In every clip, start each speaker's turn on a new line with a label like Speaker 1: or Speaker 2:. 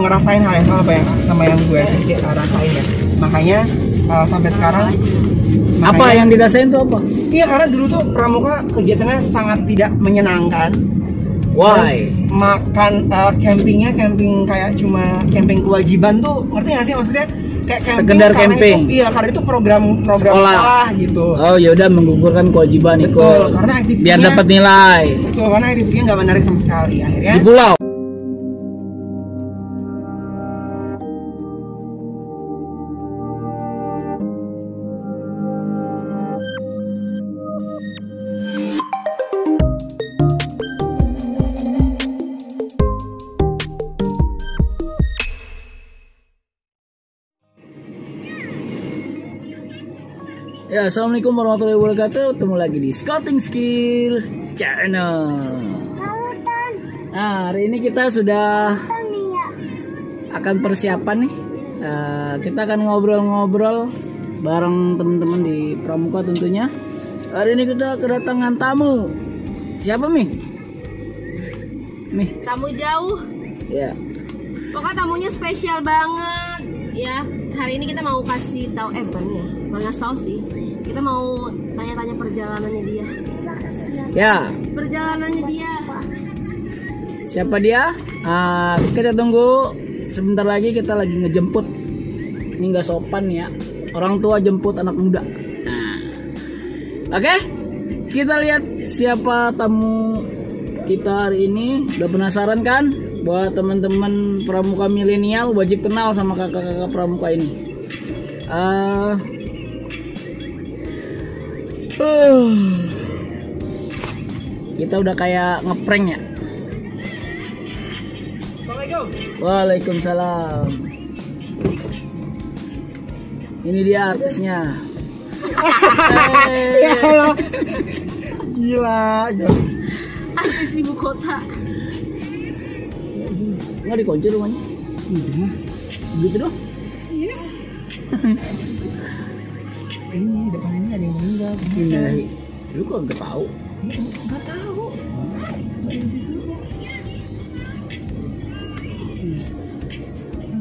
Speaker 1: ngerasain hal yang sama yang gue rasain ya. Makanya sampai sekarang.
Speaker 2: Apa yang dirasain tuh apa?
Speaker 1: Iya, karena dulu tuh pramuka kegiatannya sangat tidak menyenangkan.
Speaker 2: Why?
Speaker 1: Terus makan campingnya camping kayak cuma camping kewajiban tuh, ngerti nggak sih maksudnya? Kayak camping,
Speaker 2: sekedar camping.
Speaker 1: Iya, karena itu program sekolah gitu.
Speaker 2: Oh ya udah, menggugurkan kewajiban ikut.
Speaker 1: Betul, karena aktivitasnya
Speaker 2: biar dapat nilai.
Speaker 1: Betul, karena aktivitasnya nggak menarik sama sekali akhirnya.
Speaker 2: Di pulau. Ya, assalamualaikum warahmatullahi wabarakatuh. Ketemu lagi di Scouting Skill Channel. Nah, hari ini kita sudah akan persiapan nih. Kita akan ngobrol-ngobrol bareng teman-teman di Pramuka tentunya. Hari ini kita kedatangan tamu. Siapa Mi?
Speaker 3: Tamu jauh.
Speaker 2: Ya.
Speaker 3: Pokoknya tamunya spesial banget. Ya, hari ini kita mau kasih tahu bukan ya. Nggak ngasih tahu sih. Kita mau tanya-tanya perjalanannya dia.
Speaker 2: Ya.
Speaker 3: Perjalanannya dia.
Speaker 2: Siapa dia? Kita tunggu sebentar lagi, kita lagi ngejemput. Ini nggak sopan ya. Orang tua jemput anak muda. Nah. Oke. Kita lihat siapa tamu kita hari ini. Udah penasaran kan? Buat teman-teman pramuka milenial wajib kenal sama kakak-kakak pramuka ini. Kita udah kayak ngeprank ya.
Speaker 1: Assalamualaikum.
Speaker 2: Waalaikumsalam. Ini dia artisnya.
Speaker 1: Ya Allah. Gila.
Speaker 3: Artis ibu kota.
Speaker 2: Nggak dikunci rumahnya?
Speaker 1: Udah.
Speaker 2: Gitu doang?
Speaker 1: Yes. Ini depan ini ada yang meninggal.
Speaker 2: Ini lu kok nggak tahu?
Speaker 1: Nggak tahu.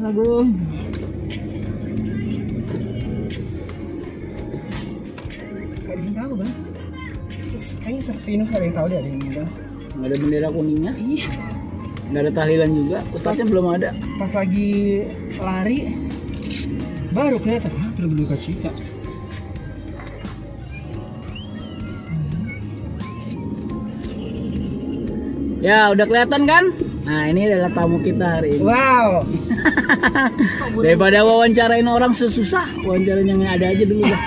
Speaker 1: Agung. Kayak dia tahu bang. Kayaknya Servinus ada yang tahu deh, ada yang meninggal.
Speaker 2: Nggak ada bendera kuningnya?
Speaker 1: Iya.
Speaker 2: Nggak ada tahlilan juga? Ustadznya belum ada?
Speaker 1: Pas lagi lari baru kelihatan. Terus berduka cita.
Speaker 2: Ya, udah kelihatan kan? Nah, ini adalah tamu kita hari ini.
Speaker 1: Wow.
Speaker 2: Daripada wawancarain orang susah, wawancarain yang ada aja dulu lah.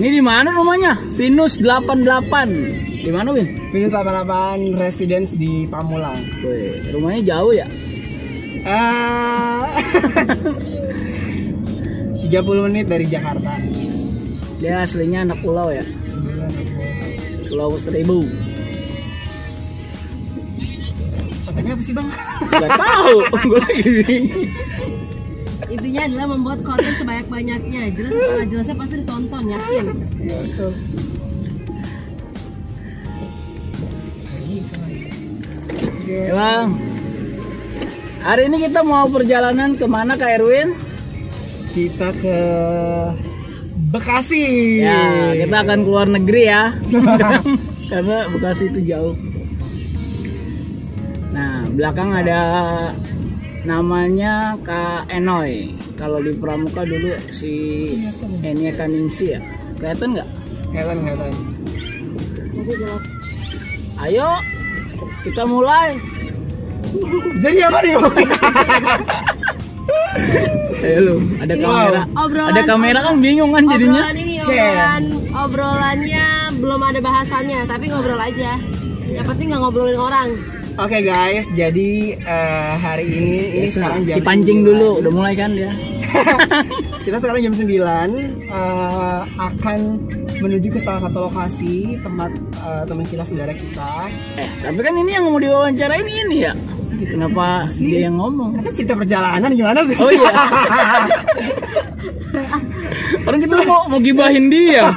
Speaker 2: Ini di mana rumahnya? Venus 88. Di mana, Win?
Speaker 1: Venus 88 Residence di Pamulang.
Speaker 2: Wih, rumahnya jauh ya?
Speaker 1: 30 menit dari Jakarta.
Speaker 2: Dia aslinya anak pulau ya? Pulau Seribu.
Speaker 1: Katanya apa sih bang?
Speaker 2: Gak tahu, gue lagi bingung.
Speaker 3: Intinya adalah membuat konten sebanyak-banyaknya. Jelas atau nggak jelasnya pasti ditonton, yakin.
Speaker 1: Iya betul.
Speaker 2: Ya bang, hari ini kita mau perjalanan kemana Kak Erwin?
Speaker 1: Kita ke Bekasi.
Speaker 2: Ya, kita akan keluar negeri ya. Karena Bekasi itu jauh. Nah, belakang ada namanya Kak Enoy. Kalau di Pramuka dulu si Enia Kaningsi ya. Kelihatan nggak?
Speaker 1: Kelihatan.
Speaker 3: Tapi gelap.
Speaker 2: Ayo, kita mulai.
Speaker 1: Jadi apa nih?
Speaker 2: Ayo, ada kamera. Ada kamera kan bingung kan jadinya.
Speaker 3: Obrolan ini obrolannya belum ada bahasannya, tapi ngobrol aja. Yang penting nggak ngobrolin orang.
Speaker 1: Oke guys, jadi hari ini sekarang jam
Speaker 2: dipancing
Speaker 1: 9.
Speaker 2: dulu, udah mulai kan dia.
Speaker 1: Kita sekarang jam 9 akan menuju ke salah satu lokasi tempat teman kita, saudara kita.
Speaker 2: Tapi kan ini yang mau diwawancarain ini ya. Kenapa dia yang ngomong?
Speaker 1: Kita cerita perjalanan gimana sih?
Speaker 2: Oh iya. Orang kita mau gibahin dia.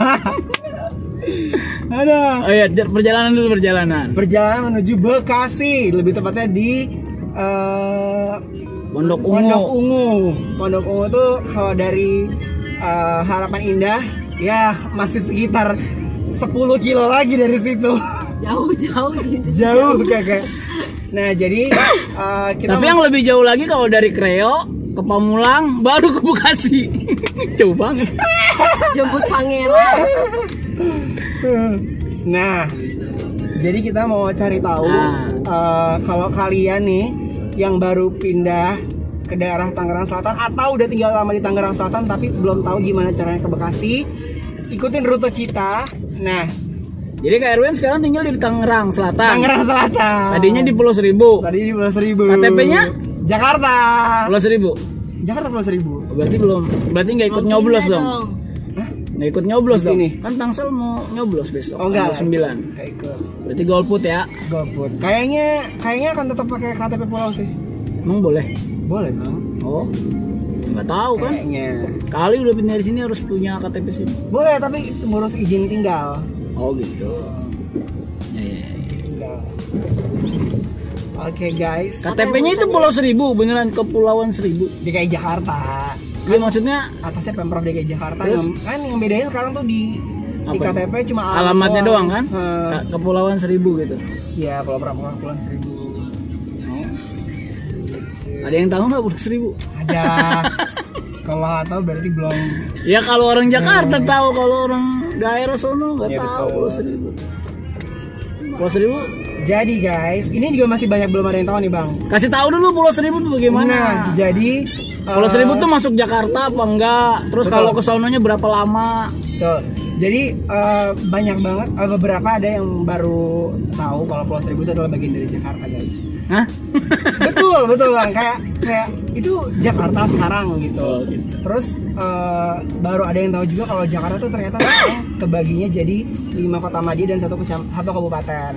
Speaker 1: Ada.
Speaker 2: Oh iya, perjalanan dulu perjalanan.
Speaker 1: Perjalanan menuju Bekasi, lebih tepatnya di
Speaker 2: Pondok Ungu.
Speaker 1: Pondok Ungu. Pondok Ungu tuh kalau dari Harapan Indah ya masih sekitar 10 kilo lagi dari situ.
Speaker 3: Jauh gitu.
Speaker 1: Jauh kakak. Nah jadi kita
Speaker 2: Tapi yang lebih jauh lagi kalau dari Kreo ke Pamulang baru ke Bekasi. Jauh banget.
Speaker 3: Jemput pangeran.
Speaker 1: Nah, jadi kita mau cari tahu kalau kalian nih yang baru pindah ke daerah Tangerang Selatan atau udah tinggal lama di Tangerang Selatan tapi belum tahu gimana caranya ke Bekasi, ikutin rute kita. Nah,
Speaker 2: Jadi Kak Erwin sekarang tinggal di Tangerang Selatan.
Speaker 1: Tangerang Selatan.
Speaker 2: Tadinya di Pulau Seribu.
Speaker 1: Tadi di Pulau Seribu.
Speaker 2: KTP-nya?
Speaker 1: Jakarta.
Speaker 2: Pulau Seribu.
Speaker 1: Jakarta Pulau Seribu.
Speaker 2: Berarti belum. Berarti nggak ikut nyoblos dong. Nggak ikut nyoblos
Speaker 1: Di
Speaker 2: dong.
Speaker 1: sini?
Speaker 2: Kan Tangsel mau nyoblos besok.
Speaker 1: Oh enggak.
Speaker 2: Tanggal 9.
Speaker 1: Kayak ikut.
Speaker 2: Berarti golput ya.
Speaker 1: GoFood. Kayaknya akan tetap pakai KTP Pulau sih.
Speaker 2: Emang boleh?
Speaker 1: Boleh, Bang.
Speaker 2: Oh. Nggak tahu kan.
Speaker 1: Kayaknya.
Speaker 2: Kali udah pindah di sini harus punya KTP sini.
Speaker 1: Boleh, tapi ngurus izin tinggal.
Speaker 2: Oh gitu. Ya.
Speaker 1: Tinggal. Oke, guys.
Speaker 2: KTP-nya itu Pulau Seribu, beneran Kepulauan Seribu.
Speaker 1: DKI Jakarta.
Speaker 2: Iya maksudnya
Speaker 1: Atasnya Pemprov DKI Jakarta.
Speaker 2: Terus?
Speaker 1: Kan yang bedain sekarang tuh di
Speaker 2: Apa?
Speaker 1: KTP cuma
Speaker 2: alamatnya doang kan?
Speaker 1: Heeh.
Speaker 2: Kepulauan Seribu gitu.
Speaker 1: Iya, Pulau Pramuka Pulau Seribu.
Speaker 2: Ada yang tahu nggak Pulau Seribu?
Speaker 1: Ada. Kalau nggak tahu berarti belum.
Speaker 2: Ya kalau orang Jakarta tahu, kalau orang daerah sono nggak
Speaker 1: Iya,
Speaker 2: tahu
Speaker 1: betul.
Speaker 2: Pulau Seribu. Pulau Seribu,
Speaker 1: Jadi guys, ini juga masih banyak belum ada yang tahu nih, Bang.
Speaker 2: kasih tahu dulu Pulau Seribu tuh bagaimana.
Speaker 1: Nah, jadi
Speaker 2: Pulau Seribu tuh masuk Jakarta apa enggak? Terus
Speaker 1: Betul.
Speaker 2: kalau ke sononya berapa lama?
Speaker 1: betul. Jadi banyak banget beberapa ada yang baru tahu kalau Pulau Seribu itu adalah bagian dari Jakarta, guys.
Speaker 2: Hah?
Speaker 1: betul Bang, kayak itu Jakarta sekarang gitu.
Speaker 2: Oh, gitu.
Speaker 1: Terus baru ada yang tahu juga kalau Jakarta tuh ternyata sekarang kebaginya jadi 5 kota madya dan satu kabupaten.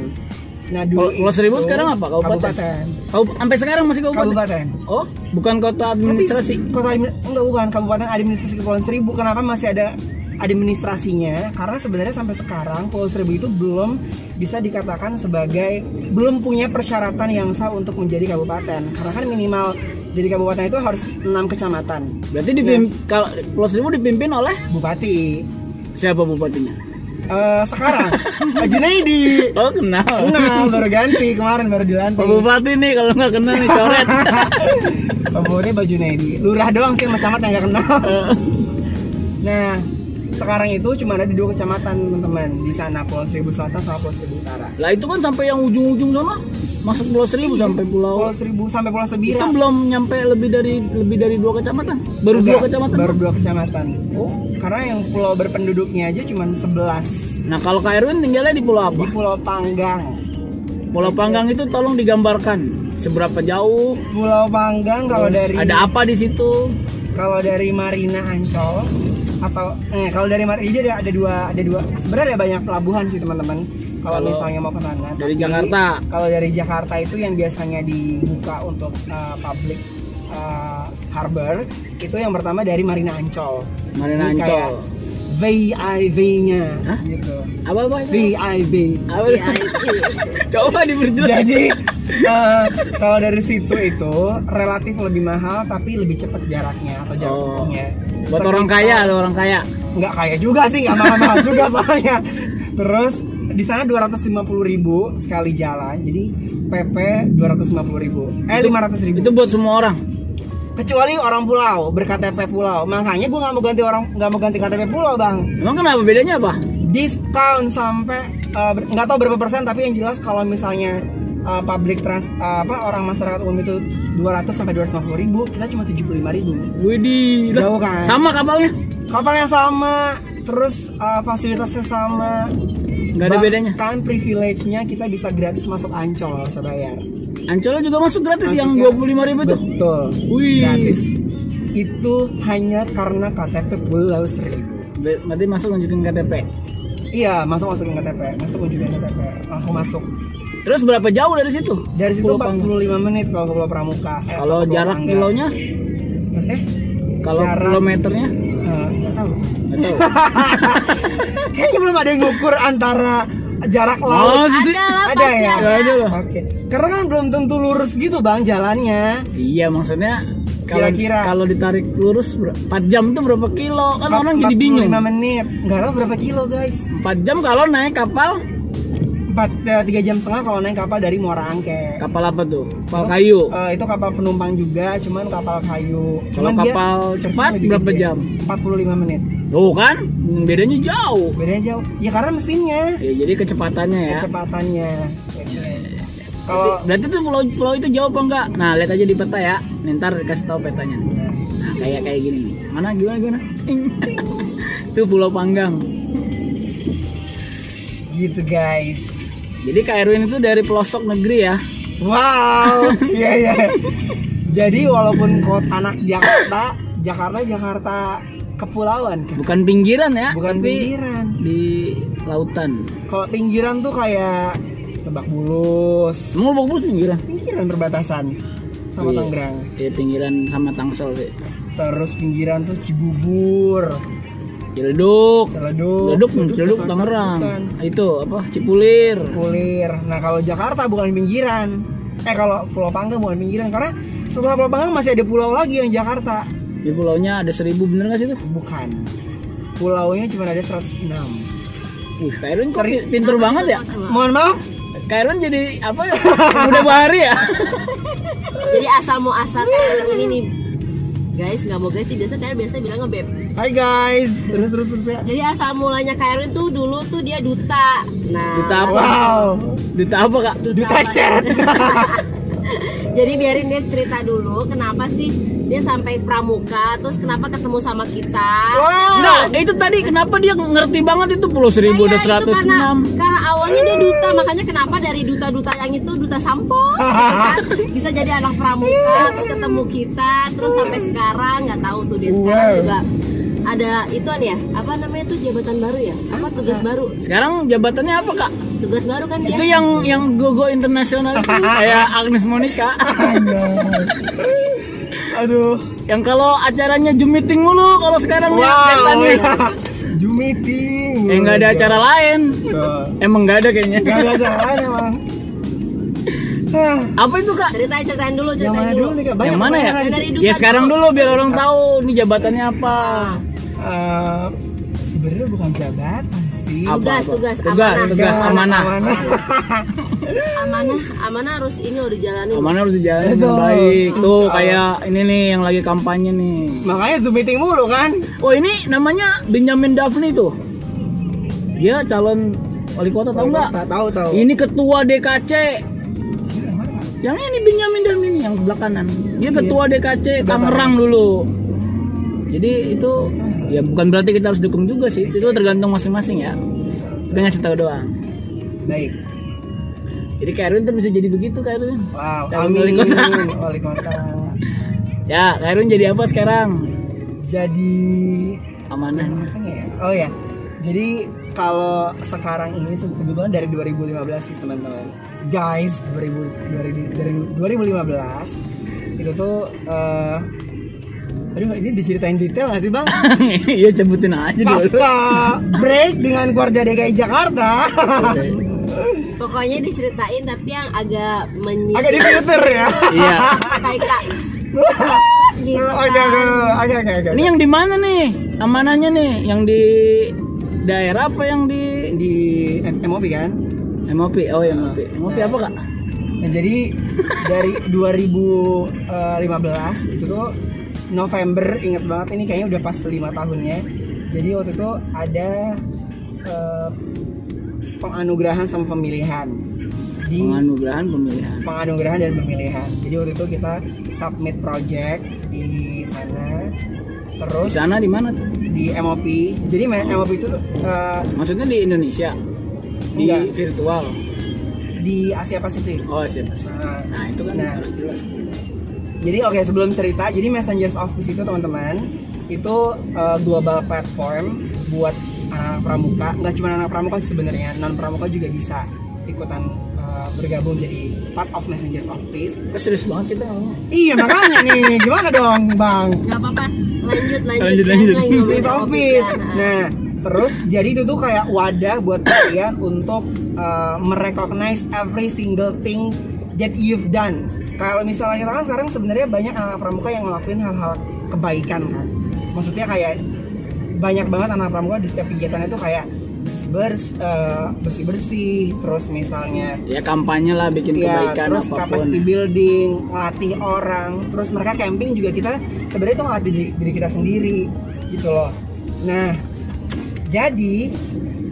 Speaker 1: Nah dulu
Speaker 2: Pulau Seribu
Speaker 1: itu
Speaker 2: sekarang apa? Kabupaten? Sampai sekarang masih kabupaten?
Speaker 1: Kabupaten.
Speaker 2: Oh, bukan kota administrasi.
Speaker 1: Bukan kabupaten administrasi Kepulauan Seribu. Kenapa masih ada administrasinya? Karena sebenarnya sampai sekarang Pulau Seribu itu belum bisa dikatakan sebagai, belum punya persyaratan yang sah untuk menjadi kabupaten. Karena kan minimal jadi kabupaten itu harus 6 kecamatan.
Speaker 2: Berarti kalau Pulau Seribu dipimpin oleh
Speaker 1: Bupati.
Speaker 2: siapa bupatinya?
Speaker 1: Sekarang Pak Junaidi.
Speaker 2: Oh, kenal.
Speaker 1: Baru ganti kemarin, baru dilantik.
Speaker 2: Pak Bupati nih, kalau nggak kenal nih coret.
Speaker 1: Pak Bupati Pak Junaidi. Lurah doang sih sama camat yang nggak kenal. Nah, sekarang itu cuma ada di 2 kecamatan, teman-teman. Di sana Pulau Seribu Selatan sama Pulau Seribu Utara.
Speaker 2: Lah itu kan sampai yang ujung-ujung sana masuk Pulau Seribu sampai
Speaker 1: Pulau
Speaker 2: Pulau
Speaker 1: Seribu sampai Pulau Sebira.
Speaker 2: itu belum nyampe lebih dari 2 kecamatan. Baru 2 kecamatan.
Speaker 1: Baru 2 kecamatan. Oh, karena yang pulau berpenduduknya aja cuma 11.
Speaker 2: Nah, kalau Kak Erwin tinggalnya di pulau apa?
Speaker 1: Di Pulau Panggang.
Speaker 2: Pulau Panggang itu tolong digambarkan seberapa jauh.
Speaker 1: Pulau Panggang kalau
Speaker 2: Terus
Speaker 1: dari
Speaker 2: ada apa di situ?
Speaker 1: Kalau dari Marina Ancol atau kalau dari Marina ada dua sebenarnya ada banyak pelabuhan sih, teman-teman. Kalau misalnya mau ke sana.
Speaker 2: Dari
Speaker 1: Tapi
Speaker 2: Jakarta.
Speaker 1: Kalau dari Jakarta itu yang biasanya dibuka untuk public harbor itu yang pertama dari Marina Ancol.
Speaker 2: Marina
Speaker 1: Ini
Speaker 2: Ancol.
Speaker 1: kayak VIV-nya
Speaker 2: Hah?
Speaker 1: gitu.
Speaker 2: Apa?
Speaker 1: VIV.
Speaker 2: Apa? Coba diperjelas.
Speaker 1: Jadi kalau dari situ itu relatif lebih mahal tapi lebih cepat jaraknya atau jarak tempuhnya.
Speaker 2: Buat orang kaya, ada orang kaya.
Speaker 1: Nggak kaya juga sih, nggak mahal-mahal juga soalnya. Terus di sana 250.000 sekali jalan, jadi PP 250.000. 500.000.
Speaker 2: Itu buat semua orang.
Speaker 1: Kecuali orang pulau berKTP pulau. Makanya gue nggak mau ganti KTP pulau, Bang.
Speaker 2: Emang kenapa, bedanya apa?
Speaker 1: Diskon sampai nggak tahu berapa persen, tapi yang jelas kalau misalnya orang masyarakat umum itu 200 sampai 250.000, kita cuma 75.000.
Speaker 2: Widih,
Speaker 1: Jauh kan?
Speaker 2: sama kapalnya?
Speaker 1: Kapalnya sama, terus fasilitasnya sama.
Speaker 2: Nggak ada bedanya.
Speaker 1: Kan privilege-nya kita bisa gratis masuk Ancol, nggak usah bayar.
Speaker 2: Ancolnya juga masuk gratis yang
Speaker 1: Masuknya
Speaker 2: 25.000 itu?
Speaker 1: Betul.
Speaker 2: Wih.
Speaker 1: Gratis. Itu hanya karena KTP Pulau Seribu.
Speaker 2: Berarti masuk nunjukin KTP.
Speaker 1: Iya, masukin KTP, unjukin KTP, langsung masuk.
Speaker 2: Terus berapa jauh dari situ?
Speaker 1: Dari situ
Speaker 2: Pulau Panggang.
Speaker 1: 45 menit kalau ke Pulau Pramuka.
Speaker 2: Kalau
Speaker 1: atau ke Pulau
Speaker 2: jarak
Speaker 1: Panggang.
Speaker 2: kilonya?
Speaker 1: Maksudnya?
Speaker 2: Kalau
Speaker 1: Jarak-
Speaker 2: kilometernya?
Speaker 1: Nggak tahu.
Speaker 2: Nggak nggak tahu.
Speaker 1: Kayaknya belum ada yang ngukur antara jarak
Speaker 2: Oh,
Speaker 1: laut.
Speaker 2: sih.
Speaker 3: Ada lah,
Speaker 1: Ada
Speaker 3: pasti
Speaker 1: ya?
Speaker 2: Ada lah.
Speaker 1: Oke. Karena kan belum tentu lurus gitu bang jalannya.
Speaker 2: Iya, maksudnya
Speaker 1: Kira-kira.
Speaker 2: kalau ditarik lurus 4 jam tuh berapa kilo? Kan orang jadi bingung.
Speaker 1: 5 menit. Nggak tahu berapa kilo guys.
Speaker 2: 4 jam kalau naik kapal.
Speaker 1: 3 jam setengah kalau naik kapal dari Muara Angke.
Speaker 2: Kapal apa tuh? Kapal kayu.
Speaker 1: Itu kapal penumpang juga, cuman kapal kayu.
Speaker 2: Kalau
Speaker 1: Cuman dia
Speaker 2: kapal
Speaker 1: versi
Speaker 2: cepat
Speaker 1: lebih
Speaker 2: berapa
Speaker 1: gede.
Speaker 2: jam?
Speaker 1: 45 menit.
Speaker 2: Tuh kan, bedanya jauh.
Speaker 1: Bedanya jauh. Ya karena mesinnya,
Speaker 2: Ya, jadi kecepatannya ya.
Speaker 1: kecepatannya. Kalau
Speaker 2: Berarti tuh pulau itu jauh apa enggak? Nah, lihat aja di peta ya. Ntar dikasih tahu petanya. Nah, kayak gini nih. Mana gimana? Itu Pulau Panggang.
Speaker 1: gitu guys.
Speaker 2: Jadi Kak Erwin itu dari pelosok negeri ya.
Speaker 1: Wow, iya iya. Jadi walaupun anak Jakarta kepulauan.
Speaker 2: Bukan pinggiran ya,
Speaker 1: Bukan
Speaker 2: tapi
Speaker 1: pinggiran.
Speaker 2: di lautan.
Speaker 1: Kalau pinggiran tuh kayak Lebak Bulus.
Speaker 2: Emang Lebak Bulus pinggiran?
Speaker 1: Pinggiran berbatasan sama
Speaker 2: Iya.
Speaker 1: Tangerang.
Speaker 2: Iya, pinggiran sama Tangsel sih.
Speaker 1: Terus pinggiran tuh Cibubur,
Speaker 2: Ciledug.
Speaker 1: Ciledug,
Speaker 2: Ciledug Tangerang.
Speaker 1: bukan.
Speaker 2: Itu apa? Cipulir.
Speaker 1: Kulir. Nah kalau Jakarta bukan pinggiran. Kalau Pulau Panggang bukan pinggiran karena setelah Pulau Panggang masih ada pulau lagi yang Jakarta.
Speaker 2: Di pulaunya ada 1000, bener gak sih itu?
Speaker 1: Bukan. Pulaunya cuma ada 106.
Speaker 2: Wih, Kak Erwin kok pinter banget ya?
Speaker 1: Mohon maaf.
Speaker 2: Kak Erwin jadi apa ya? Udah bahari ya?
Speaker 3: Jadi asal muasal kayak ini nih. Guys, nggak mau guys sih, biasa bilang ngebeb.
Speaker 1: Hai guys. Terus ya.
Speaker 3: Jadi asal mulanya Kak Erwin tuh dulu tuh dia duta. Nah,
Speaker 2: Duta apa?
Speaker 1: Wow.
Speaker 2: Duta apa, Kak?
Speaker 1: Duta
Speaker 3: apa?
Speaker 1: chat.
Speaker 3: Jadi biarin dia cerita dulu kenapa sih dia sampai pramuka, terus kenapa ketemu sama kita.
Speaker 1: Wow.
Speaker 2: Enggak, itu tadi kenapa dia ngerti banget itu Pulau Seribu
Speaker 3: Ya,
Speaker 2: ada
Speaker 3: ya, itu
Speaker 2: 106.
Speaker 3: karena awalnya dia duta, makanya kenapa dari duta-duta yang itu duta sampo kan? Bisa jadi anak pramuka, terus ketemu kita, terus sampai sekarang nggak tahu tuh dia sekarang
Speaker 1: Wow.
Speaker 3: juga ada ituan ya, apa namanya tuh jabatan baru ya, apa tugas baru,
Speaker 2: Sekarang jabatannya apa, Kak?
Speaker 3: tugas baru kan dia.
Speaker 2: Itu yang go internasional itu kayak Agnes Monica.
Speaker 1: Aduh.
Speaker 2: Yang kalau acaranya Zoom meeting mulu kalau sekarang ya
Speaker 1: Wow.
Speaker 2: kelihatannya.
Speaker 1: Zoom meeting.
Speaker 2: Nggak ada acara lain. Emang nggak ada kayaknya.
Speaker 1: Gak ada acara lain emang.
Speaker 2: Apa itu, Kak?
Speaker 3: Ceritain dulu,
Speaker 1: Yang
Speaker 3: ceritain
Speaker 1: mana
Speaker 3: dulu.
Speaker 1: dulu nih kak? Banyak
Speaker 2: Yang mana ya?
Speaker 1: pertanyaan.
Speaker 3: Dari duta
Speaker 2: Ya sekarang
Speaker 3: dulu.
Speaker 2: dulu biar orang tahu ini jabatannya apa.
Speaker 1: Sebenarnya bukan jabatan sih.
Speaker 2: Apa?
Speaker 3: Tugas,
Speaker 2: Tugas amanah.
Speaker 3: Amanah harus ini loh dijalanin.
Speaker 2: Amanah harus dijalanin dengan
Speaker 1: Betul.
Speaker 2: baik. Tuh kayak ini nih yang lagi kampanye nih.
Speaker 1: Makanya Zoom meeting mulu kan?
Speaker 2: Oh, ini namanya Benjamin Daphne tuh. Dia calon wali kota, tahu nggak?
Speaker 1: Tahu.
Speaker 2: Ini ketua DKC. Yang ini Benjamin Daphne ini yang sebelah kanan. Dia ketua DKC Tangerang dulu. Jadi itu ya bukan berarti kita harus dukung juga sih. Itu tergantung masing-masing ya. Kita ngasih tahu doang.
Speaker 1: Baik.
Speaker 2: Jadi Kak Erwin tuh bisa jadi begitu, Kak Erwin.
Speaker 1: Wow.
Speaker 2: Calon
Speaker 1: Amin.
Speaker 2: wali kota.
Speaker 1: Wali kota.
Speaker 2: Ya, Kak Erwin jadi apa sekarang?
Speaker 1: Jadi
Speaker 2: Amanah.
Speaker 1: makanya ya. Oh ya. Jadi kalau sekarang ini kebetulan dari 2015 sih teman-teman. Guys, 2015 itu tuh aduh ini diceritain detail gak sih bang?
Speaker 2: Iya, sebutin aja dulu.
Speaker 1: Pasca break dengan keluarga DKI Jakarta.
Speaker 3: Pokoknya diceritain tapi yang agak
Speaker 1: Agak difilter ya.
Speaker 2: Iya.
Speaker 3: kayak kita gitu
Speaker 1: Agak.
Speaker 2: Ini yang di mana nih? Amanahnya nih, yang di daerah apa yang di
Speaker 1: Di MOP kan?
Speaker 2: MOP? Oh ya, MOP. MOP apa, Kak?
Speaker 1: Nah, jadi dari 2015 itu tuh November, inget banget ini kayaknya udah pas 5 tahunnya. Jadi waktu itu ada penganugerahan sama pemilihan. Di penganugerahan dan pemilihan. Jadi waktu itu kita submit project di sana. Terus
Speaker 2: Di sana di mana tuh?
Speaker 1: di MOP. Jadi MOP itu
Speaker 2: Maksudnya di Indonesia? Di
Speaker 1: Enggak.
Speaker 2: virtual?
Speaker 1: di Asia Pasifik.
Speaker 2: Oh, siapa sih? Nah, itu kan
Speaker 1: Nah.
Speaker 2: harus jelas.
Speaker 1: Jadi oke, sebelum cerita, jadi Messengers of Peace itu teman-teman itu global platform buat anak pramuka. Nggak cuma anak pramuka sih sebenarnya, non pramuka juga bisa. ikutan bergabung jadi part of Messengers of Peace.
Speaker 2: Serius banget kita ngomong.
Speaker 1: Iya makanya nih, gimana dong Bang?
Speaker 3: Gak apa-apa, lanjut.
Speaker 1: Messengers of Peace. Nah, terus jadi itu tuh kayak wadah buat kalian untuk merecognize every single thing that you've done. Kalau misalnya kita kan sekarang sebenarnya banyak anak pramuka yang ngelakuin hal-hal kebaikan kan. Maksudnya kayak banyak banget anak pramuka di setiap kegiatan itu kayak bersih-bersih, terus misalnya
Speaker 2: ya kampanye lah bikin kebaikan
Speaker 1: terus
Speaker 2: apapun.
Speaker 1: capacity building, ngelatih orang, terus mereka camping juga kita sebenarnya itu ngelatih diri kita sendiri gitu loh. Nah, jadi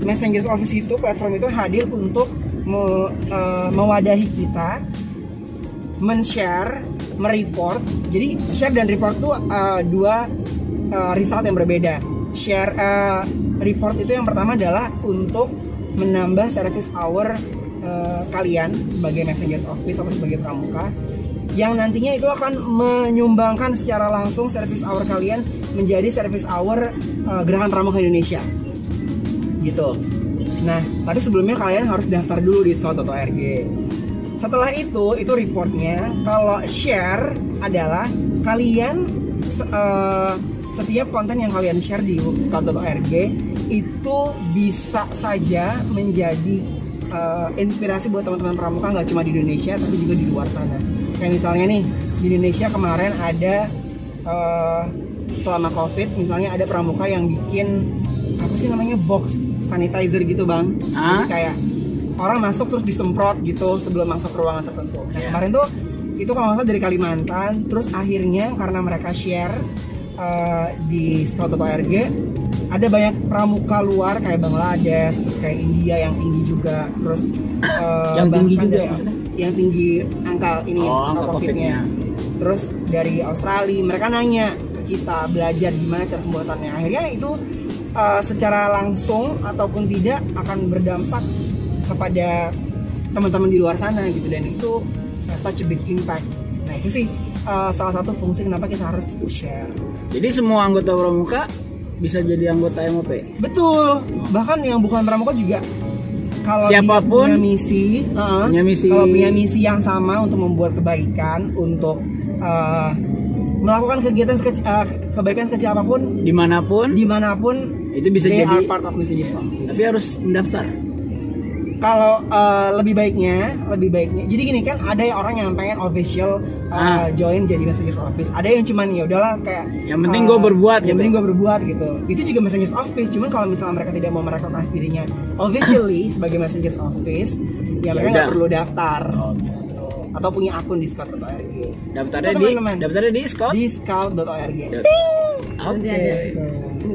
Speaker 1: Messengers Office itu platform itu hadir untuk mewadahi kita, men-share, mereport. Jadi share dan report tuh dua result yang berbeda. Share report itu yang pertama adalah untuk menambah service hour kalian sebagai Messengers Office atau sebagai pramuka, yang nantinya itu akan menyumbangkan secara langsung service hour kalian menjadi service hour Gerakan Pramuka Indonesia gitu. Nah, tapi sebelumnya kalian harus daftar dulu di scout.org. Setelah itu reportnya. Kalau share adalah kalian setiap konten yang kalian share di scout.org itu bisa saja menjadi inspirasi buat teman-teman pramuka, nggak cuma di Indonesia tapi juga di luar sana. Kayak misalnya nih, di Indonesia kemarin ada selama COVID misalnya ada pramuka yang bikin apa sih namanya, box sanitizer gitu Bang. Jadi kayak orang masuk terus disemprot gitu sebelum masuk ke ruangan tertentu. Nah, kemarin tuh itu kalau nggak salah dari Kalimantan, terus akhirnya karena mereka share di scout.org, ada banyak pramuka luar kayak Bangladesh, terus kayak India yang tinggi juga, terus
Speaker 2: yang tinggi juga
Speaker 1: dari,
Speaker 2: maksudnya?
Speaker 1: Yang tinggi angka ini
Speaker 2: angka COVID-nya.
Speaker 1: Terus dari Australia mereka nanya ke kita belajar gimana cara pembuatannya. Akhirnya itu secara langsung ataupun tidak akan berdampak kepada teman-teman di luar sana gitu, dan itu such a big impact. Nah itu sih salah satu fungsi kenapa kita harus share.
Speaker 2: Jadi semua anggota pramuka bisa jadi anggota MOP?
Speaker 1: Betul, bahkan yang bukan pramuka juga kalau
Speaker 2: siapapun
Speaker 1: punya misi, kalau punya misi yang sama untuk membuat kebaikan, untuk melakukan kegiatan kebaikan kecil apapun, dimanapun
Speaker 2: itu bisa
Speaker 1: they
Speaker 2: jadi
Speaker 1: are part of Messengers of Peace.
Speaker 2: Tapi harus mendaftar.
Speaker 1: Kalau lebih baiknya, jadi gini kan, ada yang orang yang pengen official join jadi Messengers of Peace, ada yang cuman ya udahlah kayak
Speaker 2: yang penting gue berbuat,
Speaker 1: gitu. Itu juga Messengers of Peace, cuman kalau misalnya mereka tidak mau merekomendasi dirinya officially sebagai Messengers of Peace, ya mereka nggak perlu daftar atau punya akun di scout.org.
Speaker 2: Daftarnya di scout?
Speaker 1: Di scout.org.
Speaker 2: Oke.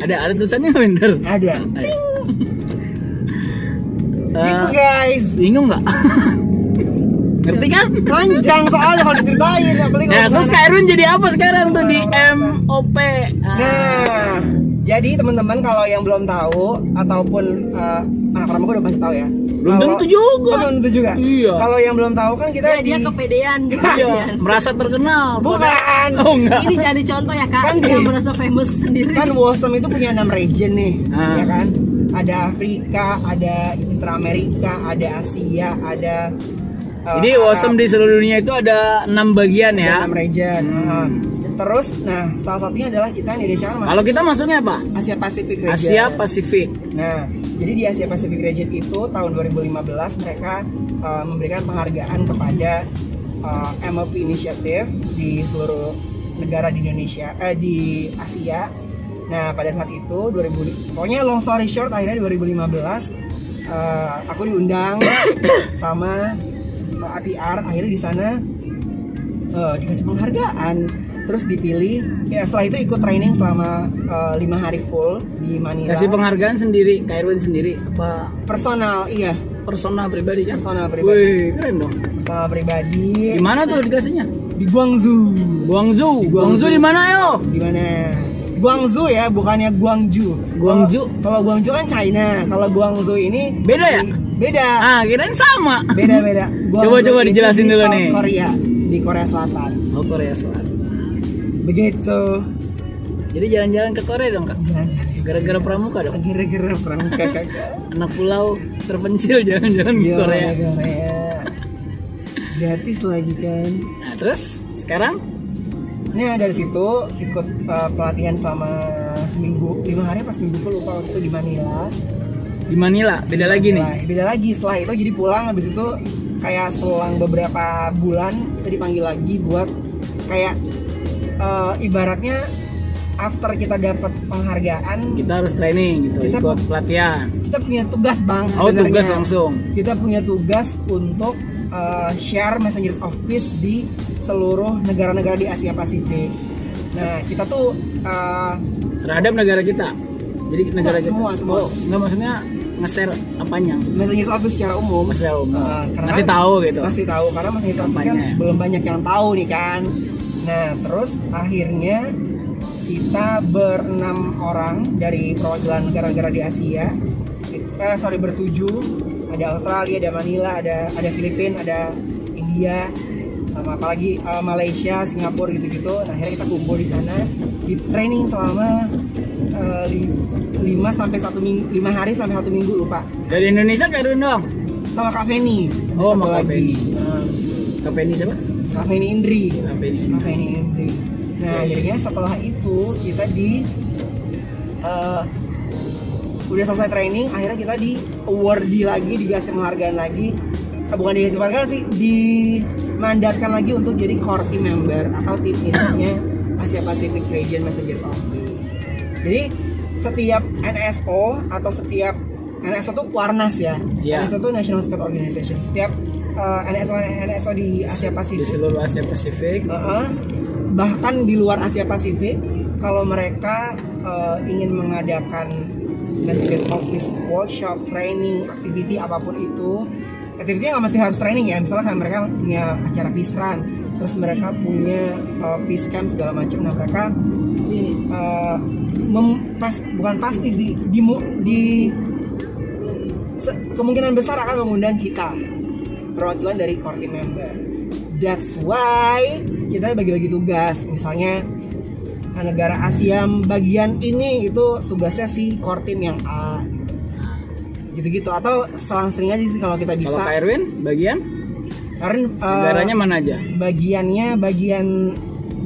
Speaker 2: Ada tulisannya bener?
Speaker 1: Ada. Gitu guys.
Speaker 2: Bingung nggak? Ngerti kan?
Speaker 1: Panjang soalnya kalau diceritain.
Speaker 2: Nah, terus Kak Erwin jadi apa sekarang tuh di MOP?
Speaker 1: Nah, jadi teman-teman kalau yang belum tahu ataupun anak pramuka udah pasti tahu ya.
Speaker 2: Belum tentu juga.
Speaker 1: Belum tentu juga.
Speaker 2: Iya.
Speaker 1: Kalau yang belum tahu kan kita
Speaker 3: dia kepedean gitu.
Speaker 2: Iya, merasa terkenal.
Speaker 1: Bukan.
Speaker 2: Oh enggak.
Speaker 3: Ini jadi contoh ya Kak,
Speaker 1: Kan
Speaker 3: yang merasa famous sendiri.
Speaker 1: Kan WOSM itu punya 6 region nih, ya kan? Ada Afrika, ada Intra-Amerika, ada Asia, ada
Speaker 2: jadi WOSM di seluruh dunia itu ada 6 bagian ya.
Speaker 1: 6 region. Terus, nah salah satunya adalah kita Indonesia kan
Speaker 2: Kalau kita masuknya apa?
Speaker 1: Asia Pacific region.
Speaker 2: Asia Pasifik.
Speaker 1: Nah, jadi di Asia Pacific region itu tahun 2015 mereka memberikan penghargaan kepada MOP Initiative di seluruh negara di Indonesia, di Asia. Nah, pada saat itu pokoknya long story short, akhirnya 2015 aku diundang sama APR, akhirnya di sana dikasih penghargaan, terus dipilih. Ya setelah itu ikut training selama 5 hari full di Manila.
Speaker 2: Kasih penghargaan sendiri, Kak Erwin sendiri apa?
Speaker 1: Personal, iya.
Speaker 2: Personal pribadi kan?
Speaker 1: Personal pribadi.
Speaker 2: Wih, keren dong.
Speaker 1: Personal pribadi.
Speaker 2: Di mana tuh dikasihnya?
Speaker 1: Di Guangzhou.
Speaker 2: Guangzhou di mana yo?
Speaker 1: Di mana? Guangzhou ya, bukannya Guangzhou. Kalau Guangzhou kan China. Kalau Guangzhou ini
Speaker 2: beda ya?
Speaker 1: Beda.
Speaker 2: Kirain sama.
Speaker 1: Beda.
Speaker 2: Coba dijelasin dulu nih.
Speaker 1: Korea, di Korea Selatan.
Speaker 2: Oh, Korea Selatan.
Speaker 1: Begitu.
Speaker 2: Jadi jalan-jalan ke Korea dong, Kak? Gara-gara pramuka dong.
Speaker 1: Gara-gara pramuka kagak.
Speaker 2: Anak pulau terpencil jalan-jalan di Korea.
Speaker 1: Gratis lagi kan.
Speaker 2: Nah, terus sekarang
Speaker 1: Nah dari situ ikut pelatihan selama seminggu, 5 hari pas minggu full, lupa waktu itu di Manila.
Speaker 2: di Manila, beda lagi nih.
Speaker 1: Beda lagi, setelah itu jadi pulang, habis itu kayak selang beberapa bulan kita dipanggil lagi buat kayak ibaratnya after kita dapat penghargaan
Speaker 2: Kita harus training gitu,
Speaker 1: Kita-
Speaker 2: ikut pelatihan.
Speaker 1: kita punya tugas bang.
Speaker 2: Oh,
Speaker 1: sebenarnya.
Speaker 2: tugas langsung.
Speaker 1: Kita punya tugas untuk share messengers of peace di seluruh negara-negara di Asia Pasifik. Nah kita tuh
Speaker 2: Terhadap negara kita. Jadi negara kita.
Speaker 1: semua.
Speaker 2: Oh, enggak, maksudnya nge-share apanya?
Speaker 1: messengers of peace secara umum.
Speaker 2: Secara umum.
Speaker 1: Karena
Speaker 2: Ngasih tahu gitu.
Speaker 1: Masih tahu karena messengers of peace kan
Speaker 2: Kampanye.
Speaker 1: belum banyak yang tahu nih kan. Nah terus akhirnya kita ber-6 orang dari perwakilan negara-negara di Asia. Bertujuh. Ada Australia, ada Manila, ada Filipina, ada India, sama apalagi Malaysia, Singapura gitu-gitu. Nah, akhirnya kita kumpul di sana, di training selama 5 hari sampai 1 minggu, lupa.
Speaker 2: Dari Indonesia ke Erwin dong.
Speaker 1: Sama Kak Feni.
Speaker 2: Oh,
Speaker 1: Satu
Speaker 2: sama Kak
Speaker 1: lagi.
Speaker 2: Feni.
Speaker 1: Nah,
Speaker 2: Ke Penny siapa?
Speaker 1: Kak Feni Indri.
Speaker 2: Kak Penny.
Speaker 1: Kak Feni Indri. Nah, akhirnya setelah itu kita udah selesai training, akhirnya kita di awardi lagi, dikasih penghargaan lagi. Bukan dikasih penghargaan sih, dimandatkan lagi untuk jadi core team member atau tim intinya Asia Pacific Region Messengers of Peace. Jadi setiap NSO atau setiap NSO itu Warnas ya.
Speaker 2: Iya.
Speaker 1: NSO itu National Scout Organization. Setiap NSO di Asia
Speaker 2: Di
Speaker 1: Pasifik,
Speaker 2: seluruh Asia Pasifik.
Speaker 1: bahkan di luar Asia Pasifik, kalau mereka ingin mengadakan Messengers of Peace workshop, training, activity apapun itu, activity nggak mesti harus training ya. Misalnya kayak mereka punya acara peace run, terus mereka punya peace camp segala macam. Nah mereka bukan pasti sih kemungkinan besar akan mengundang kita, perwakilan dari core team member. That's why kita bagi-bagi tugas. Misalnya negara Asia bagian ini itu tugasnya si core team yang A gitu-gitu, atau selang-sering aja sih kalau kita bisa.
Speaker 2: Kalau Kak Erwin bagian
Speaker 1: Karena
Speaker 2: negaranya mana aja?
Speaker 1: bagiannya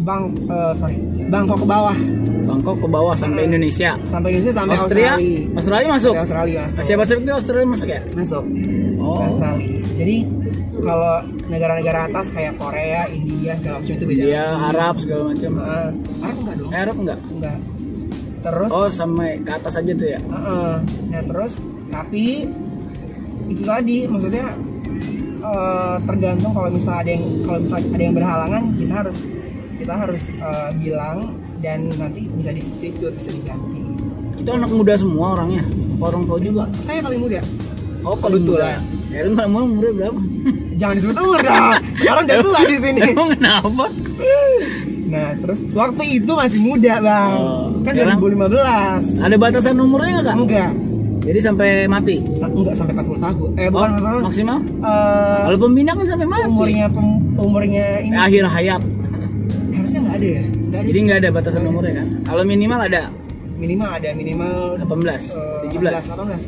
Speaker 1: Bangkok ke bawah,
Speaker 2: Bangkok ke bawah sampai Indonesia.
Speaker 1: sampai Indonesia, sampai
Speaker 2: Australia masuk.
Speaker 1: Sampai Australia masuk.
Speaker 2: Asia Pasifik itu Australia masuk ya?
Speaker 1: Masuk.
Speaker 2: Oh.
Speaker 1: Australia. Jadi kalau negara-negara atas kayak Korea, India segala macam itu beda.
Speaker 2: India, Arab segala macam.
Speaker 1: Arab enggak dong?
Speaker 2: Arab enggak?
Speaker 1: Enggak. Terus
Speaker 2: Oh, sampai ke atas aja tuh ya.
Speaker 1: nah terus tapi itu tadi maksudnya tergantung kalau misalnya ada yang berhalangan, kita harus bilang dan nanti bisa di substitute, bisa diganti.
Speaker 2: Itu anak muda semua orangnya. Orang tua juga.
Speaker 1: Saya paling muda.
Speaker 2: Oh, kalau
Speaker 1: Kebetulan.
Speaker 2: muda. Erwin paling muda umurnya berapa?
Speaker 1: Jangan disebut umur dong. Sekarang udah tua di sini.
Speaker 2: Emang kenapa?
Speaker 1: Nah, terus waktu itu masih muda, Bang.
Speaker 2: Oh,
Speaker 1: Kan
Speaker 2: sekarang?
Speaker 1: 2015.
Speaker 2: Ada batasan umurnya nggak, Kak?
Speaker 1: Enggak.
Speaker 2: Jadi sampai mati?
Speaker 1: Enggak sampai 40 tahun. Bukan
Speaker 2: Oh, maksimal?
Speaker 1: eh,
Speaker 2: Kalau pembina kan sampai mati.
Speaker 1: umurnya ini
Speaker 2: Akhir hayat.
Speaker 1: harusnya nggak ada ya. Nggak ada.
Speaker 2: Jadi nggak ada batasan umurnya kan? Kalau minimal ada
Speaker 1: minimal
Speaker 2: 18, 17.
Speaker 1: 18.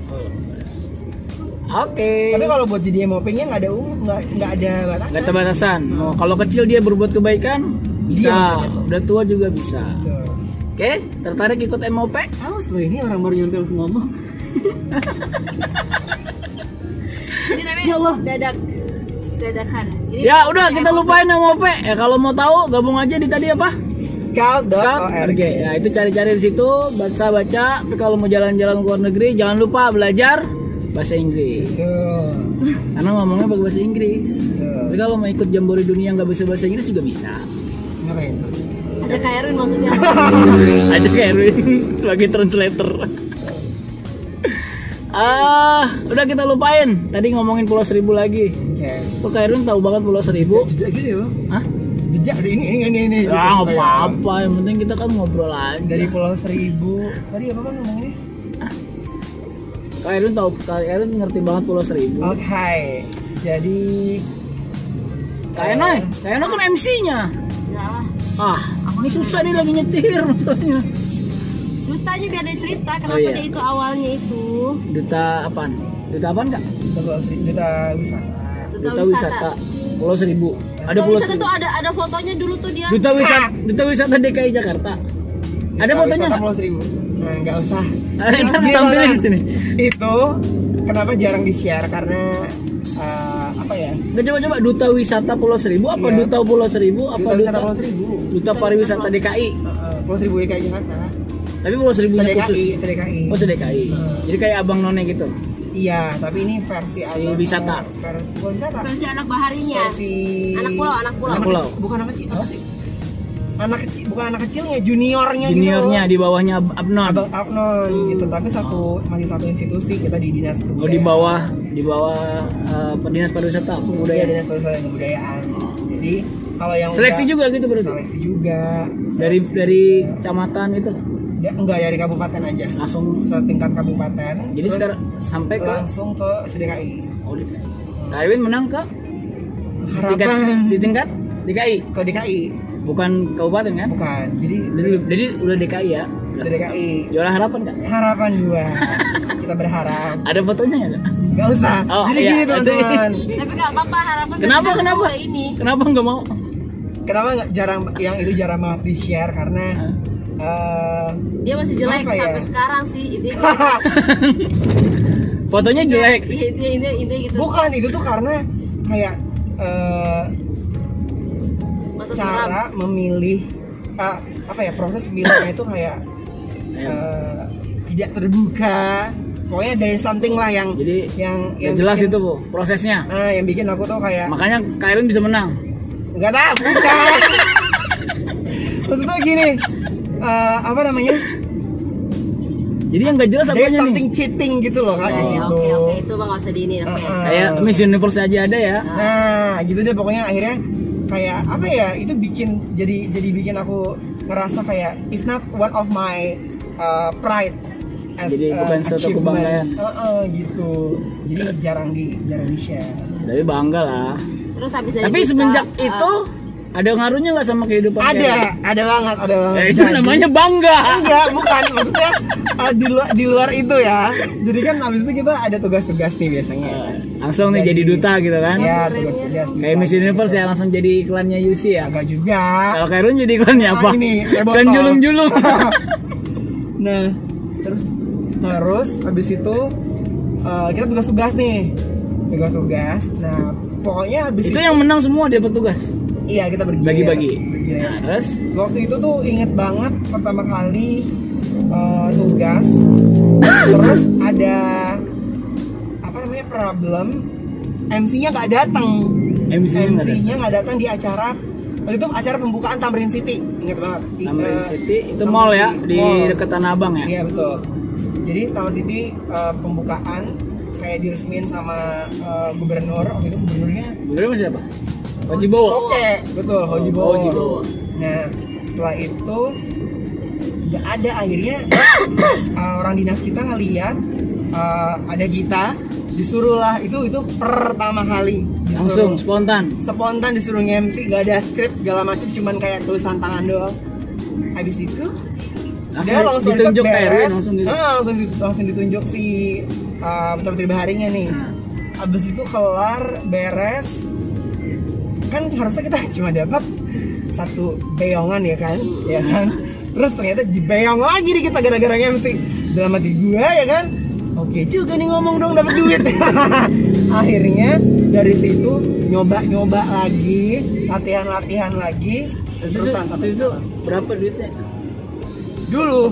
Speaker 2: Oke.
Speaker 1: Tapi kalau buat jadi MOP-nya nggak ada nggak ada batasan.
Speaker 2: Nggak ada batasan. Oh, kalau kecil dia berbuat kebaikan bisa.
Speaker 1: Iya, bisa.
Speaker 2: Udah tua juga bisa.
Speaker 1: Betul.
Speaker 2: Oke, tertarik ikut MOP?
Speaker 1: Awas loh, ini orang baru nyontel ngomong.
Speaker 3: Jadi namanya
Speaker 1: Ya Allah.
Speaker 3: dadakan. Jadi
Speaker 2: Ya udah kita lupain MOP. Ya kalau mau tahu gabung aja di tadi apa?
Speaker 1: Scout.org.
Speaker 2: Ya itu cari-cari di situ, baca-baca. Tapi kalau mau jalan-jalan ke luar negeri jangan lupa belajar bahasa Inggris.
Speaker 1: Betul.
Speaker 2: Karena ngomongnya pakai bahasa Inggris.
Speaker 1: Betul.
Speaker 2: Tapi kalau mau ikut Jambore Dunia nggak bisa bahasa Inggris juga bisa.
Speaker 1: Ngapain?
Speaker 3: ada Kak Erwin maksudnya.
Speaker 2: Ada kayak Erwin sebagai translator. Udah kita lupain. Tadi ngomongin Pulau Seribu lagi.
Speaker 1: Oke.
Speaker 2: Kok Kak Erwin tahu banget Pulau Seribu?
Speaker 1: Jejak gitu ya, Bang?
Speaker 2: Hah?
Speaker 1: Jejak ini.
Speaker 2: Ya nggak apa-apa. Yang penting kita kan ngobrol aja.
Speaker 1: Dari Pulau Seribu. Tadi apa kan ngomongnya?
Speaker 2: Kak Erwin tahu. Kak Erwin ngerti banget Pulau Seribu.
Speaker 1: Oke. Jadi
Speaker 2: Kak Eno kan MC-nya.
Speaker 3: Enggak lah.
Speaker 2: Ini susah nih lagi nyetir masalahnya.
Speaker 3: Dutanya biar dia cerita kenapa
Speaker 2: iya.
Speaker 3: dia itu awalnya itu.
Speaker 2: Duta apaan? Duta apaan Kak?
Speaker 1: Duta wisata.
Speaker 2: Duta wisata Pulau Seribu. Ada
Speaker 3: Duta
Speaker 2: Pulau
Speaker 3: wisata
Speaker 2: Seribu.
Speaker 3: tuh ada fotonya dulu tuh dia.
Speaker 2: Duta wisata DKI Jakarta. Ada fotonya nggak?
Speaker 1: Pulau Seribu. Nah, nggak usah.
Speaker 2: Kan tampilin di sini.
Speaker 1: Itu kenapa jarang di-share karena apa ya?
Speaker 2: Nggak, coba Duta Wisata Pulau Seribu apa
Speaker 1: Iya.
Speaker 2: Duta Pulau Seribu apa
Speaker 1: Duta Wisata Pulau Seribu.
Speaker 2: Duta Pariwisata DKI.
Speaker 1: Pulau Seribu DKI Jakarta.
Speaker 2: Tapi Pulau Seribunya
Speaker 1: Se-DKI,
Speaker 2: khusus.
Speaker 1: se-DKI.
Speaker 2: Oh, se-DKI. Jadi kayak Abang None gitu.
Speaker 1: Iya, tapi ini versi
Speaker 2: wisata.
Speaker 1: Versi wisata.
Speaker 3: Versi anak baharinya.
Speaker 1: Versi
Speaker 3: Anak pulau.
Speaker 2: Anak pulau.
Speaker 1: Bukan anak kecil, apa sih? Anak kecil, bukan anak kecilnya, juniornya
Speaker 2: Di bawahnya Abnon.
Speaker 1: Abang Abnon gitu, tapi masih satu institusi, kita di dinas
Speaker 2: Oh,
Speaker 1: kebudayaan.
Speaker 2: di bawah Dinas Pariwisata
Speaker 1: Budaya
Speaker 2: Kebudayaan.
Speaker 1: dinas pariwisata dan kebudayaan. Jadi kalau yang
Speaker 2: Seleksi
Speaker 1: udah-
Speaker 2: juga gitu berarti.
Speaker 1: seleksi juga
Speaker 2: Dari kecamatan itu
Speaker 1: enggak dari kabupaten aja,
Speaker 2: langsung.
Speaker 1: setingkat kabupaten.
Speaker 2: Jadi
Speaker 1: terus
Speaker 2: sekarang sampai ke
Speaker 1: langsung ke SDKI.
Speaker 2: Kak Erwin menang ke
Speaker 1: Harapan
Speaker 2: di tingkat DKI,
Speaker 1: ke DKI,
Speaker 2: bukan kabupaten kan?
Speaker 1: bukan.
Speaker 2: Jadi udah DKI ya.
Speaker 1: Ke DKI.
Speaker 2: Juara harapan Kak.
Speaker 1: Harapan 2. Kita berharap.
Speaker 2: Ada fotonya nggak? Kak?
Speaker 1: Gak usah.
Speaker 2: Oh,
Speaker 1: Jadi
Speaker 2: iya,
Speaker 1: gini teman-teman.
Speaker 3: Tapi nggak apa-apa harapan.
Speaker 2: Kenapa?
Speaker 3: kita
Speaker 2: Kenapa?
Speaker 3: mulai ini.
Speaker 2: Kenapa nggak mau?
Speaker 1: Kenapa nggak yang itu jarang banget di share karena
Speaker 3: Dia masih jelek
Speaker 1: Apa ya?
Speaker 3: sampai sekarang sih. Itu
Speaker 2: Fotonya jelek.
Speaker 3: Iya, itu gitu.
Speaker 1: bukan itu tuh karena kayak
Speaker 3: Masa seram.
Speaker 1: cara memilih apa ya, proses pemilihannya itu kayak tidak terbuka. Pokoknya dari something lah yang
Speaker 2: Jadi
Speaker 1: yang
Speaker 2: jelas
Speaker 1: bikin-
Speaker 2: itu Bu, prosesnya.
Speaker 1: yang bikin aku tuh kayak
Speaker 2: Makanya Kak Erwin bisa menang.
Speaker 1: nggak tahu, bukan. Maksudnya gini, apa namanya?
Speaker 2: Jadi yang nggak jelas
Speaker 1: There's
Speaker 2: apanya nih?
Speaker 1: something cheating gitu loh kan di
Speaker 3: Ya,
Speaker 1: situ.
Speaker 3: oke, itu mah nggak usah diinin. Oke.
Speaker 2: Kayak Miss Universe aja ada ya.
Speaker 1: Nah, gitu deh pokoknya akhirnya kayak apa ya, itu bikin jadi bikin aku ngerasa kayak it's not one of my pride as
Speaker 2: Jadi bukan suatu
Speaker 1: achievement.
Speaker 2: kebanggaan.
Speaker 1: Gitu. Jadi jarang di share.
Speaker 2: Tapi bangga lah.
Speaker 3: Terus habis dari
Speaker 2: Tapi
Speaker 3: Duta,
Speaker 2: semenjak itu ada ngaruhnya nggak sama kehidupan Kak Erwin?
Speaker 1: Ada banget, ada banget.
Speaker 2: Ya, itu
Speaker 1: Jadi-
Speaker 2: namanya bangga.
Speaker 1: Enggak, bukan. Maksudnya di luar itu ya. Jadi kan abis itu kita ada tugas-tugas nih biasanya.
Speaker 2: Langsung nih jadi duta gitu kan?
Speaker 1: Ya, tugas-tugas.
Speaker 2: Kayak Miss Universe ya langsung jadi iklannya Yusi ya.
Speaker 1: Agak juga.
Speaker 2: Kalau Kak Erwin jadi iklannya apa?
Speaker 1: Ini,
Speaker 2: Kan julung-julung.
Speaker 1: Nah, terus habis itu kita tugas-tugas nih. Tugas-tugas. Nah, pokoknya habis
Speaker 2: Itu yang menang semua dapat tugas.
Speaker 1: iya, kita bergilir.
Speaker 2: Bagi-bagi.
Speaker 1: Bergilir.
Speaker 2: Nah, terus
Speaker 1: Waktu itu tuh inget banget pertama kali tugas, terus ada apa namanya problem, MC-nya nggak datang.
Speaker 2: MC-nya nggak datang.
Speaker 1: MC-nya nggak datang di acara. Waktu itu acara pembukaan Tamrin City, inget banget.
Speaker 2: Tamrin City itu
Speaker 1: Tamrin
Speaker 2: mall ya
Speaker 1: City,
Speaker 2: di
Speaker 1: mall.
Speaker 2: dekat Tanah Abang ya.
Speaker 1: Iya betul. Jadi Tamrin City pembukaan kayak diresmiin sama gubernur. Waktu itu gubernurnya
Speaker 2: Gubernur masih siapa? Haji Bowo.
Speaker 1: Oke, betul, Haji Bowo.
Speaker 2: Haji Bowo.
Speaker 1: Nah, setelah itu nggak ada, akhirnya orang dinas kita ngeliat ada kita, disuruh lah, itu pertama kali
Speaker 2: Langsung spontan.
Speaker 1: disuruh nge-MC, gak ada skrip segala macam, cuman kayak tulisan tangan doang. Habis itu dia
Speaker 2: Langsung ditunjuk Kak Erwin
Speaker 1: beres.
Speaker 2: langsung gitu.
Speaker 1: Langsung ditunjuk si Menteri Baharinya nih. Habis itu kelar beres, kan harusnya kita cuma dapat satu beongan ya kan, terus ternyata dibeong lagi nih kita gara-gara MC. Dalam hati gue ya kan, oke juga nih ngomong dong dapat duit. Akhirnya dari situ nyoba lagi, latihan lagi. Terusan sampai
Speaker 2: itu berapa duitnya?
Speaker 1: dulu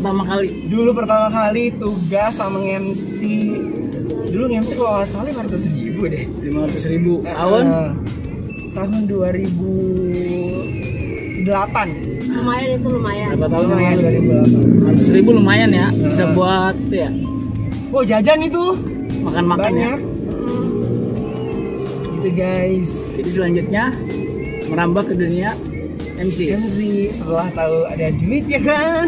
Speaker 2: Pertama kali
Speaker 1: tugas sama MC. Dulu MC kalau nggak salah 500.000 deh.
Speaker 2: 500.000. Tahun
Speaker 1: Tahun 2008.
Speaker 3: Lumayan itu lumayan.
Speaker 2: berapa tahun?
Speaker 1: Lumayan, 2008.
Speaker 2: 100.000 lumayan ya. Bisa buat itu ya.
Speaker 1: Oh jajan itu
Speaker 2: Makan-makan ya.
Speaker 1: banyak. Gitu guys.
Speaker 2: Jadi selanjutnya merambah ke dunia MC.
Speaker 1: MC setelah tahu ada duit ya kan.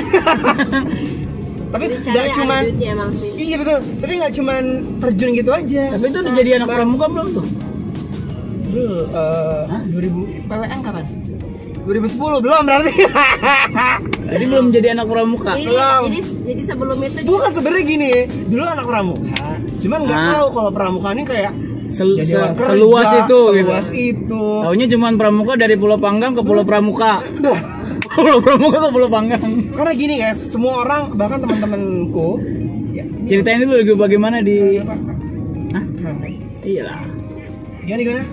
Speaker 1: Tapi
Speaker 3: Jadi
Speaker 1: nggak
Speaker 3: cari
Speaker 1: cuman
Speaker 3: ada duitnya emang sih.
Speaker 1: iya betul. Tapi nggak cuman terjun gitu aja.
Speaker 2: Tapi itu udah jadi anak pramuka belum tuh?
Speaker 1: Dulu
Speaker 2: Hah?
Speaker 1: 2000 PWN kapan? 2010 belum berarti.
Speaker 2: Jadi belum jadi anak pramuka.
Speaker 3: Jadi sebelum itu dia
Speaker 1: Bukan sebenarnya gini, dulu anak pramuka. Cuman nggak tahu kalau pramuka ini kayak
Speaker 2: Seluas
Speaker 1: kerja,
Speaker 2: itu gitu.
Speaker 1: seluas itu.
Speaker 2: Taunya cuman pramuka dari Pulau Panggang ke Pulau Pramuka. Pulau Pramuka ke Pulau Panggang.
Speaker 1: Karena gini guys, semua orang bahkan teman-temanku ya,
Speaker 2: Ceritain dulu juga bagaimana di
Speaker 1: apa?
Speaker 2: Hah? Iyalah.
Speaker 1: Gimana?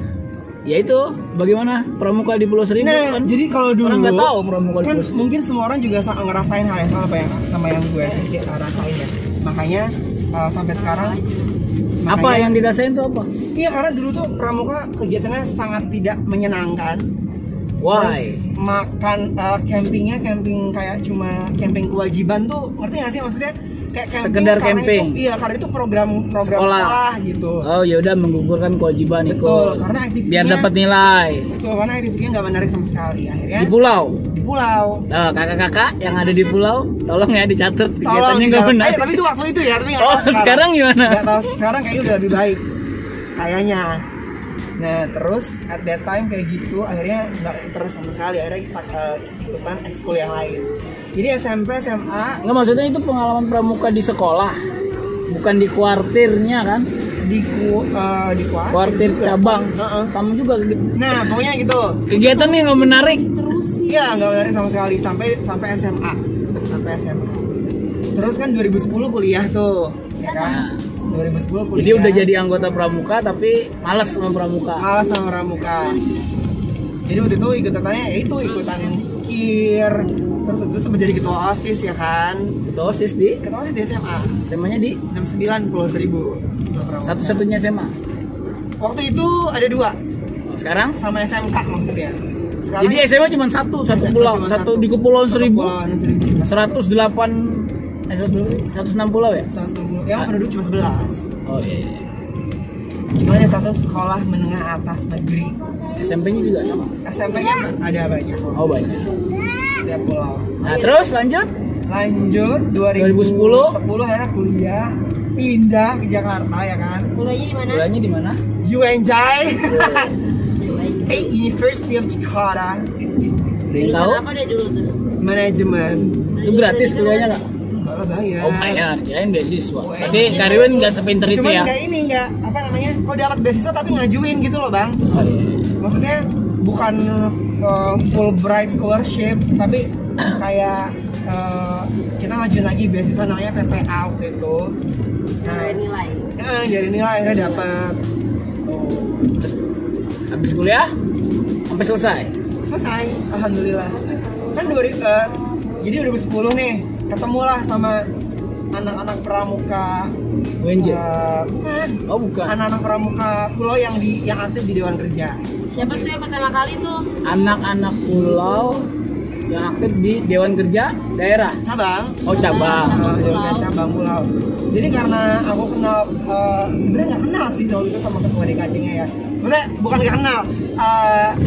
Speaker 2: Ya itu bagaimana pramuka di Pulau Seribu
Speaker 1: Nah,
Speaker 2: kan.
Speaker 1: jadi kalau dulu
Speaker 2: orang nggak tahu pramuka di
Speaker 1: kan
Speaker 2: Pulau Seribu.
Speaker 1: mungkin semua orang juga ngerasain hal yang sama yang gue rasain ya. Makanya sampai sekarang
Speaker 2: Apa yang dirasain tuh apa?
Speaker 1: Iya, karena dulu tuh pramuka kegiatannya sangat tidak menyenangkan.
Speaker 2: Why?
Speaker 1: Terus makan campingnya camping kayak cuma camping kewajiban tuh, ngerti nggak sih maksudnya? Kayak camping
Speaker 2: Sekedar
Speaker 1: karena
Speaker 2: camping.
Speaker 1: Itu, iya, karena itu program sekolah gitu.
Speaker 2: Oh ya udah menggugurkan kewajiban
Speaker 1: Betul,
Speaker 2: ikut.
Speaker 1: karena aktivitasnya
Speaker 2: Biar dapat nilai.
Speaker 1: Betul, karena aktivitasnya nggak menarik sama sekali. Akhirnya
Speaker 2: Di pulau.
Speaker 1: di pulau.
Speaker 2: Kakak-kakak yang ada di pulau, tolong ya dicatat kegiatannya nggak
Speaker 1: Tolong,
Speaker 2: benar.
Speaker 1: tapi itu waktu itu ya, tapi nggak
Speaker 2: Oh,
Speaker 1: tahu
Speaker 2: sekarang gimana?
Speaker 1: Nggak tahu sekarang kayaknya udah lebih baik. Kayaknya. Nah, terus at that time kayak gitu, akhirnya nggak terus sama sekali. Akhirnya ikutan ekskul yang lain. Jadi SMP, SMA,
Speaker 2: Nggak, maksudnya itu pengalaman pramuka di sekolah, bukan di kuartirnya kan?
Speaker 1: di
Speaker 2: Kuartir cabang.
Speaker 1: Heeh.
Speaker 2: Sama juga gitu.
Speaker 1: Nah, pokoknya gitu.
Speaker 2: Kegiatannya nggak menarik.
Speaker 3: terus
Speaker 1: Iya, nggak menarik sama sekali sampai SMA. Sampai SMA. Terus kan 2010 kuliah tuh, ya kan? 2010 kuliah.
Speaker 2: Jadi udah jadi anggota pramuka tapi malas sama pramuka.
Speaker 1: malas sama pramuka. Jadi waktu itu ikutannya ya itu ikutan kir, terus itu sempat jadi ketua OSIS ya kan.
Speaker 2: Ketua OSIS di
Speaker 1: Ketua OSIS di SMA
Speaker 2: SMA-nya di
Speaker 1: 69 Pulau Seribu.
Speaker 2: satu-satunya SMA.
Speaker 1: Waktu itu ada 2
Speaker 2: Sekarang
Speaker 1: sama SMK maksudnya. Sekarang
Speaker 2: jadi SMA cuma satu pulau,
Speaker 1: cuma
Speaker 2: satu di Kepulauan Seribu.
Speaker 1: Kepulauan Seribu.
Speaker 2: 106 pulau ya?
Speaker 1: 160. Yang penduduk cuma 11.
Speaker 2: Oh iya.
Speaker 1: Cuman yang satu sekolah menengah atas negeri.
Speaker 2: SMP-nya juga sama.
Speaker 1: SMP-nya ada banyak.
Speaker 2: Oh banyak.
Speaker 1: Ada pulau.
Speaker 2: Nah, terus lanjut.
Speaker 1: Lanjut
Speaker 2: 2010.
Speaker 1: 10 akhirnya kuliah, pindah ke Jakarta ya kan.
Speaker 3: kuliahnya di mana?
Speaker 2: Kuliahnya di mana?
Speaker 1: UNJ State University of Jakarta,
Speaker 2: Udah tahu?
Speaker 3: Jurusan apa deh dulu tuh?
Speaker 1: manajemen.
Speaker 2: Itu gratis kuliahnya nggak?
Speaker 1: Enggak bayar.
Speaker 2: Oh bayar, kirain beasiswa.
Speaker 1: Oh,
Speaker 2: Tapi Kariwin nggak sepinter itu
Speaker 1: Cuman
Speaker 2: ya?
Speaker 1: nggak ini nggak apa namanya? Kok dapat beasiswa tapi ngajuin gitu loh bang.
Speaker 2: Oh, iya.
Speaker 1: Maksudnya bukan Fulbright scholarship tapi kayak kita ngajuin lagi beasiswa namanya PPA waktu itu.
Speaker 3: Nah, nilai.
Speaker 1: Dari nilai akhirnya dapat.
Speaker 2: Habis kuliah sampai selesai.
Speaker 1: Selesai, alhamdulillah. Kan jadi 2010 nih ketemulah sama anak-anak pramuka
Speaker 2: UNJ.
Speaker 1: Bukan.
Speaker 2: Oh bukan.
Speaker 1: Anak-anak pramuka pulau yang aktif di Dewan Kerja.
Speaker 3: Siapa tuh yang pertama kali tuh?
Speaker 2: Anak-anak pulau yang aktif di Dewan Kerja daerah.
Speaker 1: Cabang.
Speaker 2: Oh cabang.
Speaker 1: Dewan Kerja cabang pulau. Jadi karena aku kenal, sebenarnya nggak kenal sih waktu itu sama ketua DKC-nya ya. Maksudnya bukan nggak kenal,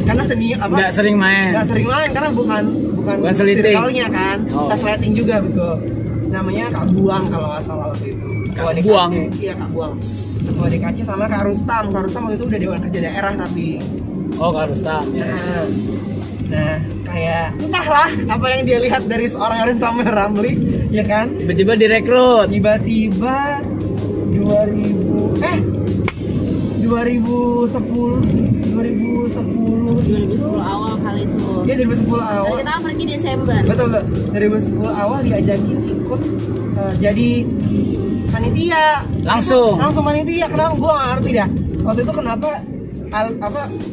Speaker 1: karena senior apa?
Speaker 2: Nggak sering main.
Speaker 1: Nggak sering main karena bukan
Speaker 2: seliting.
Speaker 1: circle-nya kan.
Speaker 2: Oh.
Speaker 1: Kita sleting juga betul. Namanya Kak Buang kalau nggak salah waktu itu.
Speaker 2: Kak
Speaker 1: DKC.
Speaker 2: Buang?
Speaker 1: Iya Kak Buang. Ketua DKC sama Kak Rustam. Kak Rustam waktu itu udah Dewan Kerja daerah tapi.
Speaker 2: Oh Kak Rustam. Ya.
Speaker 1: Nah, kayak entahlah apa yang dia lihat dari seorang Arin Samuel Ramli, ya kan?
Speaker 2: Tiba-tiba direkrut.
Speaker 1: Tiba-tiba
Speaker 3: 2010 awal kali itu.
Speaker 1: Iya 2010 awal.
Speaker 3: Dan kita kan pergi Desember.
Speaker 1: Betul. 2010 awal diajakin ikut jadi panitia.
Speaker 2: Langsung.
Speaker 1: Panitia. Kenapa gua nggak ngerti dah. Waktu itu kenapa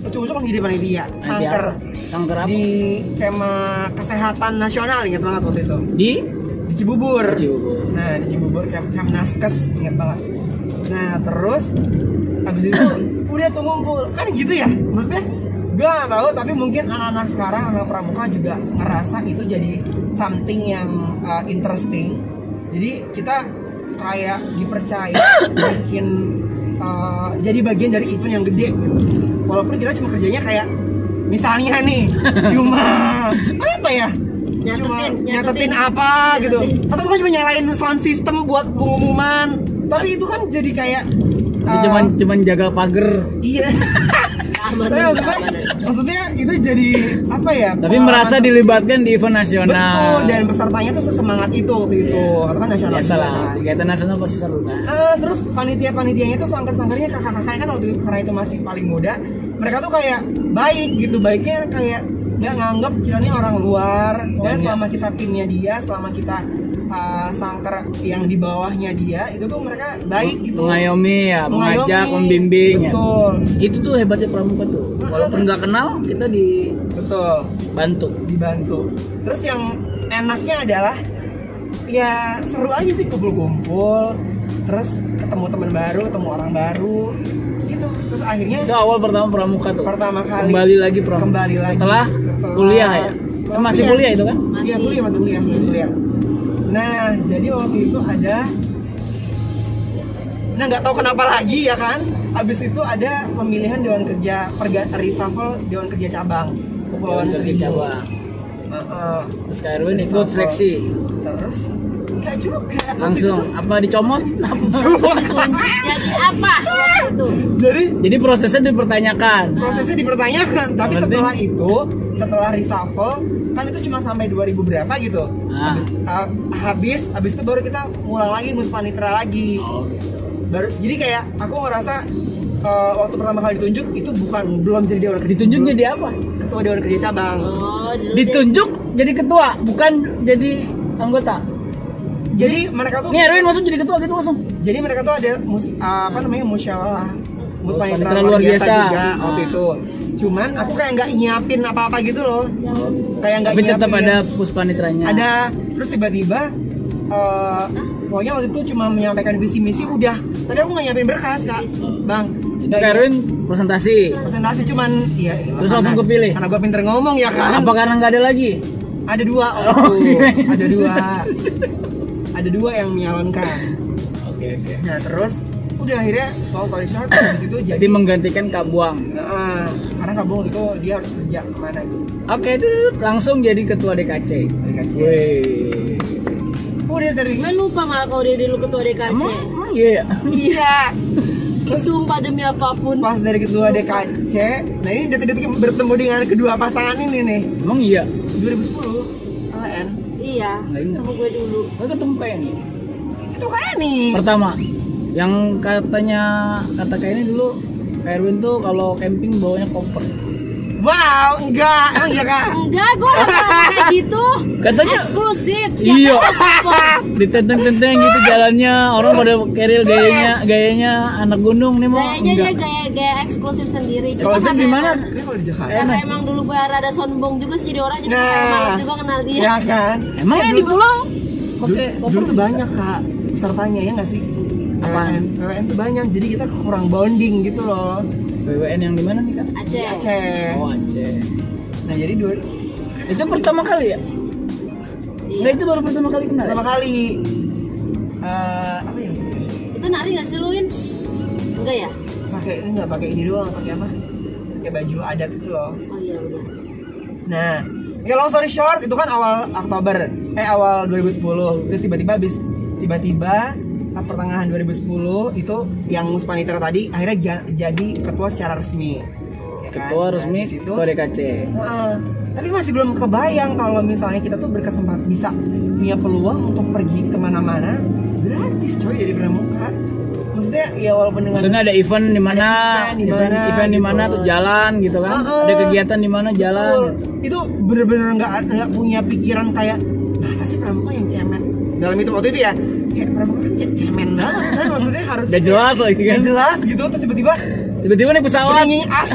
Speaker 1: ucuk-ucuk kan jadi panitia.
Speaker 2: Sangker apa?
Speaker 1: Di tema kesehatan nasional, ingat banget waktu itu.
Speaker 2: Di
Speaker 1: Di Cibubur.
Speaker 2: Cibubur.
Speaker 1: Nah, di Cibubur Kemnaskes, ingat banget. Nah, terus habis itu udah tuh ngumpul. Kan gitu ya? Maksudnya gue gak tahu, tapi mungkin anak-anak sekarang, anak pramuka juga ngerasa itu jadi something yang interesting. Jadi kita kayak dipercaya bikin jadi bagian dari event yang gede gitu. Walaupun kita cuma kerjanya kayak misalnya nih cuma apa ya? Nyatetin apa gitu. Atau bukan cuma nyalain sound system buat pengumuman. Tapi itu kan jadi kayak
Speaker 2: cuman jaga pagar.
Speaker 1: Iya.
Speaker 3: Keamanan,
Speaker 1: Tapi
Speaker 3: keamanan.
Speaker 1: maksudnya itu jadi apa ya?
Speaker 2: Tapi
Speaker 1: pengalaman-
Speaker 2: merasa dilibatkan di event nasional.
Speaker 1: Betul, dan pesertanya tuh sesemangat itu waktu itu. Atau kan nasional.
Speaker 2: Biasalah,
Speaker 1: juga.
Speaker 2: kegiatan nasional pasti seru kan.
Speaker 1: Terus panitia-panitianya tuh sangkar-sangkarnya kakak-kakaknya kan waktu itu karena itu masih paling muda. Mereka tuh kayak baik gitu, baiknya kayak nggak nganggep kita ini orang luar. Pokoknya
Speaker 2: iya.
Speaker 1: selama kita timnya dia, selama kita sangkar yang di bawahnya dia, itu tuh mereka baik gitu.
Speaker 2: Mengayomi ya, mengajak,
Speaker 1: Mengayomi.
Speaker 2: membimbing ya.
Speaker 1: Betul.
Speaker 2: Itu tuh hebatnya pramuka tuh. Walaupun nggak kenal, kita dibantu.
Speaker 1: Betul. Dibantu. Terus yang enaknya adalah ya seru aja sih kumpul-kumpul, terus ketemu teman baru, ketemu orang baru, gitu. Terus akhirnya
Speaker 2: Itu awal pertama pramuka tuh.
Speaker 1: pertama kali
Speaker 2: Kembali lagi pramuka.
Speaker 1: Kembali lagi.
Speaker 2: Setelah kuliah ya.
Speaker 1: Setelah
Speaker 2: Masih kuliah itu kan?
Speaker 1: Iya kuliah, masih kuliah. Nah jadi waktu itu ada, nah nggak tahu kenapa lagi ya kan, abis itu ada pemilihan Dewan Kerja reshuffle Dewan Kerja Cabang Kepulauan Seribu.
Speaker 2: Cabang. Terus Kak Erwin ikut
Speaker 1: Reshuffle.
Speaker 2: seleksi.
Speaker 1: Terus nggak juga
Speaker 2: Langsung apa dicomot?
Speaker 3: Jadi apa waktu itu?
Speaker 2: Jadi prosesnya dipertanyakan.
Speaker 1: prosesnya dipertanyakan, tapi
Speaker 2: Yang penting-
Speaker 1: setelah itu, setelah reshuffle kan itu cuma sampai 2000 berapa gitu.
Speaker 2: Ah.
Speaker 1: Habis itu baru kita ngulang lagi muspanitra lagi.
Speaker 2: Oh.
Speaker 1: Baru jadi kayak aku ngerasa waktu pertama kali ditunjuk itu belum jadi Dewan Kerja.
Speaker 2: Ditunjuk jadi apa?
Speaker 1: Ketua Dewan Kerja Cabang.
Speaker 3: Oh, dulu
Speaker 2: Ditunjuk jadi ketua, bukan jadi anggota.
Speaker 1: Jadi mereka tuh
Speaker 2: Nih Erwin masuk jadi ketua gitu langsung.
Speaker 1: jadi mereka tuh ada musyawarah muspanitra
Speaker 2: luar biasa
Speaker 1: juga waktu itu. Cuman aku kayak nggak nyiapin apa-apa gitu loh. Kayak nggak
Speaker 2: Tapi tetap
Speaker 1: nyiapin.
Speaker 2: ada puspanitranya.
Speaker 1: Ada, terus tiba-tiba pokoknya waktu itu cuma menyampaikan visi misi udah, tapi aku nggak nyiapin berkas kak, bang.
Speaker 2: Itu Kak Erwin presentasi.
Speaker 1: Presentasi cuman ya
Speaker 2: Terus langsung kepilih?
Speaker 1: karena gue pinter ngomong ya kan.
Speaker 2: Apa karena nggak ada lagi?
Speaker 1: Ada dua
Speaker 2: Oh,
Speaker 1: ada dua yang menyalonkan.
Speaker 2: Oke.
Speaker 1: Nah terus udah akhirnya long story short habis itu
Speaker 2: Jadi menggantikan Kak Buang.
Speaker 1: karena kabung itu dia harus kerja kemana gitu.
Speaker 2: Oke, itu langsung jadi ketua DKC.
Speaker 1: DKC.
Speaker 2: Wih.
Speaker 1: Udah dari
Speaker 3: gue lupa malah kalau dia dulu ketua DKC.
Speaker 2: Emang iya ya?
Speaker 1: iya.
Speaker 3: Sumpah demi apapun.
Speaker 1: Pas dari ketua DKC, nah ini detik-detik bertemu dengan kedua pasangan ini nih.
Speaker 2: Emang iya?
Speaker 1: 2010 LN.
Speaker 3: Iya,
Speaker 2: Nggak ingat.
Speaker 3: sama gue dulu.
Speaker 2: Lo ketemu kayak ini.
Speaker 1: Itu kayak nih.
Speaker 2: Pertama, yang kata kayak ini dulu Kak Erwin tuh kalau camping bawanya koper.
Speaker 1: Wow, enggak. Emang iya kak?
Speaker 3: Enggak, gue gak pernah kayak gitu.
Speaker 2: Katanya
Speaker 3: Eksklusif.
Speaker 2: iya.
Speaker 3: Siapa?
Speaker 2: Ditenteng-tenteng gitu jalannya, orang pada keril gayanya anak gunung nih mau.
Speaker 3: Gayanya dia
Speaker 2: Enggak.
Speaker 3: gaya eksklusif sendiri.
Speaker 2: Kalau sih di mana?
Speaker 1: Ini kalau di Jakarta.
Speaker 3: Karena emang dulu gue rada sombong juga sih, jadi orang jadi kayak males juga kenal dia.
Speaker 1: Ya kan?
Speaker 2: Emang ya di pulau? Oke,
Speaker 1: Dulu tuh banyak kak pesertanya ya nggak sih?
Speaker 2: Apaan?
Speaker 1: WWN tuh banyak, jadi kita kurang bonding gitu loh.
Speaker 2: BWN yang di mana nih Kak?
Speaker 3: Aceh.
Speaker 1: Aceh.
Speaker 2: Oh, Aceh.
Speaker 1: Nah jadi
Speaker 2: Itu pertama kali ya?
Speaker 3: Iya.
Speaker 2: Enggak, itu baru pertama kali kenal.
Speaker 1: pertama
Speaker 2: Ya?
Speaker 1: kali apa ya?
Speaker 3: Itu nari gak sih lu, Win? Enggak ya?
Speaker 1: Pakai ini nggak pakai ini doang, pakai apa? Pakai baju adat itu loh.
Speaker 3: Oh iya benar.
Speaker 1: Nah, ya long story short itu kan awal Oktober, awal 2010. Terus tiba-tiba pertengahan 2010 itu yang muspanitra tadi akhirnya jadi ketua secara resmi. Ya kan?
Speaker 2: Ketua
Speaker 1: Nah,
Speaker 2: resmi
Speaker 1: di situ,
Speaker 2: Ketua DKC.
Speaker 1: tapi masih belum kebayang kalau misalnya kita tuh berkesempatan bisa punya peluang untuk pergi kemana-mana gratis coy dari Pramuka. Maksudnya ya walaupun dengan
Speaker 2: Maksudnya ada event di mana, event di mana
Speaker 1: gitu.
Speaker 2: tuh jalan gitu kan. Ada kegiatan di mana jalan.
Speaker 1: Betul. Itu bener-bener nggak punya pikiran kayak masa sih Pramuka yang cemen dalam itu waktu itu ya kayak Pramuka kan kayak cemen banget kan maksudnya harus
Speaker 2: Udah jelas lagi kan.
Speaker 1: Nggak jelas gitu terus tiba-tiba
Speaker 2: Tiba-tiba naik pesawat.
Speaker 1: bringing us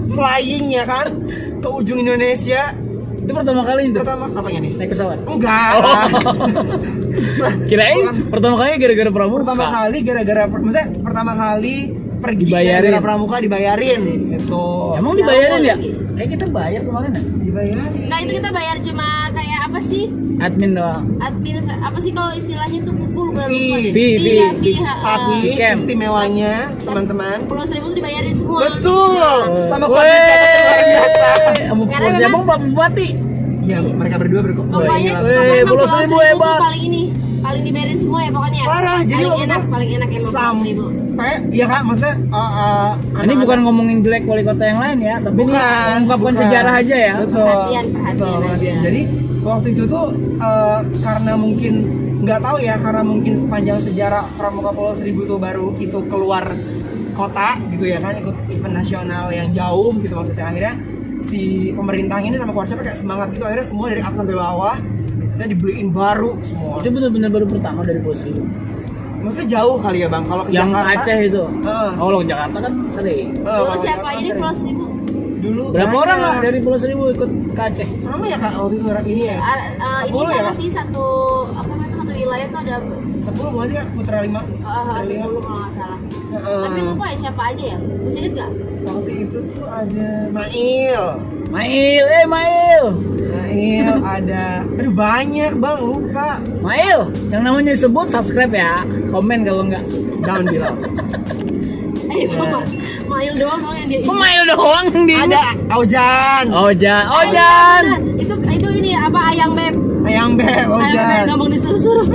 Speaker 1: flying ya kan ke ujung Indonesia.
Speaker 2: Itu pertama kali itu.
Speaker 1: Pertama apanya nih?
Speaker 2: Naik pesawat.
Speaker 1: Enggak.
Speaker 2: Kirain pertama kali gara-gara pramuka.
Speaker 1: Pertama kali gara-gara maksudnya pertama kali pergi
Speaker 2: Dibayarin.
Speaker 1: gara-gara Pramuka dibayarin gitu.
Speaker 2: Emang dibayarin ya?
Speaker 3: lagi.
Speaker 2: Kayak kita bayar kemarin ya?
Speaker 1: Dibayarin.
Speaker 3: Enggak, itu kita bayar cuma kayak apa sih?
Speaker 2: Admin doang.
Speaker 3: Admin apa sih kalau istilahnya tuh pukul berapa?
Speaker 1: Fee.
Speaker 3: Iya,
Speaker 2: Fee.
Speaker 1: Tapi
Speaker 2: Camp.
Speaker 1: istimewanya teman-teman
Speaker 3: 10.000 tuh dibayarin semua.
Speaker 1: betul sama
Speaker 2: Weh.
Speaker 1: koordinator luar biasa.
Speaker 2: Kamu
Speaker 3: Karena
Speaker 2: Purjabung
Speaker 3: memang-
Speaker 2: Pak Bupati.
Speaker 1: Ya mereka berdua berkumpul.
Speaker 3: Pokoknya
Speaker 2: Weh,
Speaker 3: emang
Speaker 2: 10.000
Speaker 3: 10.000 tuh
Speaker 2: hebat.
Speaker 3: paling ini, paling dibayarin semua ya pokoknya.
Speaker 1: Parah, jadi
Speaker 3: paling
Speaker 1: waktu
Speaker 3: enak,
Speaker 1: itu
Speaker 3: paling enak emang 10.000.
Speaker 1: capek, ya Kak, maksudnya
Speaker 2: Ini bukan ngomongin jelek wali kota yang lain ya, tapi ini mengungkapkan
Speaker 1: bukan.
Speaker 2: sejarah aja ya.
Speaker 1: Betul.
Speaker 3: Perhatian aja.
Speaker 1: Jadi waktu itu tuh karena mungkin nggak tahu ya, karena mungkin sepanjang sejarah Pramuka Pulau Seribu tuh baru itu keluar kota gitu ya kan, ikut event nasional yang jauh gitu, maksudnya akhirnya si pemerintah ini sama Korsel kayak semangat gitu, akhirnya semua dari atas sampai bawah kita dibeliin baru semua.
Speaker 2: Itu benar-benar baru pertama dari Pulau Seribu.
Speaker 1: Maksudnya jauh kali ya Bang, kalau ke
Speaker 2: Yang
Speaker 1: Jakarta,
Speaker 2: Aceh itu.
Speaker 1: Heeh.
Speaker 2: Oh, kalau ke Jakarta kan sering.
Speaker 3: Dulu
Speaker 1: kalau
Speaker 3: siapa
Speaker 1: Jakarta
Speaker 3: ini
Speaker 1: sering.
Speaker 3: Pulau Seribu?
Speaker 1: Dulu
Speaker 2: Berapa
Speaker 1: banyak.
Speaker 2: orang nggak dari Pulau Seribu ikut ke Aceh?
Speaker 1: Sama ya Kak waktu itu orang ini ya?
Speaker 3: Ini
Speaker 1: 10 ya
Speaker 3: sama
Speaker 1: Kak?
Speaker 3: sih satu apa namanya satu wilayah tuh ada
Speaker 1: 10 bukan sih Kak? Putra 5? Putra 5.
Speaker 3: 10 kalau nggak salah.
Speaker 1: Heeh.
Speaker 3: Tapi lupa ya siapa aja ya? Masih inget nggak?
Speaker 1: Waktu itu tuh ada Mail,
Speaker 2: Mail.
Speaker 1: ada, aduh banyak Bang, lupa.
Speaker 2: Mail, yang namanya disebut subscribe ya, komen kalau enggak.
Speaker 1: Down bilang.
Speaker 3: Mail doang yang dia
Speaker 2: Kok Mail doang yang di
Speaker 1: Ada Aujan,
Speaker 2: Ojan.
Speaker 3: Benar. Itu ini apa ayang beb?
Speaker 1: Ayang Beb,
Speaker 3: Ayang beb
Speaker 1: Aujan.
Speaker 3: gampang disuruh-suruh.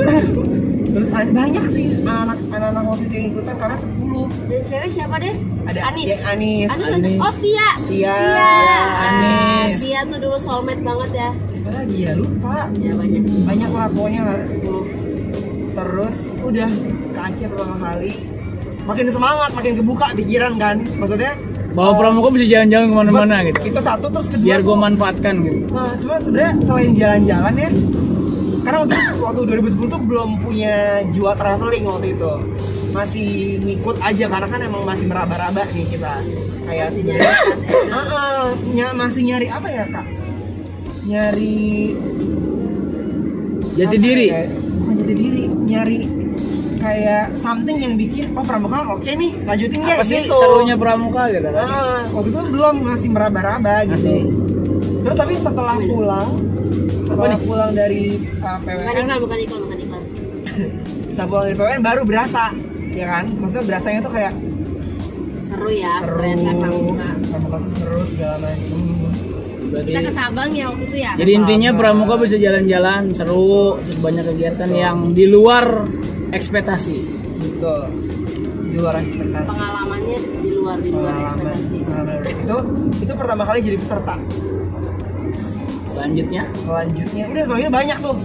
Speaker 1: Terus banyak sih anak-anak waktu itu yang ikutan karena 10.
Speaker 3: Dan cewek siapa deh?
Speaker 1: Ada
Speaker 3: Anis.
Speaker 1: ya, Anis.
Speaker 2: Anis.
Speaker 3: Oh Tia.
Speaker 1: Tia.
Speaker 2: Anis.
Speaker 3: Tia tuh dulu soulmate banget ya.
Speaker 1: Siapa lagi ya, lupa.
Speaker 3: Ya banyak.
Speaker 1: Banyak lah pokoknya lah 10. Terus udah ke Aceh pertama kali. Makin semangat, makin kebuka pikiran kan. Maksudnya
Speaker 2: Bawa Pramuka bisa jalan-jalan kemana-mana gitu.
Speaker 1: Itu satu, terus kedua
Speaker 2: Biar gue
Speaker 1: tuh,
Speaker 2: manfaatkan gitu.
Speaker 1: nah, cuma sebenarnya selain jalan-jalan ya, karena waktu 2010 tuh belum punya jiwa traveling waktu itu, masih ngikut aja karena kan emang masih meraba-raba nih kita kayak
Speaker 3: Masih nyari kelas
Speaker 1: masih nyari apa ya Kak? Nyari
Speaker 2: Jati
Speaker 1: apa
Speaker 2: diri.
Speaker 1: ya? Bukan jati diri, nyari kayak something yang bikin Pramuka oke nih, lanjutin ya
Speaker 2: Apa sih
Speaker 1: gitu.
Speaker 2: serunya Pramuka gitu kan?
Speaker 1: Waktu itu belum, masih meraba-raba gitu.
Speaker 2: Masih.
Speaker 1: Terus tapi setelah pulang dari PWN,
Speaker 3: Bukan iklan.
Speaker 1: setelah pulang dari PWN baru berasa, ya kan? Maksudnya berasanya tuh kayak
Speaker 3: Seru ya,
Speaker 1: seru,
Speaker 3: ternyata Pramuka.
Speaker 1: Pramuka tuh seru segala macam.
Speaker 2: Berarti
Speaker 3: Kita ke Sabang ya waktu itu ya.
Speaker 2: jadi intinya Pramuka bisa jalan-jalan seru, terus banyak kegiatan yang di luar ekspektasi.
Speaker 1: Gitu. Di luar ekspektasi.
Speaker 3: Pengalamannya di luar ekspektasi.
Speaker 1: Itu pertama kali jadi peserta.
Speaker 2: Selanjutnya
Speaker 1: Selanjutnya selanjutnya banyak tuh.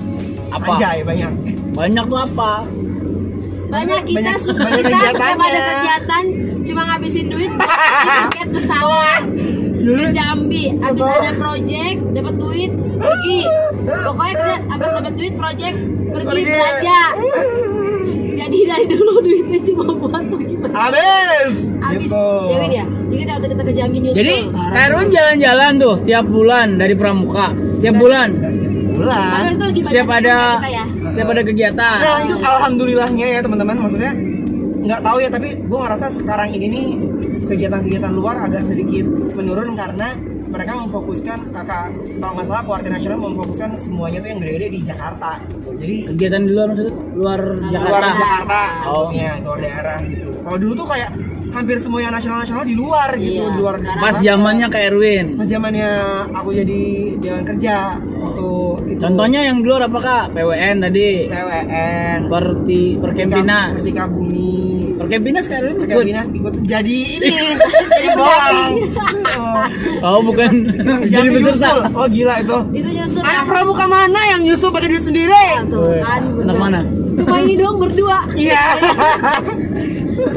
Speaker 2: Apa?
Speaker 1: Anjay, banyak.
Speaker 2: banyak tuh apa?
Speaker 3: Banyak kita
Speaker 1: Banyak
Speaker 3: setiap
Speaker 1: kegiatannya.
Speaker 3: ada kegiatan cuma ngabisin duit beli tiket pesawat ke Jambi, habis ada project dapat duit pergi, pokoknya kita habis dapat duit project pergi belanja. Jadi dari dulu duitnya cuma buat pergi belanja.
Speaker 1: Habis.
Speaker 3: Habis
Speaker 1: Gitu.
Speaker 3: ya Win ya. Jadi kita waktu kita ke Jambi nyusul.
Speaker 2: Jadi Kairun jalan-jalan tuh setiap bulan dari Pramuka, tiap bulan,
Speaker 1: Bulan.
Speaker 3: Karena itu lagi
Speaker 2: setiap
Speaker 3: banyak
Speaker 2: ada
Speaker 3: kita ya.
Speaker 2: setiap ada kegiatan.
Speaker 1: Nah itu alhamdulillahnya ya teman-teman, maksudnya nggak tahu ya, tapi gue ngerasa sekarang ini nih kegiatan-kegiatan luar agak sedikit menurun karena mereka memfokuskan, kalau nggak salah Kuartir Nasional memfokuskan semuanya tuh yang gede-gede di Jakarta gitu. Jadi
Speaker 2: Kegiatan di luar maksudnya luar Jakarta.
Speaker 1: luar Jakarta,
Speaker 2: Oh.
Speaker 1: maksudnya luar daerah gitu. Kalau dulu tuh kayak hampir semua yang nasional-nasional di luar gitu,
Speaker 3: Iya,
Speaker 1: di luar
Speaker 3: sekarang
Speaker 2: Pas
Speaker 1: Jakarta.
Speaker 2: zamannya ke Erwin.
Speaker 1: Pas zamannya aku jadi jalan kerja waktu itu.
Speaker 2: Contohnya yang di luar apa Kak? PWN tadi.
Speaker 1: PWN,
Speaker 2: Perkempinas.
Speaker 1: Ketika Bumi,
Speaker 2: Perkempinas ke Erwin ikut.
Speaker 1: Perkempinas ikut jadi ini, jadi bohong.
Speaker 2: Oh, bukan. Jadi peserta.
Speaker 1: nyusul. Oh gila itu.
Speaker 3: Itu nyusul
Speaker 1: Anak
Speaker 3: ya.
Speaker 1: pramuka mana yang nyusul pakai duit sendiri?
Speaker 3: Tuh, kan,
Speaker 2: Anak mana?
Speaker 3: Cuma ini doang berdua.
Speaker 1: Iya.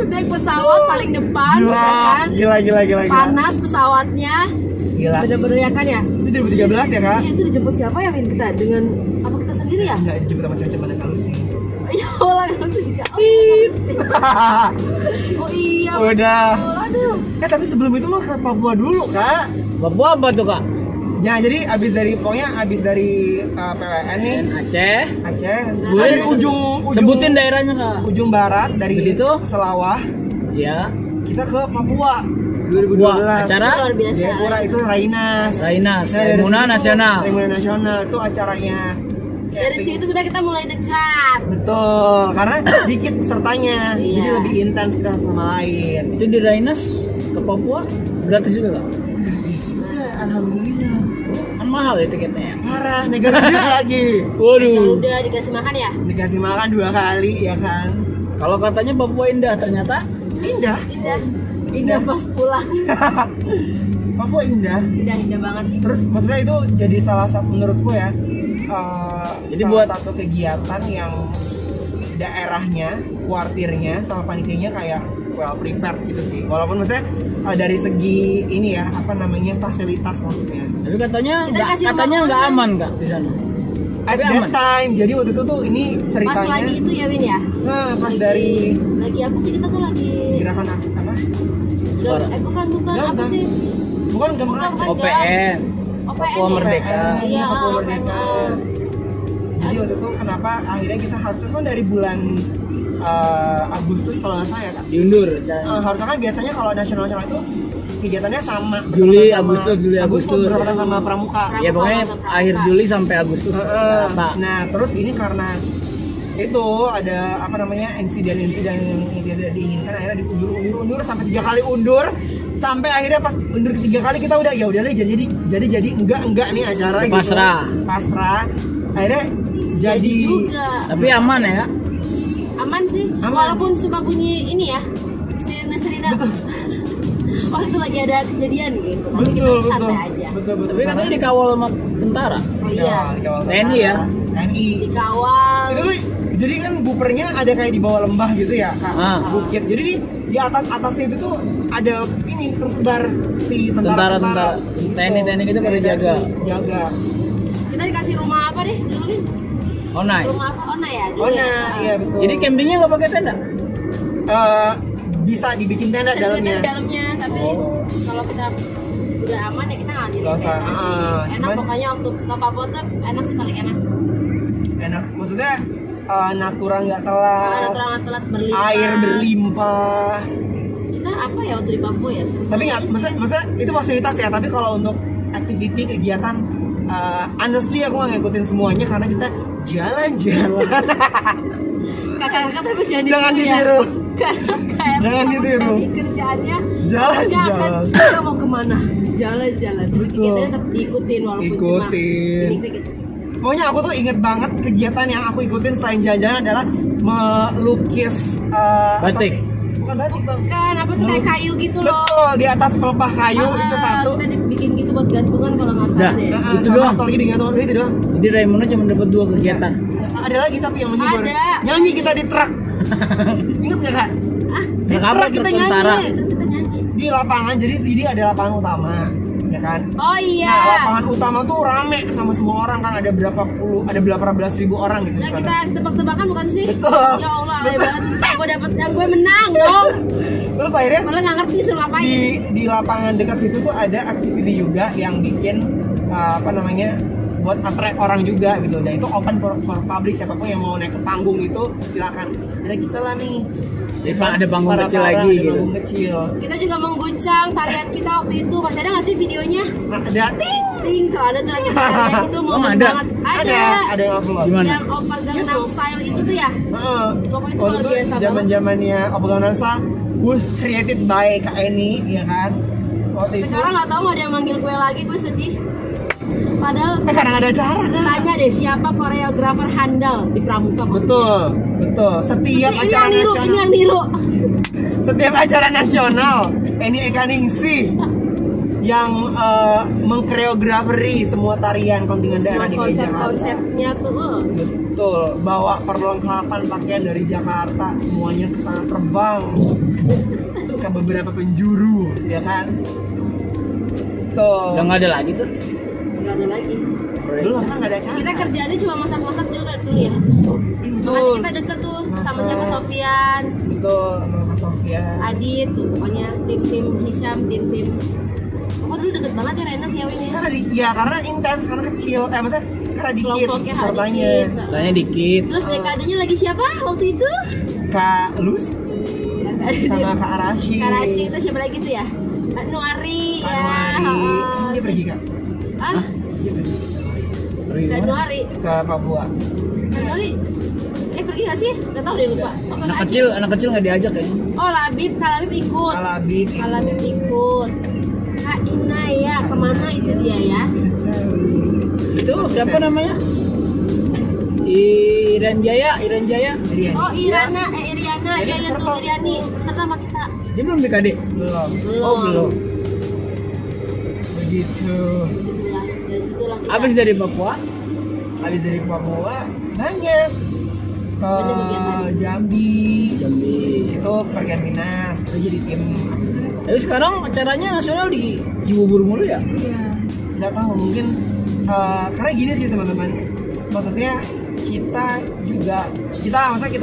Speaker 3: Naik pesawat paling depan,
Speaker 1: Gila,
Speaker 3: ya kan?
Speaker 1: gila.
Speaker 3: Panas pesawatnya.
Speaker 1: Gila.
Speaker 3: Bener-bener ya kan ya?
Speaker 1: Itu 2013 ya kak?
Speaker 3: Iya, itu dijemput siapa ya Win kita? Dengan apa kita sendiri ya?
Speaker 1: Enggak dijemput sama cewek mana kalau sih.
Speaker 3: Ya Allah, itu sih. Oh iya.
Speaker 1: Udah.
Speaker 3: betul. Aduh.
Speaker 1: Tapi sebelum itu mah ke Papua dulu kak.
Speaker 2: Papua apa tuh Kak?
Speaker 1: Ya jadi abis dari PWN nih
Speaker 2: Aceh.
Speaker 1: Aceh.
Speaker 3: Sebutin-
Speaker 1: Dari ujung
Speaker 2: Sebutin daerahnya Kak.
Speaker 1: ujung barat dari
Speaker 2: Di situ?
Speaker 1: Selawah
Speaker 2: Ya.
Speaker 1: kita ke Papua 2012.
Speaker 2: Papua. Acara?
Speaker 3: Luar biasa.
Speaker 1: Jayapura itu Rainas.
Speaker 2: Rainas,
Speaker 1: Nah, dari
Speaker 2: Remuna
Speaker 1: situ,
Speaker 2: Nasional.
Speaker 1: Remuna Nasional itu acaranya.
Speaker 3: Dari situ sudah kita mulai dekat.
Speaker 1: Betul, karena dikit pesertanya,
Speaker 3: Iya.
Speaker 1: jadi lebih intens kita sama lain.
Speaker 2: Itu di Rainas ke Papua gratis juga Kak?
Speaker 1: Alhamdulillah.
Speaker 2: Kan mahal ya tiketnya.
Speaker 1: Parah, negara juga lagi.
Speaker 2: Waduh.
Speaker 3: Udah dikasih makan ya?
Speaker 1: Dikasih makan 2 kali ya kan.
Speaker 2: Kalau katanya Papua indah, ternyata
Speaker 1: Indah.
Speaker 3: Indah pas pulang.
Speaker 1: Papua indah.
Speaker 3: Indah banget.
Speaker 1: Terus maksudnya itu jadi salah satu menurutku ya.
Speaker 2: Jadi
Speaker 1: salah
Speaker 2: buat
Speaker 1: satu kegiatan yang daerahnya, kuartirnya sama panitianya kayak well prepared gitu sih. Walaupun maksudnya dari segi ini ya apa namanya fasilitas maksudnya.
Speaker 2: Tapi katanya
Speaker 3: Kita kasih
Speaker 2: nggak aman Kak di sana.
Speaker 1: At that time, jadi waktu itu tuh ini ceritanya.
Speaker 3: Pas lagi itu ya Win ya.
Speaker 1: Nah, pas dari
Speaker 3: Lagi apa sih kita tuh lagi?
Speaker 1: gerakan aksi apa?
Speaker 3: Bukan
Speaker 1: Gak,
Speaker 3: apa sih?
Speaker 1: Bukan
Speaker 3: Bukan.
Speaker 2: OPN.
Speaker 3: OPN
Speaker 2: Papua
Speaker 3: ya?
Speaker 2: Merdeka.
Speaker 3: Iya,
Speaker 1: Papua Merdeka.
Speaker 3: OPN.
Speaker 1: Jadi waktu itu kenapa akhirnya kita harusnya kan dari bulan Agustus kalau nggak salah ya Kak.
Speaker 2: Diundur.
Speaker 1: Harusnya kan biasanya kalau nasional itu kegiatannya sama
Speaker 2: Juli,
Speaker 1: sama-
Speaker 2: Agustus,
Speaker 1: berapa
Speaker 2: ya.
Speaker 1: sama Pramuka.
Speaker 2: Ya pokoknya akhir Juli sampai Agustus. Rata.
Speaker 1: Nah terus ini karena itu ada apa namanya insiden-insiden yang tidak diinginkan akhirnya diundur sampai 3 kali undur sampai akhirnya pas undur ketiga kali kita udah ya udahlah jadi enggak nih acara pasrah akhirnya jadi
Speaker 3: juga.
Speaker 2: Tapi aman ya Kak?
Speaker 3: Aman sih.
Speaker 1: Aman.
Speaker 3: Walaupun suka bunyi ini ya. Sirine. Oh itu lagi ada kejadian gitu. Tapi kita santai aja.
Speaker 1: betul.
Speaker 2: Tapi katanya dikawal sama tentara.
Speaker 3: Oh iya.
Speaker 1: Dikawal
Speaker 2: TNI ya?
Speaker 1: TNI.
Speaker 3: Dikawal.
Speaker 1: Itu tuh, jadi kan bupernya ada kayak di bawah lembah gitu ya Kak, bukit. Jadi di atasnya itu tuh ada ini tersebar si tentara.
Speaker 2: TNI gitu pada jaga.
Speaker 3: Kita dikasih rumah apa deh dulu Win?
Speaker 2: Onai.
Speaker 3: Rumah apa? Ona ya? Dulu
Speaker 1: Oh
Speaker 3: ya?
Speaker 1: nah, iya betul.
Speaker 2: Jadi campingnya nggak pakai tenda?
Speaker 1: Bisa dibikin tenda
Speaker 3: Bisa
Speaker 1: dalamnya.
Speaker 3: di dalamnya, tapi kalau kita udah aman ya kita nggak
Speaker 1: Nggak usah,
Speaker 3: tenda sih. Enak
Speaker 1: cuman-
Speaker 3: pokoknya waktu ke Papua tuh enak sih paling enak.
Speaker 1: Enak, maksudnya natura nggak telat,
Speaker 3: Ada orang telat berlimpah.
Speaker 1: air berlimpah.
Speaker 3: Kita apa ya waktu di Papua ya?
Speaker 1: Tapi nggak, maksudnya itu fasilitas ya. Tapi kalau untuk activity kegiatan, honestly aku nggak ngikutin semuanya karena kita jalan-jalan.
Speaker 3: Kakak-kakak tapi
Speaker 1: Jangan
Speaker 3: ditiru ya.
Speaker 1: ditiru.
Speaker 3: Karena kayak
Speaker 1: Jangan ditiru.
Speaker 3: tadi kerjaannya
Speaker 1: Jalan-jalan.
Speaker 3: harusnya kan kita mau kemana? Jalan-jalan. Tapi
Speaker 1: Betul.
Speaker 3: kita tetap diikutin walaupun
Speaker 1: Ikutin.
Speaker 3: cuma gini-gini.
Speaker 1: Pokoknya aku tuh inget banget kegiatan yang aku ikutin selain jalan-jalan adalah melukis apa
Speaker 2: Batik.
Speaker 1: sih? Bukan batik bang.
Speaker 3: Kan apa tuh kayak kayu gitu loh.
Speaker 1: Betul, di atas pelepah kayu itu satu.
Speaker 3: Kita dibikin gitu buat gantungan kalau nggak salah
Speaker 2: Dah.
Speaker 3: deh.
Speaker 2: Itu
Speaker 1: sama
Speaker 2: doang.
Speaker 1: Satu lagi dengan itu doang.
Speaker 2: Jadi Raimundo cuma dapat 2 kegiatan.
Speaker 1: Ada lagi tapi yang menghibur.
Speaker 3: Ada.
Speaker 1: Nyanyi kita di truk. Ingat nggak kak? Di
Speaker 2: Truk apa?
Speaker 1: truk kita
Speaker 2: Truk tentara.
Speaker 1: nyanyi.
Speaker 3: Terus kita nyanyi.
Speaker 1: Di lapangan, jadi ada lapangan utama, ya kan?
Speaker 3: Oh iya.
Speaker 1: Nah, lapangan utama tuh rame sama semua orang kan, ada berapa belas ribu orang gitu.
Speaker 3: Ya
Speaker 1: di sana.
Speaker 3: kita tebak-tebakan bukan sih?
Speaker 1: Betul.
Speaker 3: Ya Allah, alay
Speaker 1: Betul.
Speaker 3: banget. Gue dapet yang gue menang dong.
Speaker 1: Terus akhirnya
Speaker 3: Malah nggak ngerti suruh ngapain.
Speaker 1: di lapangan dekat situ tuh ada activity juga yang bikin apa namanya buat attract orang juga gitu, dan itu open for public, siapapun yang mau naik ke panggung itu silakan. Ada kita lah nih.
Speaker 2: Jadi ada panggung
Speaker 1: Para
Speaker 2: kecil
Speaker 1: barang,
Speaker 2: lagi
Speaker 1: ada
Speaker 2: gitu.
Speaker 1: panggung kecil.
Speaker 3: Kita juga mengguncang tarian kita waktu itu. Masih ada nggak sih videonya?
Speaker 1: Nah, ada
Speaker 3: Ting tuh ada tuh lagi tarian itu
Speaker 2: Oh,
Speaker 3: momen
Speaker 2: ada?
Speaker 3: banget.
Speaker 1: ada yang upload.
Speaker 2: Gimana?
Speaker 3: Yang Oppa Gangnam Style itu tuh ya.
Speaker 1: Heeh.
Speaker 3: Pokoknya itu
Speaker 1: Waktu
Speaker 3: luar
Speaker 1: itu
Speaker 3: biasa banget.
Speaker 1: zaman-zamannya Obongan Dansa was created by Kak Eni, ya kan? Waktu itu
Speaker 3: Sekarang nggak tahu ada yang manggil gue lagi, gue sedih. Padahal
Speaker 1: kadang ada acara kan?
Speaker 3: tanya deh siapa koreografer handal di Pramuka maksudnya.
Speaker 1: Betul. Setiap
Speaker 3: Ini
Speaker 1: acara
Speaker 3: yang niru,
Speaker 1: nasional,
Speaker 3: ini yang niru.
Speaker 1: setiap acara nasional, Eni Eka Ningsih yang mengkoreograferi semua tarian kontingen daerah di Jakarta.
Speaker 3: Konsep-konsepnya tuh.
Speaker 1: Betul, bawa perlengkapan pakaian dari Jakarta, semuanya ke sana, terbang ke beberapa penjuru, ya kan? Tuh.
Speaker 2: Udah nggak ada lagi tuh.
Speaker 3: Gak ada lagi.
Speaker 1: Belum kan nggak ada acara.
Speaker 3: Kita kerjaannya cuma masak-masak juga dulu ya. Makanya
Speaker 1: Betul.
Speaker 3: kita deket tuh sama
Speaker 1: Masak.
Speaker 3: siapa Sofian,
Speaker 1: Betul, sama Mas Sofia.
Speaker 3: Adit tuh, pokoknya tim-tim Hisham, tim-tim. Pokoknya dulu deket banget ya Rena Siawin ya.
Speaker 1: Karena intens, karena kecil, maksudnya karena dikit
Speaker 3: Kelompoknya
Speaker 1: pesertanya.
Speaker 3: dikit.
Speaker 2: Tanya dikit.
Speaker 3: Terus dekadenya lagi siapa waktu itu?
Speaker 1: Kak Lus
Speaker 3: Ya,
Speaker 1: sama Kak Arashi.
Speaker 3: Karasi itu siapa lagi tuh ya? Kak Nuari
Speaker 1: Kak
Speaker 3: ya.
Speaker 1: Nuari. Dia pergi Kak.
Speaker 3: Ah,
Speaker 1: Dia pergi
Speaker 3: Kak Nuari.
Speaker 1: ke Papua.
Speaker 3: Kak Nuari. Pergi gak sih? Gak tau deh lupa. Apa
Speaker 2: Anak
Speaker 3: lagi?
Speaker 2: kecil nggak diajak ya.
Speaker 3: Oh Labib, Kak Labib ikut.
Speaker 1: Alabik.
Speaker 3: Kak Labib ikut. Kak Inaya kemana itu dia ya?
Speaker 2: Itu siapa namanya? Iran Jaya.
Speaker 1: Iya.
Speaker 3: Oh Iriana Nah, iya tuh Iriani serta sama kita.
Speaker 2: Dia belum BKD?
Speaker 1: Belum.
Speaker 2: Oh belum.
Speaker 1: Begitu.
Speaker 3: Begitulah, dari situlah kita.
Speaker 2: Habis dari Papua?
Speaker 1: Habis dari Papua banyak. Ke
Speaker 3: Banyak kegiatan.
Speaker 1: Jambi
Speaker 2: Jambi.
Speaker 1: itu pergian Minas, itu jadi tim.
Speaker 2: Tapi sekarang acaranya nasional di Cibubur mulu ya?
Speaker 1: Iya. Nggak tahu mungkin karena gini sih teman-teman. Maksudnya kita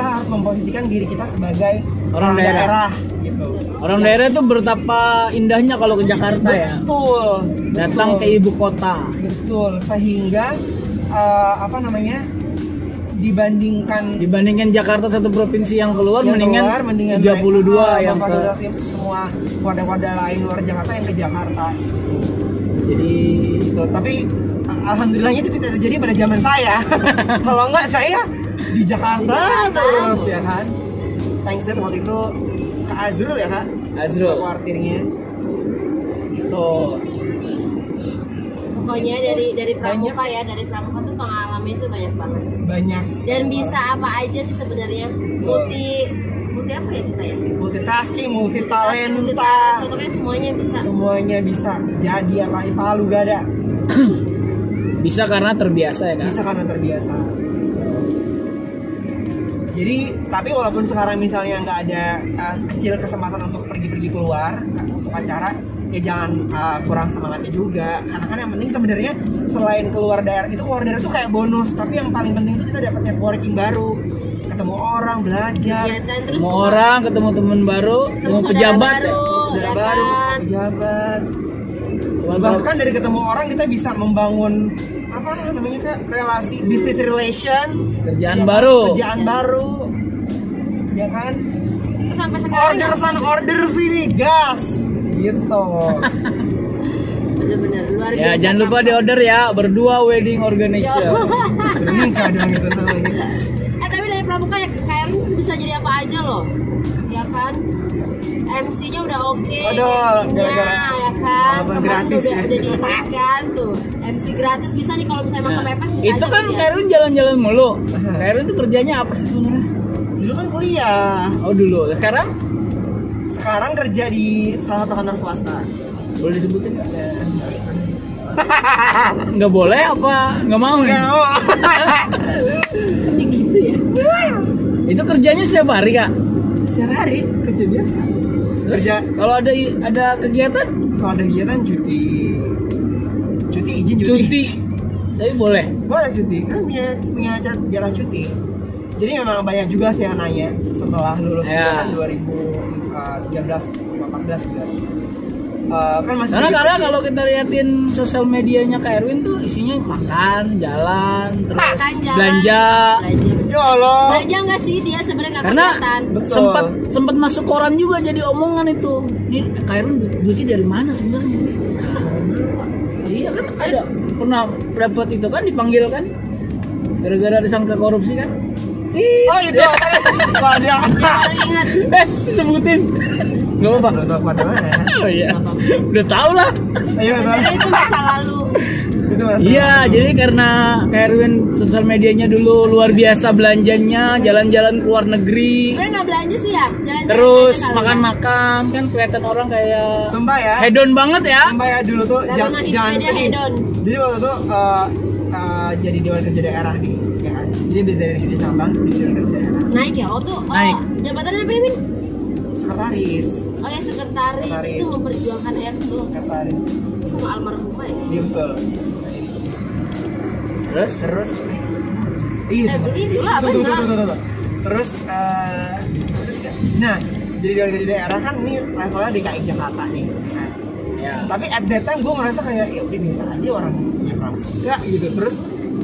Speaker 1: harus memposisikan diri kita sebagai
Speaker 2: Orang daerah.
Speaker 1: gitu.
Speaker 2: Orang daerah itu betapa indahnya kalau ke Jakarta ya.
Speaker 1: Betul.
Speaker 2: Datang
Speaker 1: betul.
Speaker 2: ke ibu kota.
Speaker 1: Betul. Sehingga
Speaker 2: Dibandingkan Jakarta satu provinsi yang keluar, mendingan 32 yang ke.
Speaker 1: memfasilitasi semua wadah-wadah lain luar Jakarta yang ke Jakarta.
Speaker 2: Jadi
Speaker 1: Gitu. Tapi alhamdulillahnya itu tidak terjadi pada zaman saya. Kalau enggak saya di Jakarta terus ya kan. Thanks that waktu itu ke Azrul ya kan.
Speaker 2: Azrul.
Speaker 1: Kuartirnya. Gitu.
Speaker 3: Pokoknya dari pramuka ya, dari pramuka tuh pengalaman itu banyak banget.
Speaker 1: Banyak.
Speaker 3: Dan bisa apa aja sih sebenarnya. Multi apa ya kita ya?
Speaker 1: Multitasking, multi talenta.
Speaker 3: Multitalenta, pokoknya semuanya bisa.
Speaker 1: Semuanya bisa. Jadi apa Palu gak ada.
Speaker 2: bisa karena terbiasa ya kan?
Speaker 1: Bisa karena terbiasa. Jadi, tapi walaupun sekarang misalnya nggak ada kecil kesempatan untuk pergi-pergi keluar untuk acara, ya jangan kurang semangatnya juga. Karena kan yang penting sebenarnya selain keluar daerah itu kayak bonus, tapi yang paling penting itu kita dapat networking baru, ketemu orang, belajar,
Speaker 3: Kegiatan terus
Speaker 2: Ketemu orang, ketemu teman baru, ketemu
Speaker 3: saudara
Speaker 2: pejabat ya.
Speaker 3: baru,
Speaker 1: saudara
Speaker 3: ya
Speaker 1: baru,
Speaker 3: kan?
Speaker 1: pejabat.
Speaker 2: Cuman
Speaker 1: Bahkan dari ketemu orang kita bisa membangun apa namanya Kak? Relasi, business relation,
Speaker 2: kerjaan
Speaker 1: ya kan?
Speaker 2: baru.
Speaker 1: Kerjaan baru, ya kan?
Speaker 3: Sampai sekarang
Speaker 1: Order
Speaker 3: ya,
Speaker 1: sana order sini gas gitu.
Speaker 3: bener-bener luar biasa.
Speaker 2: Ya jangan lupa di order ya, berdua wedding organization.
Speaker 1: Sudah nikah dong gitu namanya.
Speaker 3: Tapi dari pramuka ya KRU bisa jadi apa aja loh, ya kan? MC-nya udah oke,
Speaker 1: Aduh,
Speaker 3: MC-nya
Speaker 1: gara-gara
Speaker 3: ya kan,
Speaker 1: walaupun
Speaker 3: kemarin
Speaker 1: gratis
Speaker 3: udah
Speaker 1: ya.
Speaker 3: dinaikkan tuh, MC gratis bisa nih kalau misalnya emang
Speaker 2: Nah,
Speaker 3: kepepet. bisa
Speaker 2: itu
Speaker 3: aja
Speaker 2: kan
Speaker 3: dia.
Speaker 2: Khairun jalan-jalan mulu. Khairun itu kerjanya apa sih sebenarnya?
Speaker 1: Dulu kan kuliah,
Speaker 2: Oh dulu, sekarang
Speaker 1: sekarang kerja di salah satu kantor swasta.
Speaker 2: boleh disebutin nggak? Nggak boleh apa nggak mau nih?
Speaker 1: Nggak mau.
Speaker 3: Ya gitu ya.
Speaker 2: Itu kerjanya setiap hari kak?
Speaker 1: Setiap hari kerja biasa.
Speaker 2: Terus
Speaker 1: Kerja
Speaker 2: kalau ada kegiatan
Speaker 1: kalau ada kegiatan cuti izin
Speaker 2: cuti, tapi boleh.
Speaker 1: boleh cuti kan punya jalan cuti. Jadi memang banyak juga sih yang nanya setelah lulus
Speaker 2: Ya.
Speaker 1: kan 2013 14 gitu. Kan masih
Speaker 2: Karena kalau kita liatin sosial medianya Kak Erwin tuh isinya makan, jalan, terus
Speaker 3: Makan, jalan,
Speaker 2: belanja.
Speaker 1: ya Allah.
Speaker 3: Belanja nggak sih dia sebenarnya nggak
Speaker 2: Karena
Speaker 3: kelihatan.
Speaker 1: Betul.
Speaker 2: sempat masuk koran juga jadi omongan itu. Ini Kak Erwin duitnya dari mana sebenarnya sih? Iya kan ada pernah dapat itu kan dipanggil kan gara-gara disangka korupsi kan?
Speaker 1: Oh itu. Wah dia.
Speaker 3: Ya baru ingat.
Speaker 2: Sebutin. Gak apa-apa.
Speaker 1: Udah tahu pada mana?
Speaker 2: Oh iya. Udah tau lah.
Speaker 1: Ayo
Speaker 3: Sebenarnya itu masa lalu.
Speaker 1: Itu Mas.
Speaker 2: Iya, jadi karena Kak Erwin sosial medianya dulu luar biasa belanjanya, jalan-jalan ke luar negeri,
Speaker 3: Sebenarnya nggak belanja sih ya. Jalan-jalan
Speaker 2: terus
Speaker 3: aja kali ya.
Speaker 2: makan-makan kan kelihatan orang kayak
Speaker 1: Sumpah ya.
Speaker 2: hedon banget ya.
Speaker 1: Sumpah ya dulu tuh
Speaker 3: Gak pernah hidup aja
Speaker 1: sedih.
Speaker 3: hedon.
Speaker 1: Jadi waktu itu jadi dewan kerja daerah nih, ya kan. Jadi bisa dari kerja cabang jadi dewan kerja daerah.
Speaker 3: Naik ya, oh tuh,
Speaker 2: Naik.
Speaker 3: jabatannya apa nih Min?
Speaker 1: Sekretaris.
Speaker 3: Oh ya sekretaris,
Speaker 1: Sekretaris.
Speaker 3: itu memperjuangkan RU
Speaker 1: Sekretaris.
Speaker 3: itu sama almarhumah ya.
Speaker 1: Iya betul.
Speaker 2: Terus
Speaker 1: Iya.
Speaker 3: Beli lah bener.
Speaker 1: Tuh. Terus nah jadi dewan kerja daerah kan ini levelnya DKI Jakarta nih. Nah,
Speaker 2: ya.
Speaker 1: tapi at that time gue merasa kayak ya udah biasa aja orang punya pramuka gitu. Terus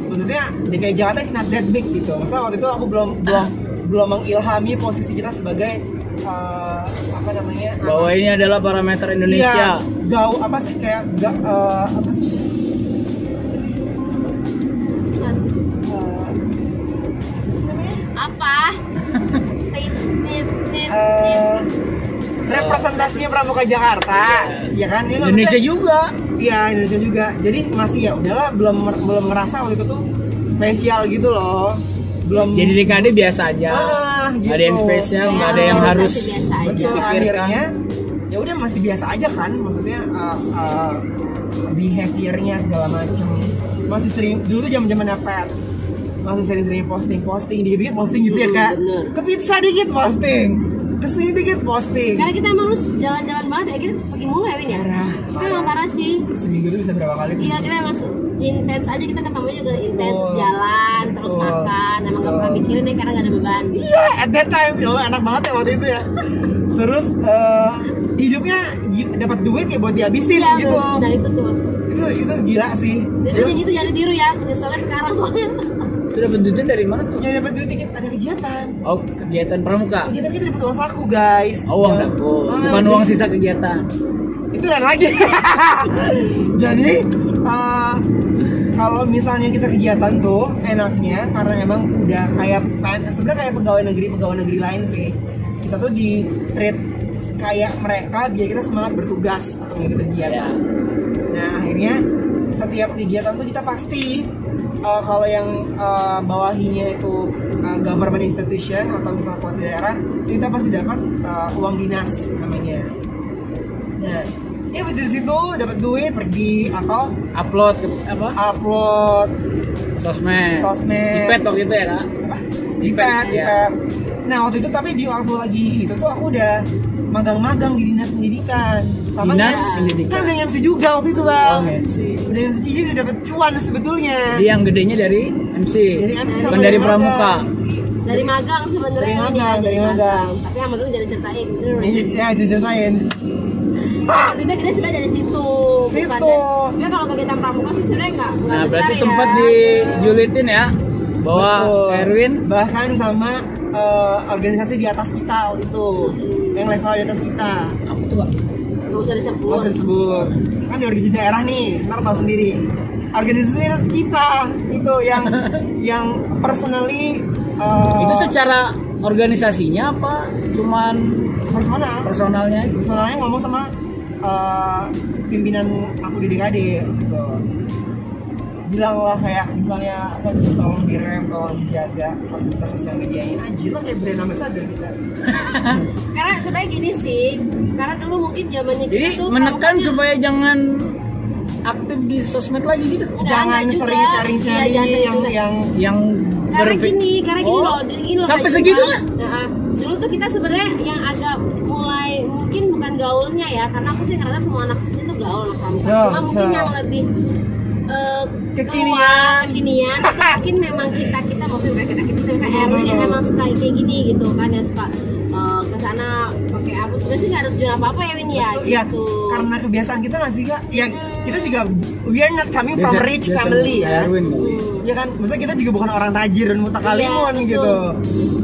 Speaker 1: maksudnya DKI Jakarta is not that big gitu. Maksudnya waktu itu aku belum mengilhami posisi kita sebagai apa namanya
Speaker 2: Bahwa ini adalah parameter Indonesia.
Speaker 1: Iya, apa sih kayak apa sih
Speaker 3: Apa? Tit.
Speaker 1: representasinya pramuka Jakarta, ya kan? Ini
Speaker 2: Indonesia
Speaker 1: maksudnya-
Speaker 2: juga.
Speaker 1: Iya Indonesia juga. Jadi masih ya udahlah belum ngerasa waktu itu tuh spesial gitu loh. belum
Speaker 2: Jadi DKD biasa aja.
Speaker 1: gitu.
Speaker 2: Nggak ada yang spesial, nggak ada yang
Speaker 3: organisasi
Speaker 2: harus
Speaker 3: biasa aja.
Speaker 1: Betul,
Speaker 2: dipikirkan.
Speaker 1: akhirnya ya udah masih biasa aja kan, maksudnya behaviornya segala macam masih sering. Dulu tuh zaman pet masih sering posting dikit posting gitu ya kak,
Speaker 3: bener.
Speaker 1: ke pizza dikit posting, kesini dikit posting.
Speaker 3: Karena kita emang harus jalan-jalan banget ya, kita pergi mulu ya Win ya. Kita emang parah sih.
Speaker 1: Seminggu tuh bisa berapa kali?
Speaker 3: Iya, kita emang intens aja, kita ketemu juga intens, terus
Speaker 1: Betul.
Speaker 3: jalan, terus
Speaker 1: Betul.
Speaker 3: makan. Emang gak pernah mikirin ya karena gak ada beban.
Speaker 1: Iya, at that time, ya Allah, enak banget ya waktu itu ya. Terus hidupnya dapat duit ya buat dihabisin
Speaker 3: Iya,
Speaker 1: gitu.
Speaker 3: dan itu tuh.
Speaker 1: Itu gila sih.
Speaker 3: Itu janji itu jangan ditiru ya, nyeselnya sekarang soalnya.
Speaker 2: Itu dapat duitnya dari mana tuh?
Speaker 1: Ya dapat duit dikit ada kegiatan.
Speaker 2: Oh, kegiatan pramuka.
Speaker 1: Kegiatan kita dapat uang saku guys.
Speaker 2: Oh, uang saku. Bukan
Speaker 1: jadi-
Speaker 2: uang sisa kegiatan.
Speaker 1: Itu lain lagi. Jadi kalau misalnya kita kegiatan tuh enaknya karena emang udah kayak sebenarnya kayak pegawai negeri lain sih. Kita tuh di treat kayak mereka biar kita semangat bertugas atau mengikuti kegiatan.
Speaker 2: Ya.
Speaker 1: Nah akhirnya setiap kegiatan tuh kita pasti kalau yang bawahinya itu government institution atau misalnya kepala daerah, kita pasti dapat uang dinas namanya. Nah, ya dari situ dapat duit pergi atau
Speaker 2: Upload ke apa?
Speaker 1: upload
Speaker 2: Sosmed.
Speaker 1: sosmed.
Speaker 2: Di pet waktu itu ya kak?
Speaker 1: Di pet, di
Speaker 2: ya.
Speaker 1: pet. Nah waktu itu tapi di waktu lagi itu tuh aku udah magang-magang di dinas pendidikan.
Speaker 2: Dinas
Speaker 1: yang-
Speaker 2: pendidikan.
Speaker 1: Kan udah MC juga waktu itu bang.
Speaker 2: Oh, MC.
Speaker 1: Udah MC jadi udah dapat cuan sebetulnya.
Speaker 2: Jadi yang gedenya dari MC.
Speaker 1: Dari MC
Speaker 2: Bukan
Speaker 1: sama
Speaker 2: dari
Speaker 1: dari
Speaker 2: pramuka.
Speaker 1: magang.
Speaker 3: Dari magang sebenarnya
Speaker 1: Dari
Speaker 3: Win, ya,
Speaker 1: magang, dari magang.
Speaker 3: Tapi yang penting jangan ceritain.
Speaker 1: Ya ceritain.
Speaker 3: Waktu itu kita sebenarnya dari situ, bukan
Speaker 1: Situ.
Speaker 3: dari. Sebenarnya kalau kegiatan pramuka sih sebenarnya nggak
Speaker 2: Nah,
Speaker 3: besar
Speaker 2: berarti
Speaker 3: ya.
Speaker 2: sempat dijulitin ya bahwa
Speaker 1: Betul.
Speaker 2: Erwin
Speaker 1: bahkan sama organisasi di atas kita waktu itu, yang level di atas kita.
Speaker 2: apa tuh kak?
Speaker 3: Nggak usah disebut.
Speaker 1: Nggak usah disebut. Kan di organisasi daerah nih, ntar tahu sendiri. Organisasi di atas kita itu yang personally
Speaker 2: Itu secara organisasinya apa? Cuman personalnya?
Speaker 1: Personalnya ngomong sama pimpinan aku di DKD gitu. Bilang lah kayak misalnya apa tolong direm, tolong dijaga aktivitas sosial medianya. Anjir lah kayak brand ambassador kita.
Speaker 3: Karena sebenarnya gini sih, karena dulu mungkin zamannya kita
Speaker 2: Jadi
Speaker 3: tuh
Speaker 2: menekan
Speaker 3: pramukanya-
Speaker 2: supaya jangan aktif di sosmed lagi gitu.
Speaker 1: Jangan
Speaker 3: enggak juga.
Speaker 1: sering sharing
Speaker 3: Iya, jangan sering juga.
Speaker 2: Yang
Speaker 3: karena
Speaker 2: berfi-
Speaker 3: gini
Speaker 2: Oh,
Speaker 3: loh, gini loh
Speaker 2: sampai
Speaker 3: Kak
Speaker 2: segitunya?
Speaker 3: Jumpa. Nah, dulu tuh kita sebenarnya yang agak mulai mungkin bukan gaulnya ya, karena aku sih ngerasa semua anak itu gaul anak pramuka.
Speaker 1: Ya,
Speaker 3: Cuma mungkin
Speaker 1: bisa.
Speaker 3: yang lebih
Speaker 1: Kekinian.
Speaker 3: keluar, kekinian itu mungkin memang kita maksudnya kita kayak Erwin yang memang suka kayak gini gitu kan, ya suka ke sana pakai apa, sebenarnya sih nggak ada tujuan apa ya Win ya
Speaker 1: Iya,
Speaker 3: gitu.
Speaker 1: karena kebiasaan kita nggak sih kak? Ya kita juga we are not coming from
Speaker 2: biasa-
Speaker 1: rich
Speaker 2: biasa
Speaker 1: family ya.
Speaker 2: Erwin kali.
Speaker 1: Ya kan, maksudnya kita juga bukan orang tajir dan mutakalimun
Speaker 3: Iya,
Speaker 1: gitu.
Speaker 3: betul.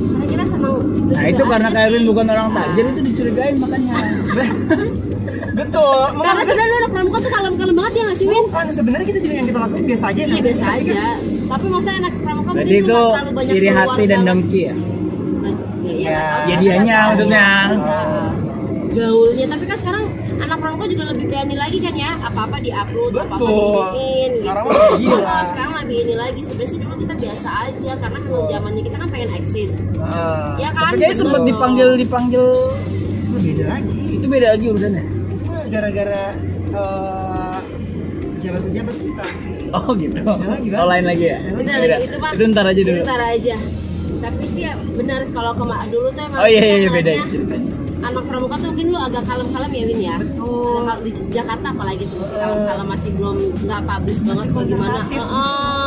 Speaker 3: Karena kita senang itu
Speaker 2: Nah
Speaker 3: juga
Speaker 2: itu karena
Speaker 3: aja
Speaker 2: Kak Erwin
Speaker 3: sih.
Speaker 2: bukan orang tajir itu dicurigain makanya.
Speaker 1: Betul.
Speaker 3: Karena sebenarnya lu anak pramuka tuh kalem-kalem banget ya nggak sih Win?
Speaker 1: Kan sebenarnya kita juga yang kita lakukan biasa aja.
Speaker 3: Iya
Speaker 1: kan?
Speaker 3: biasa aja. Tapi maksudnya anak pramuka
Speaker 2: Berarti
Speaker 3: mungkin lu
Speaker 2: itu
Speaker 3: nggak terlalu banyak
Speaker 2: iri
Speaker 3: keluar
Speaker 2: hati dan
Speaker 3: banget.
Speaker 2: dengki ya.
Speaker 3: Ya,
Speaker 2: Ya, dianya maksudnya.
Speaker 3: Gaulnya, tapi kan sekarang anak pramuka juga lebih berani lagi kan ya, apa-apa di-upload, apa-apa
Speaker 1: Betul.
Speaker 3: di-iniin gitu.
Speaker 1: Sekarang lebih gila.
Speaker 3: Oh, sekarang lebih ini lagi. Sebenarnya sih dulu kita biasa aja karena memang zamannya kita kan pengen eksis.
Speaker 1: Ah,
Speaker 3: Ya kan?
Speaker 2: Tapi kayaknya sempat dipanggil
Speaker 1: beda lagi.
Speaker 2: itu beda lagi urusannya.
Speaker 1: Itu gara-gara pejabat-pejabat kita.
Speaker 2: Oh gitu.
Speaker 1: lagi, Bang.
Speaker 2: Oh lain lagi ya.
Speaker 3: Bener,
Speaker 2: Beda.
Speaker 3: itu mah.
Speaker 2: Itu ntar aja dulu.
Speaker 3: Itu ntar aja. Tapi sih ya benar kalau dulu tuh emang
Speaker 2: Oh iya
Speaker 3: kita
Speaker 2: iya beda
Speaker 3: ngeliatnya
Speaker 2: ceritanya.
Speaker 3: anak pramuka tuh mungkin lu agak kalem-kalem ya Win ya.
Speaker 1: Betul.
Speaker 3: Agak di Jakarta apalagi tuh masih kalem-kalem, masih belum nggak publish banget kok gimana.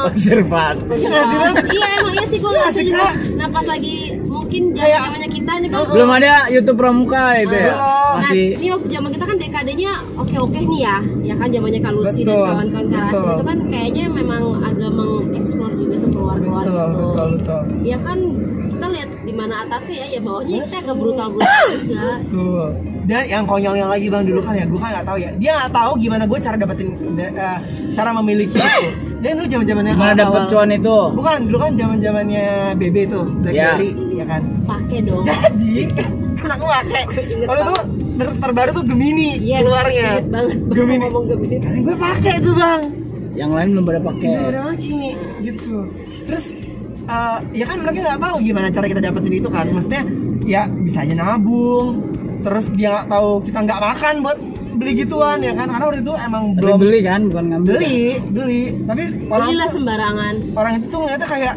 Speaker 2: Konservatif.
Speaker 3: Iya emang iya sih gue ngerasa juga. Nah pas lagi mungkin zamannya kita nih kan.
Speaker 2: Belum ada YouTube pramuka itu ya.
Speaker 1: Belum.
Speaker 2: Masih
Speaker 3: Nah, ini waktu zaman kita kan dekadenya oke-oke nih ya kan zamannya Kalusi dan
Speaker 1: Betul,
Speaker 3: kawan-kawan Karasi
Speaker 1: betul.
Speaker 3: itu kan kayaknya memang agak mengeksplor juga tuh keluar-keluar
Speaker 1: Betul,
Speaker 3: gitu.
Speaker 1: betul.
Speaker 3: Ya kan kita lihat di mana atasnya ya bawahnya kita agak brutal-brutal juga.
Speaker 1: Tuh. Dan yang konyolnya lagi bang dulu kan ya, gue kan nggak tahu ya. Dia nggak tahu gimana gue cara dapetin, cara memiliki itu. Dan lu zaman-zamannya
Speaker 2: gimana dapet
Speaker 1: awal-awal-
Speaker 2: cuan itu?
Speaker 1: Bukan, dulu kan zaman-zamannya BB tuh, BlackBerry, ya kan.
Speaker 3: Pakai dong.
Speaker 1: Jadi kan aku pakai.
Speaker 3: Gue inget
Speaker 1: Waktu itu terbaru tuh Gemini
Speaker 3: Yes,
Speaker 1: keluarnya.
Speaker 3: inget banget.
Speaker 1: Gemini.
Speaker 3: Ngomong Gemini.
Speaker 1: Kan gue pakai tuh bang.
Speaker 2: Yang lain belum pada pakai.
Speaker 1: Gak ada lagi gitu. Terus ya kan mereka nggak tahu gimana cara kita dapetin itu kan, maksudnya ya bisa aja nabung, terus dia nggak tahu kita nggak makan buat beli gituan ya kan, karena waktu itu emang
Speaker 2: Tapi
Speaker 1: belum
Speaker 2: beli kan, bukan ngambil.
Speaker 1: beli, tapi orang
Speaker 3: Belilah sembarangan.
Speaker 1: orang itu tuh ngeliatnya kayak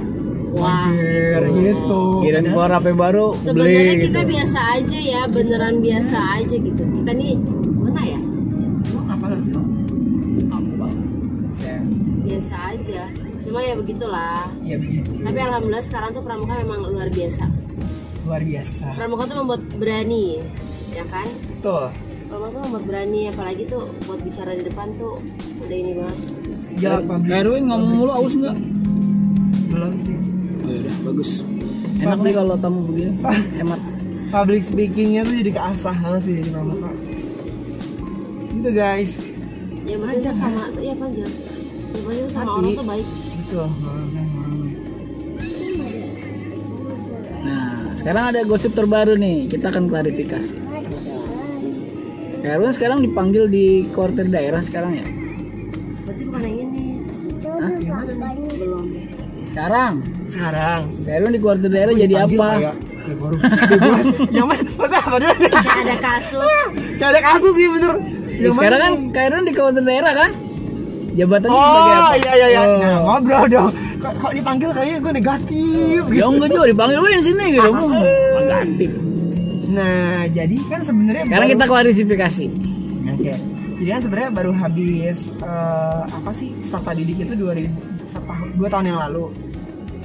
Speaker 3: Wah,
Speaker 1: anjir gitu.
Speaker 2: Kirain keluar HP baru,
Speaker 3: Sebenarnya
Speaker 2: beli
Speaker 3: kita
Speaker 2: gitu.
Speaker 3: biasa aja ya, beneran biasa aja gitu. Kita nih mana ya?
Speaker 1: Apa lagi? Ya,
Speaker 3: Biasa aja. Cuma ya begitulah.
Speaker 1: ya begitu.
Speaker 3: Tapi alhamdulillah sekarang tuh Pramuka memang luar biasa.
Speaker 1: Luar biasa.
Speaker 3: Pramuka tuh membuat berani, ya kan?
Speaker 1: Tuh.
Speaker 3: Pramuka tuh membuat berani, apalagi tuh buat bicara di depan tuh udah ini banget.
Speaker 1: Ya,
Speaker 2: Erwin ngomong mulu aus nggak?
Speaker 1: belum sih.
Speaker 2: Oh yaudah, bagus. Enak nih kalau tamu begini, hemat.
Speaker 1: Public speakingnya tuh jadi keasah banget sih di Pramuka. Gitu guys.
Speaker 3: Ya penting tuh sama, ya panjang. Ya penting tuh sama
Speaker 1: Tapi-
Speaker 3: orang tuh baik.
Speaker 1: Gitu.
Speaker 2: Nah, sekarang ada gosip terbaru nih, kita akan klarifikasi. Erwin sekarang dipanggil di kuartir daerah sekarang ya?
Speaker 3: Berarti bukan yang ini.
Speaker 2: Hah?
Speaker 3: Belum.
Speaker 2: Sekarang,
Speaker 1: Sekarang
Speaker 2: Erwin di kuartir daerah jadi apa?
Speaker 1: Kayak korupsi. Yang mana? Masa apa dia?
Speaker 3: Kayak ada kasus.
Speaker 1: Kayak ada kasus sih bener.
Speaker 2: Ya, sekarang kan Erwin di kuartir daerah kan? Jabatannya sebagai
Speaker 1: Oh
Speaker 2: apa?
Speaker 1: iya.
Speaker 2: Oh.
Speaker 1: Nah, ngobrol dong. Kok dipanggil kayaknya gue negatif.
Speaker 2: Ya enggak juga dipanggil lu yang sini gitu. Negatif.
Speaker 1: Nah, jadi kan sebenarnya
Speaker 2: Sekarang kita klarifikasi.
Speaker 1: Oke. Jadi kan sebenarnya baru habis apa sih peserta didik itu 2 tahun yang lalu.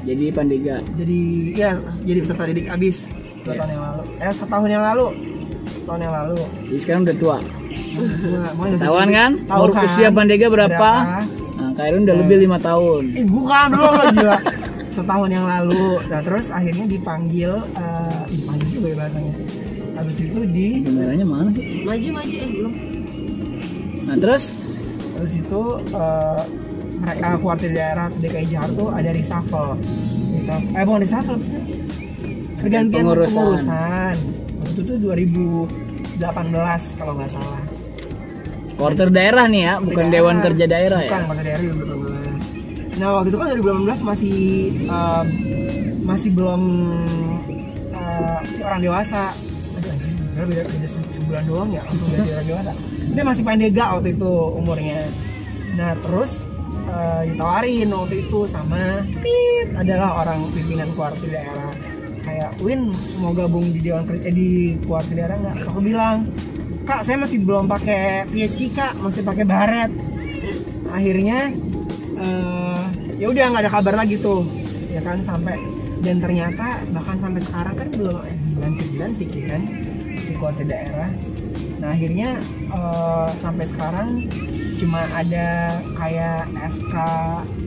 Speaker 2: Jadi Pandega.
Speaker 1: Jadi peserta didik habis 2 tahun yang lalu. Setahun yang lalu. Setahun yang lalu.
Speaker 2: Jadi sekarang udah tua.
Speaker 1: Nah,
Speaker 2: Tahuan kan?
Speaker 1: Tahu
Speaker 2: Umur
Speaker 1: kan?
Speaker 2: usia Pandega berapa? Nah, Kak Erwin udah lebih 5 tahun.
Speaker 1: Bukan belum lah gila. Setahun yang lalu. Nah, terus akhirnya dipanggil juga ya bahasanya. Habis itu
Speaker 2: Kameranya mana sih?
Speaker 3: Maju belum.
Speaker 2: Nah, terus
Speaker 1: habis itu mereka kuartir daerah DKI Jakarta ada reshuffle. Bukan reshuffle apa sih? Pergantian pengurusan. Waktu itu tuh 2018 kalau nggak salah.
Speaker 2: kuartir daerah nih ya, bukan Dewan Kerja Daerah ya.
Speaker 1: Bukan, kuartir daerah 2018. Nah, waktu itu kan 2018 masih belum si orang dewasa. Aduh anjing, beda sebulan doang ya langsung jadi orang dewasa. Dia masih Pandega waktu itu umurnya. Nah, terus ditawarin waktu itu sama adalah orang pimpinan kuartir daerah. Kayak, Win mau gabung di Dewan Kerja di kuartir daerah nggak? Terus aku bilang, Kak, saya masih belum pakai pieci, Kak, masih pakai baret. Akhirnya ya udah nggak ada kabar lagi tuh, ya kan, sampai dan ternyata bahkan sampai sekarang kan belum dilantik ya kan di kuartir daerah. Nah, akhirnya sampai sekarang cuma ada kayak SK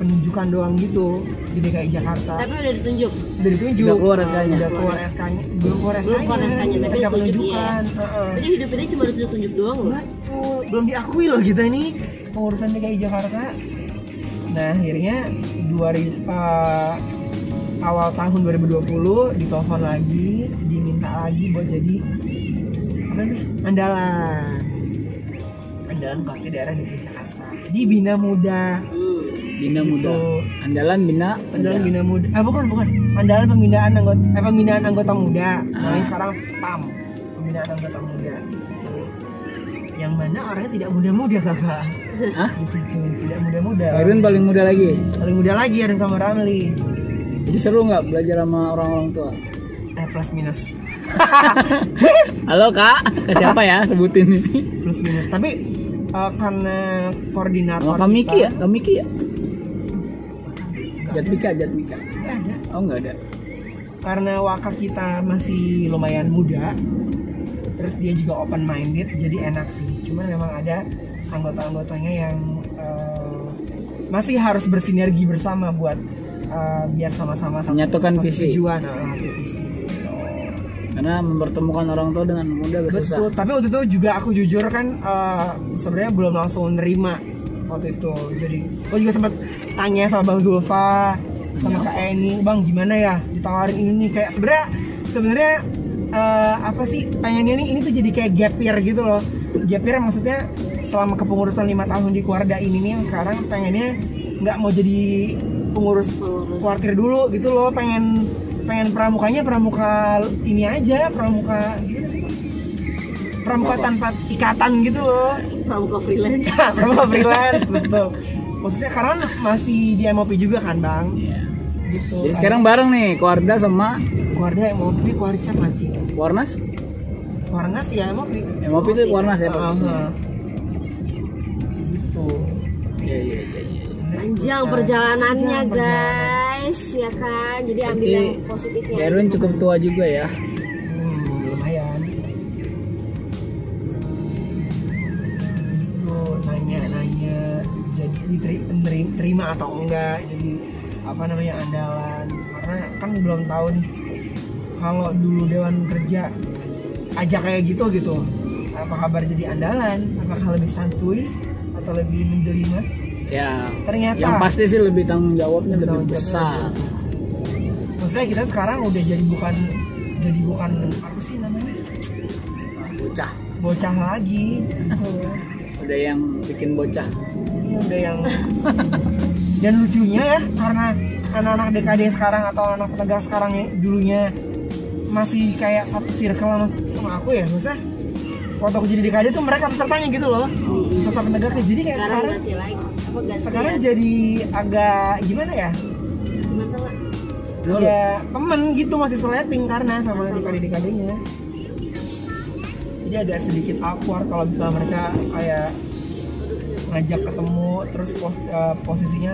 Speaker 1: penunjukan doang gitu di DKI Jakarta.
Speaker 3: Tapi udah ditunjuk.
Speaker 1: Udah ditunjuk.
Speaker 2: Udah keluar SK-nya.
Speaker 1: Udah keluar SK-nya. Belum keluar SK-nya.
Speaker 3: tapi
Speaker 1: SK
Speaker 3: ditunjuk
Speaker 1: penunjukan.
Speaker 3: Jadi hidup ini cuma ditunjuk doang loh.
Speaker 1: Betul. Belum diakui loh kita ini pengurusan DKI Jakarta. Nah, akhirnya awal tahun 2020 ditelepon lagi, diminta lagi buat jadi apa nih? Andalan kuartir daerah DKI Jakarta di Bina Muda.
Speaker 2: Bina Muda. Andalan Bina.
Speaker 1: Andalan Bina Muda. Bukan. Andalan pembinaan anggota muda. Namanya sekarang PAM. Pembinaan anggota muda. Yang mana orangnya tidak muda-muda, Kakak.
Speaker 2: Hah?
Speaker 1: Di situ tidak muda-muda.
Speaker 2: Erwin paling muda lagi.
Speaker 1: Paling muda lagi ada sama Ramli.
Speaker 2: Jadi seru nggak belajar sama orang-orang tua?
Speaker 1: Plus minus.
Speaker 2: Halo Kak, ke siapa ya sebutin ini?
Speaker 1: Plus minus. Tapi karena koordinator
Speaker 2: Sama Kamiki ya?
Speaker 1: kita-
Speaker 2: Kamiki ya? Jatmika.
Speaker 1: Nggak ada.
Speaker 2: Oh nggak ada.
Speaker 1: Karena wakaf kita masih lumayan muda, terus dia juga open minded, jadi enak sih. Cuman memang ada anggota-anggotanya yang masih harus bersinergi bersama buat biar sama-sama
Speaker 2: Menyatukan
Speaker 1: satu
Speaker 2: visi.
Speaker 1: tujuan, satu visi.
Speaker 2: Karena mempertemukan orang tua dengan muda agak susah.
Speaker 1: Betul. Tapi waktu itu juga aku jujur kan sebenarnya belum langsung nerima waktu itu. Jadi aku juga sempat tanya sama Bang Zulfa, sama Kak Eni, Bang gimana ya ditawarin ini nih, kayak sebenarnya apa sih pengennya nih ini tuh jadi kayak gap year gitu loh. Gap year maksudnya selama kepengurusan 5 tahun di Kuarda ini nih yang sekarang pengennya nggak mau jadi pengurus kuartir dulu gitu loh, pengen pramukanya pramuka ini aja, pramuka gimana sih, pramuka tanpa ikatan gitu loh.
Speaker 3: Pramuka freelance.
Speaker 1: Pramuka freelance, betul. Maksudnya karena masih di MOP juga kan bang. Gitu.
Speaker 2: Jadi sekarang bareng nih Kuarda sama
Speaker 1: Kuarda MOP, Kuarca mati.
Speaker 2: Warnas.
Speaker 1: Warnas ya MOP.
Speaker 2: MOP itu Warnas ya posisinya.
Speaker 1: Gitu.
Speaker 2: Iya.
Speaker 3: Panjang perjalanannya guys, ya kan. Jadi ambil yang positifnya.
Speaker 2: Erwin cukup tua juga ya.
Speaker 1: Lumayan. Nanya jadi diterima atau enggak, jadi apa namanya andalan, karena kan belum tahu nih kalau dulu Dewan Kerja aja kayak gitu apa kabar jadi andalan, apakah lebih santuy atau lebih menjelma?
Speaker 2: Ya,
Speaker 1: ternyata
Speaker 2: yang pasti sih lebih tanggung jawabnya lebih besar.
Speaker 1: Maksudnya kita sekarang udah jadi bukan apa sih namanya, bocah lagi.
Speaker 2: Udah yang bikin bocah.
Speaker 1: Udah yang dan lucunya ya, karena anak-anak DKD sekarang atau anak penegak sekarang ya, dulunya masih kayak satu circle sama aku ya, maksudnya waktu aku jadi DKD tuh mereka pesertanya gitu loh, peserta penegaknya. Jadi kayak sekarang jadi agak gimana ya, ya temen gitu, masih seleting karena sama DKD-nya. Jadi agak sedikit awkward kalau misalnya mereka kayak ngajak ketemu terus posisinya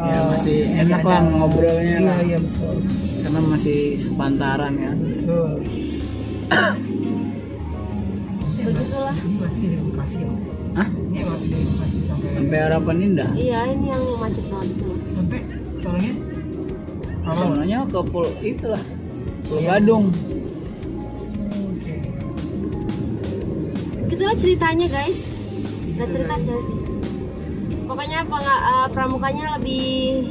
Speaker 2: ya masih enak lah ngobrolnya lah.
Speaker 1: Iya betul.
Speaker 2: Karena masih sepantaran ya.
Speaker 1: Betul.
Speaker 3: Begitulah.
Speaker 1: Ini masih dari Bekasi ya?
Speaker 2: Hah?
Speaker 1: Ini masih dari Bekasi
Speaker 2: sampai Harapan Indah?
Speaker 3: Iya, ini yang macet banget itu.
Speaker 1: Sampai soalnya?
Speaker 2: Soalnya ke Pulau itulah, Pulau Gadung.
Speaker 3: Gitulah ceritanya guys. Gak cerita sih. Pokoknya pramukanya lebih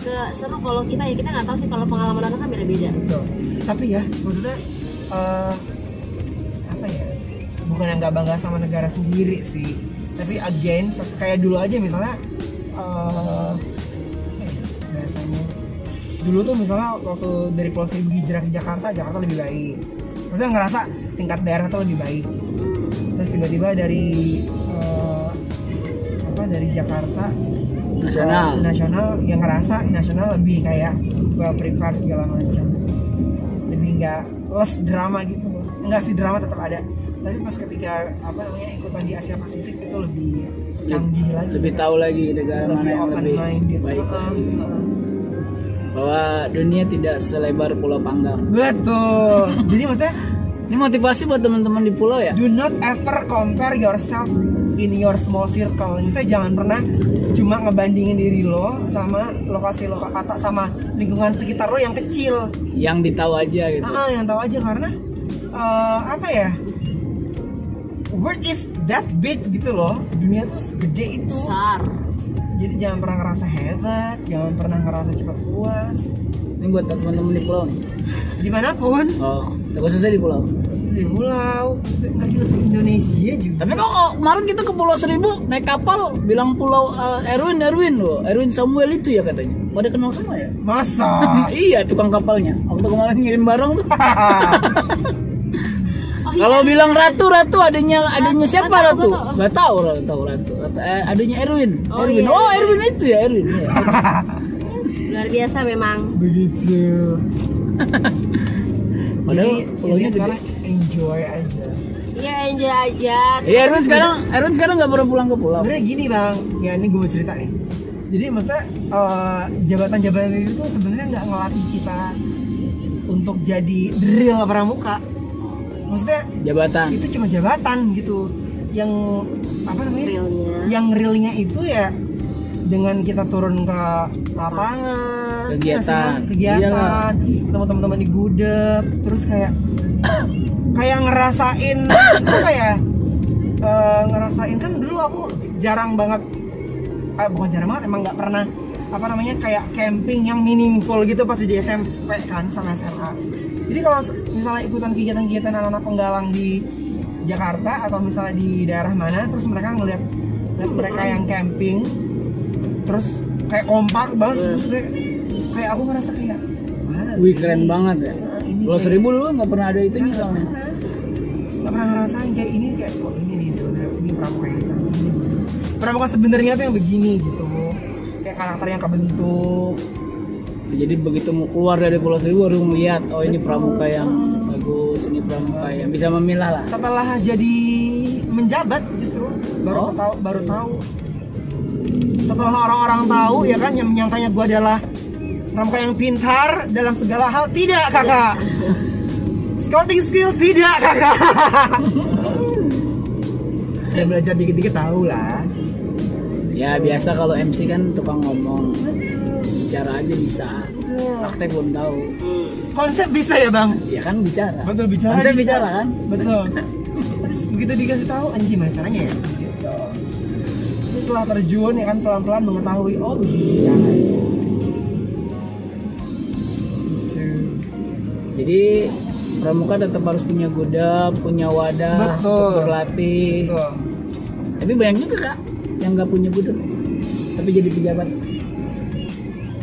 Speaker 3: ke seru kalau kita nggak tahu sih, kalau pengalaman orang kan beda-beda.
Speaker 1: Betul. Tapi ya maksudnya apa ya? Bukan yang nggak bangga sama negara sendiri sih. Tapi again kayak dulu aja misalnya biasanya dulu tuh misalnya waktu dari Pulau Seribu hijrah ke Jakarta lebih baik. Maksudnya ngerasa tingkat daerah tuh lebih baik. Terus tiba-tiba dari dari Jakarta nasional yang ngerasa nasional lebih kayak well prepared segala macam, lebih nggak less drama gitu. Enggak sih, drama tetap ada, tapi pas ketika ikutan di Asia Pasifik itu lebih canggih lagi,
Speaker 2: lebih tahu lagi negara mana yang lebih baik. Bahwa dunia tidak selebar Pulau Panggang.
Speaker 1: Betul. Jadi maksudnya
Speaker 2: ini motivasi buat teman-teman di pulau ya.
Speaker 1: Do not ever compare yourself in your small circle. Misalnya jangan pernah cuma ngebandingin diri lo sama lokasi sama lingkungan sekitar lo yang kecil.
Speaker 2: Yang ditahu aja gitu.
Speaker 1: Yang tahu aja, karena apa ya? World is that big gitu loh. Dunia tuh segede itu.
Speaker 3: Besar.
Speaker 1: Jadi jangan pernah ngerasa hebat, jangan pernah ngerasa cepat puas.
Speaker 2: Ini buat teman-teman di pulau nih.
Speaker 1: Dimanapun.
Speaker 2: Oh, khususnya di pulau.
Speaker 1: Di pulau, nggak juga se-Indonesia juga.
Speaker 2: Tapi kok kemarin kita ke Pulau Seribu naik kapal, bilang pulau Erwin loh, Erwin Samuel itu ya katanya. Pada kenal semua ya?
Speaker 1: Masa?
Speaker 2: Iya, tukang kapalnya. Waktu kemarin ngirim barang tuh.
Speaker 3: Iya.
Speaker 2: Kalau bilang Ratu adanya siapa Ratu? Gak tahu Ratu. Adanya Erwin. Erwin.
Speaker 3: Iya.
Speaker 2: Oh, Erwin itu ya, Erwin. Ya.
Speaker 3: Luar biasa memang.
Speaker 1: Begitu.
Speaker 2: Padahal pulaunya gede.
Speaker 1: Enjoy aja.
Speaker 3: Iya, enjoy aja.
Speaker 2: Iya, Erwin sekarang nggak pernah pulang ke pulau.
Speaker 1: Sebenarnya gini bang, ya ini gue mau cerita nih. Jadi maksudnya jabatan-jabatan itu sebenarnya nggak ngelatih kita untuk jadi real pramuka. Maksudnya
Speaker 2: Jabatan.
Speaker 1: itu cuma jabatan gitu. Yang apa namanya?
Speaker 3: Realnya.
Speaker 1: Yang realnya itu ya dengan kita turun ke lapangan,
Speaker 2: Kegiatan.
Speaker 1: kegiatan, teman-teman di gudeg, terus kayak ngerasain apa ya? Ngerasain kan dulu aku jarang banget, bukan jarang banget, emang nggak pernah apa namanya kayak camping yang meaningful gitu pas di SMP kan sama SMA. Jadi kalau misalnya ikutan kegiatan-kegiatan anak-anak penggalang di Jakarta atau misalnya di daerah mana, terus mereka ngeliat mereka yang camping, terus kayak kompak banget. Terus kayak aku ngerasa kayak
Speaker 2: Wih keren banget ya. Pulau Seribu dulu nggak pernah ada itunya soalnya.
Speaker 1: Nggak pernah ngerasain kayak ini, kayak kok ini nih sebenarnya ini pramuka yang cantik ini. Pramuka sebenarnya tuh yang begini gitu, kayak karakter yang kebentuk.
Speaker 2: Jadi begitu mau keluar dari Pulau Seribu baru ngeliat, oh ini pramuka yang bagus, ini pramuka yang bisa memilah lah.
Speaker 1: Setelah jadi menjabat justru baru tahu. Setelah orang-orang tahu ya kan, yang menyangkanya gue adalah pramuka yang pintar dalam segala hal, tidak kakak. Scouting skill tidak kakak. Ya belajar dikit-dikit tahu lah.
Speaker 2: Ya biasa kalau MC kan tukang ngomong, bicara aja bisa, praktek belum tahu.
Speaker 1: Konsep bisa ya bang?
Speaker 2: Ya kan bicara.
Speaker 1: Betul, bicara.
Speaker 2: Konsep
Speaker 1: bisa.
Speaker 2: bicara kan?
Speaker 1: Betul. Terus begitu dikasih tahu, anjing gimana caranya ya? Gitu. Terus setelah terjun ya kan pelan-pelan mengetahui, oh begini caranya.
Speaker 2: Jadi pramuka tetap harus punya gudap, punya wadah, untuk berlatih.
Speaker 1: Betul.
Speaker 2: Tapi banyak juga kak yang nggak punya gudap, tapi jadi pejabat.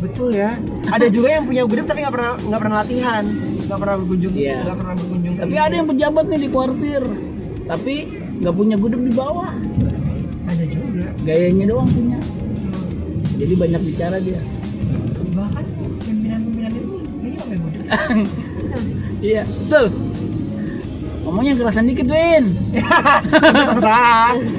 Speaker 1: Betul ya. Ada juga yang punya gudap tapi nggak pernah latihan, nggak pernah berkunjung,
Speaker 2: Iya.
Speaker 1: nggak pernah berkunjung.
Speaker 2: Tapi ada yang pejabat nih di kuartir, tapi nggak punya gudap di bawah.
Speaker 1: Ada juga.
Speaker 2: Gayanya doang punya. Jadi banyak bicara dia.
Speaker 1: Bahkan pimpinan-pimpinan itu ini apa yang gudap?
Speaker 2: Iya, betul. Ngomongnya kerasan dikit, Win.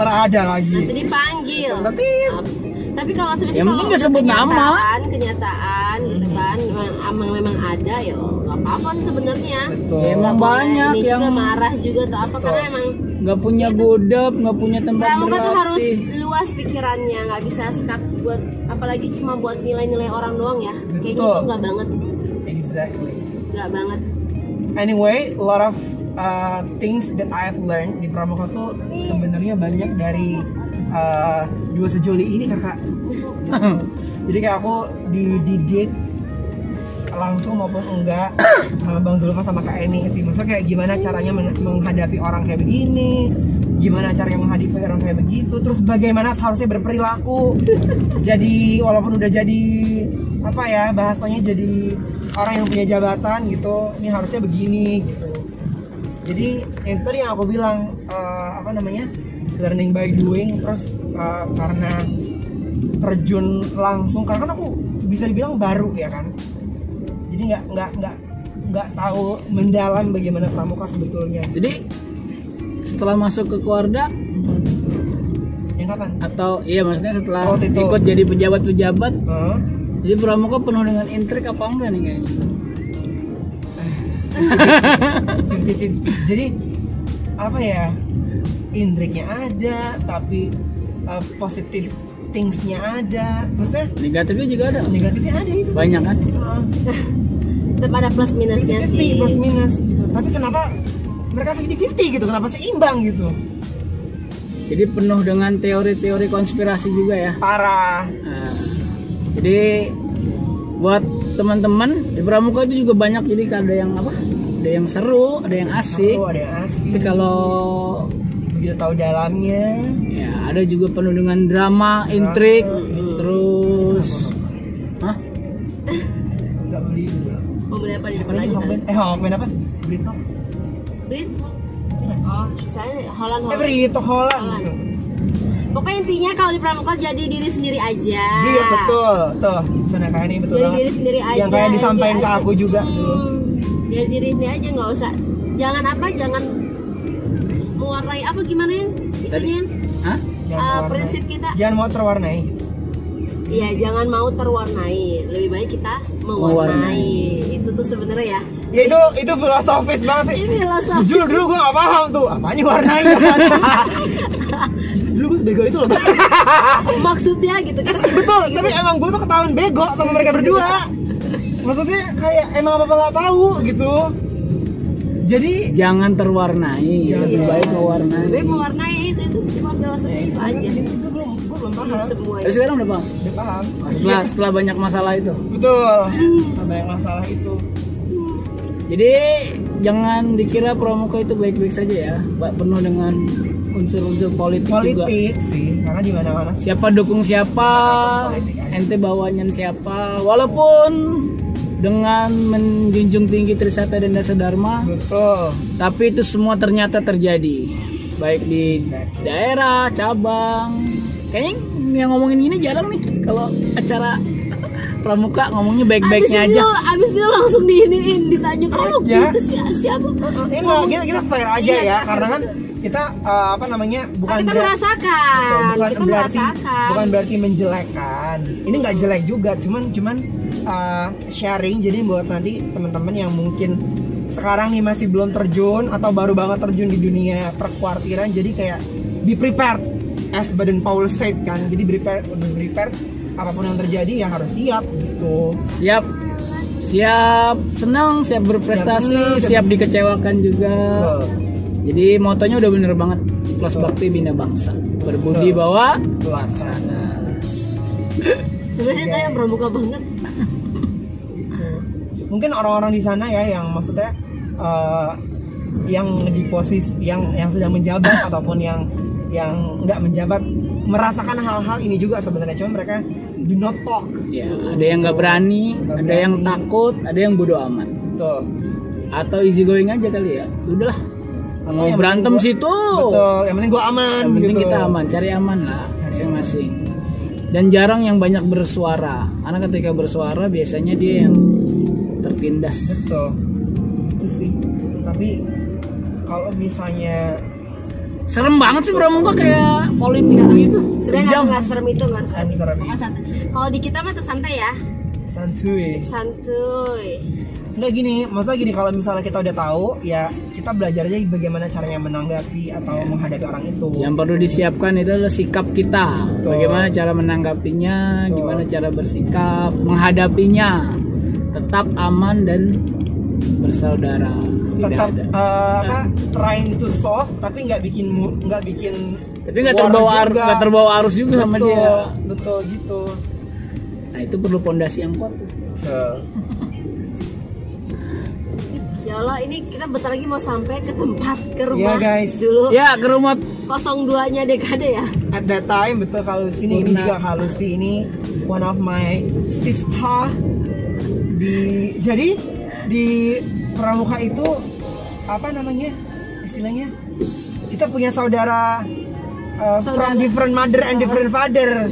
Speaker 1: Terada lagi.
Speaker 3: Nanti dipanggil. Tapi kalau sebenarnya
Speaker 2: Yang penting nggak sebut nama.
Speaker 3: Kenyataan gitu kan, memang ada ya, nggak apa-apa sih sebenarnya.
Speaker 1: Betul.
Speaker 2: Ya, emang banyak
Speaker 3: ini
Speaker 2: yang
Speaker 3: juga marah juga atau apa, karena emang
Speaker 2: nggak punya gudap, nggak punya tempat
Speaker 3: pramuka tuh harus
Speaker 2: berlatih.
Speaker 3: luas pikirannya, nggak bisa skak buat apalagi cuma buat nilai-nilai orang doang ya. Kayaknya
Speaker 1: Betul.
Speaker 3: itu nggak banget,
Speaker 1: Exactly.
Speaker 3: nggak banget.
Speaker 1: Anyway, a lot of things that I've learned di pramuka tuh sebenarnya banyak dari dua sejoli ini kakak. Jadi kayak aku dididik langsung maupun enggak sama Bang Zulfa sama Kak Eni sih. Maksudnya kayak gimana caranya menghadapi orang kayak begini, gimana caranya menghadapi orang kayak begitu, terus bagaimana seharusnya berperilaku. Jadi walaupun udah jadi apa ya bahasanya, jadi orang yang punya jabatan gitu, ini harusnya begini gitu. Jadi yang tadi yang aku bilang apa namanya, learning by doing. Terus karena terjun langsung, karena kan aku bisa dibilang baru ya kan, jadi nggak tahu mendalam bagaimana pramuka sebetulnya.
Speaker 2: Jadi setelah masuk ke Kuarda,
Speaker 1: Yang kapan?
Speaker 2: atau iya maksudnya setelah
Speaker 1: Waktu itu.
Speaker 2: ikut jadi pejabat-pejabat,
Speaker 1: Huh?
Speaker 2: jadi pramuka penuh dengan intrik apa enggak nih kayaknya?
Speaker 1: 50-50. Jadi apa ya, intriknya ada tapi positive thingsnya ada, maksudnya
Speaker 2: Negatifnya juga ada.
Speaker 1: negatifnya ada itu
Speaker 2: Banyak kan?
Speaker 3: Tetap ada plus minusnya
Speaker 1: 50-50,
Speaker 3: sih.
Speaker 1: plus minus. Tapi kenapa mereka 50-50 gitu, kenapa seimbang gitu?
Speaker 2: Jadi penuh dengan teori-teori konspirasi juga ya.
Speaker 1: Parah.
Speaker 2: Nah, jadi buat teman-teman di pramuka itu juga banyak, jadi ada yang apa? Ada yang seru, ada yang asik.
Speaker 1: Oh, ada yang asik.
Speaker 2: Tapi kalau
Speaker 1: begitu tahu dalamnya,
Speaker 2: ya ada juga penuh dengan drama, intrik, terus hah?
Speaker 1: nggak beli dulu.
Speaker 3: Mau beli apa di depan
Speaker 1: Apa
Speaker 3: aja
Speaker 1: ini,
Speaker 3: kan?
Speaker 1: Hawkman apa? Brito.
Speaker 3: Brit? Oh, misalnya Holland.
Speaker 1: Brito Holland.
Speaker 3: Holland. Pokoknya intinya kalau di pramuka jadi diri sendiri aja.
Speaker 1: Iya betul, tuh sana kayak ini betul
Speaker 3: Jadi
Speaker 1: banget.
Speaker 3: diri sendiri aja.
Speaker 1: Yang kayak disampaikan ke
Speaker 3: aja.
Speaker 1: aku juga dulu.
Speaker 3: Jadi diri sendiri aja, nggak usah. Jangan apa, jangan mewarnai apa gimana yang itunya.
Speaker 2: Hah?
Speaker 1: Jangan mewarnai.
Speaker 3: Prinsip kita.
Speaker 1: Jangan mau terwarnai.
Speaker 3: Iya, jangan mau terwarnai. Lebih baik kita mewarnai. Itu tuh sebenarnya ya.
Speaker 1: Ya itu filosofis banget sih.
Speaker 3: Ini filosofi.
Speaker 1: Jujur dulu gue gak paham tuh apanya warnai. Dulu gue sebego itu loh.
Speaker 3: Maksudnya gitu kan.
Speaker 1: Betul, tapi emang gue tuh ketahuan bego sama mereka berdua. Maksudnya kayak emang apa-apa gak tahu gitu. Jadi
Speaker 2: Jangan terwarnai,
Speaker 1: Jangan
Speaker 2: lebih baik mewarnai.
Speaker 3: Lebih baik mewarnai itu cuma filosofi itu aja.
Speaker 1: itu belum paham.
Speaker 3: Semua
Speaker 2: Tapi sekarang udah paham.
Speaker 1: Udah paham.
Speaker 2: Setelah banyak masalah itu.
Speaker 1: Betul. Banyak masalah itu.
Speaker 2: Jadi jangan dikira pramuka itu baik-baik saja ya, penuh dengan unsur-unsur politik juga.
Speaker 1: sih, karena di mana-mana
Speaker 2: Siapa dukung siapa, ente bawaannya siapa. Walaupun dengan menjunjung tinggi Trisatya dan Dasa Dharma,
Speaker 1: betul.
Speaker 2: tapi itu semua ternyata terjadi, baik di daerah, cabang. Kayaknya yang ngomongin gini jarang nih kalau acara pramuka ngomongnya baik-baiknya aja.
Speaker 3: Abis itu langsung diiniin, ditanya kalau
Speaker 1: Ya.
Speaker 3: gitu siapa?
Speaker 1: Ini kita fair aja ya, karena kan kita apa namanya bukan
Speaker 3: Kita
Speaker 1: berat-
Speaker 3: merasakan,
Speaker 1: bukan
Speaker 3: kita
Speaker 1: berarti
Speaker 3: merasakan.
Speaker 1: bukan berarti menjelekkan. Ini nggak jelek juga, cuman sharing. Jadi buat nanti teman-teman yang mungkin sekarang nih masih belum terjun atau baru banget terjun di dunia perkuartiran, jadi kayak be prepared, as Baden Powell said kan. Jadi be prepared apapun yang terjadi ya harus siap gitu.
Speaker 2: Siap senang, siap berprestasi, siap dikecewakan juga. Jadi motonya udah bener banget, Plus Bakti Bina Bangsa, berbudi bawa
Speaker 1: Pelaksana.
Speaker 3: Sebenarnya saya pramuka banget.
Speaker 1: Mungkin orang-orang di sana ya yang maksudnya yang di posisi yang sedang menjabat ataupun yang nggak menjabat merasakan hal-hal ini juga sebenarnya, cuma mereka do not talk.
Speaker 2: Ya, ada yang nggak berani, ada yang takut, ada yang bodo amat.
Speaker 1: Tuh.
Speaker 2: Atau easy going aja kali ya. Udahlah. Mau
Speaker 1: yang
Speaker 2: berantem
Speaker 1: penting
Speaker 2: situ.
Speaker 1: Betul, yang penting gua aman.
Speaker 2: Yang penting
Speaker 1: gitu.
Speaker 2: kita aman, cari aman lah masing-masing. Dan jarang yang banyak bersuara. Karena ketika bersuara biasanya dia yang tertindas.
Speaker 1: Betul. Itu sih. Tapi kalau misalnya
Speaker 2: Serem banget sih pramuka kayak politik gitu.
Speaker 3: Sebenarnya nggak serem itu, nggak serem.
Speaker 1: Serem.
Speaker 3: Pokoknya santai. Kalau di kita mah tetap santai ya,
Speaker 1: santuy.
Speaker 3: santuy.
Speaker 1: Enggak gini, maksudnya gini, kalau misalnya kita udah tahu ya kita belajar aja bagaimana caranya menanggapi atau menghadapi orang itu.
Speaker 2: Yang perlu disiapkan itu adalah sikap kita.
Speaker 1: Betul.
Speaker 2: Bagaimana cara menanggapinya,
Speaker 1: Betul.
Speaker 2: gimana cara bersikap, menghadapinya. Tetap aman dan bersaudara. Tidak
Speaker 1: Tetap
Speaker 2: ada.
Speaker 1: trying to solve tapi nggak bikin
Speaker 2: Tapi nggak
Speaker 1: war
Speaker 2: terbawa
Speaker 1: juga.
Speaker 2: nggak terbawa arus juga sama
Speaker 1: Betul,
Speaker 2: dia.
Speaker 1: betul gitu.
Speaker 2: Nah itu perlu pondasi yang kuat tuh.
Speaker 3: Ya Allah, ini kita bentar lagi mau sampai ke tempat, ke
Speaker 1: Iya
Speaker 3: rumah
Speaker 1: guys.
Speaker 3: dulu.
Speaker 2: Ya ke rumah
Speaker 3: 02-nya dekade ya.
Speaker 1: At that time betul kalau sini ini
Speaker 2: Purna.
Speaker 1: juga Halusi ini one of my sister jadi di pramuka itu apa namanya istilahnya kita punya saudara from different mother and different father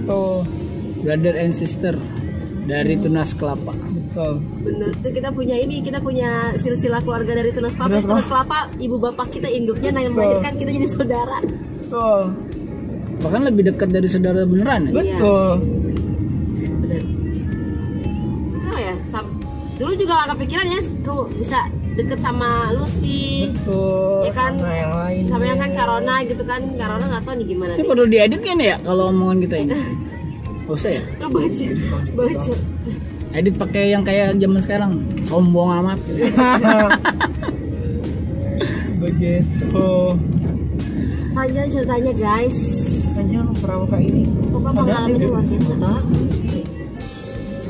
Speaker 1: tuh
Speaker 2: brother and sister dari Tunas Kelapa.
Speaker 1: betul.
Speaker 3: Bener tuh, kita punya silsilah keluarga dari Tunas Kelapa.
Speaker 1: Tunas
Speaker 3: Tunas Kelapa, ibu bapak kita induknya yang melahirkan kita jadi saudara.
Speaker 1: Betul.
Speaker 2: Bahkan lebih dekat dari saudara beneran ya.
Speaker 1: Betul.
Speaker 3: Bener. Itu ya. Dulu juga gak kepikiran ya, kamu bisa deket sama Lucy.
Speaker 1: Betul.
Speaker 3: Ya kan?
Speaker 1: Sama yang lain.
Speaker 3: Sama yang kan Karona gitu kan. Karona gak tau nih gimana
Speaker 2: Ini
Speaker 3: nih.
Speaker 2: perlu diedit kan ya kalau omongan kita ini? Gak usah ya?
Speaker 3: Lu baca.
Speaker 2: Edit pakai yang kayak zaman sekarang, sombong amat. Gitu.
Speaker 1: Begitu.
Speaker 3: Panjang ceritanya guys.
Speaker 1: Panjang pramuka ini.
Speaker 3: Pokoknya pengalamannya luar biasa.